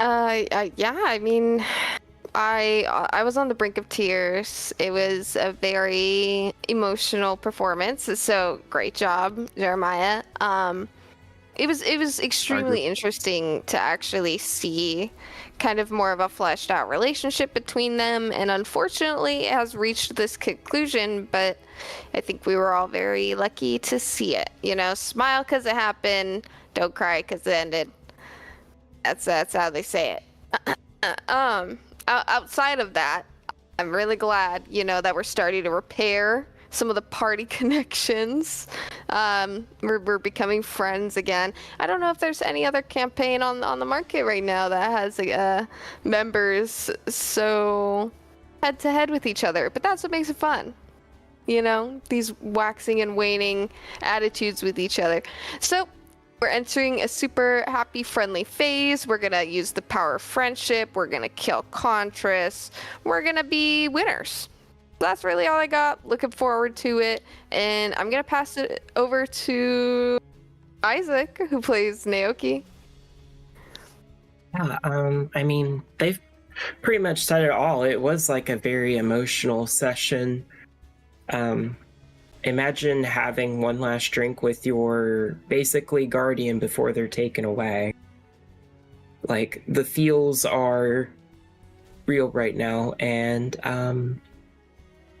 Yeah, I mean, I was on the brink of tears. It was a very emotional performance. So great job, Jeremiah. It was extremely interesting to actually see kind of more of a fleshed out relationship between them, and unfortunately it has reached this conclusion, but I think we were all very lucky to see it. You know, smile because it happened, don't cry because it ended. That's how they say it. Outside of that, I'm really glad, you know, that we're starting to repair some of the party connections. We're becoming friends again. I don't know if there's any other campaign on the market right now that has members so head to head with each other, but that's what makes it fun. You know, these waxing and waning attitudes with each other. So we're entering a super happy, friendly phase. We're gonna use the power of friendship. We're gonna kill Contras. We're gonna be winners. That's really all I got. Looking forward to it. And I'm gonna pass it over to Isaac, who plays Naoki. Yeah, I mean, they've pretty much said it all. It was like a very emotional session. Imagine having one last drink with your basically guardian before they're taken away. Like, the feels are real right now, and I'm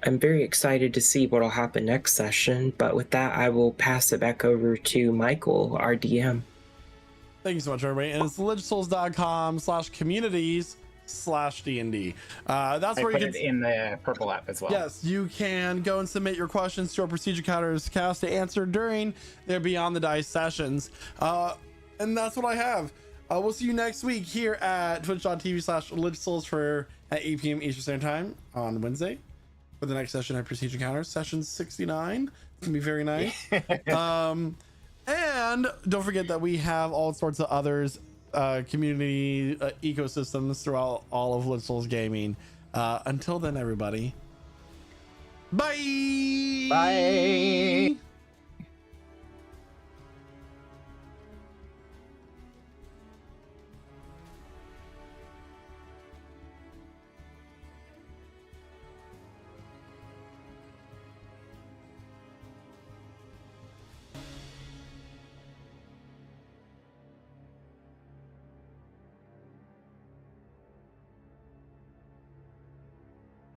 very excited to see what'll happen next session. But with that, I will pass it back over to Michael, our DM. Thank you so much, everybody. And it's lichsouls.com/communities/D&D. That's where you can put it in the purple app as well. Yes, you can go and submit your questions to our procedure counters cast to answer during their Beyond the Dice sessions. And that's what I have. We'll see you next week here at twitch.tv/lichsouls at 8 p.m. Eastern Standard Time on Wednesday for the next session at procedure counters, session 69. It's gonna be very nice. And don't forget that we have all sorts of others community ecosystems throughout all of Lich Souls gaming. Until then, everybody, bye.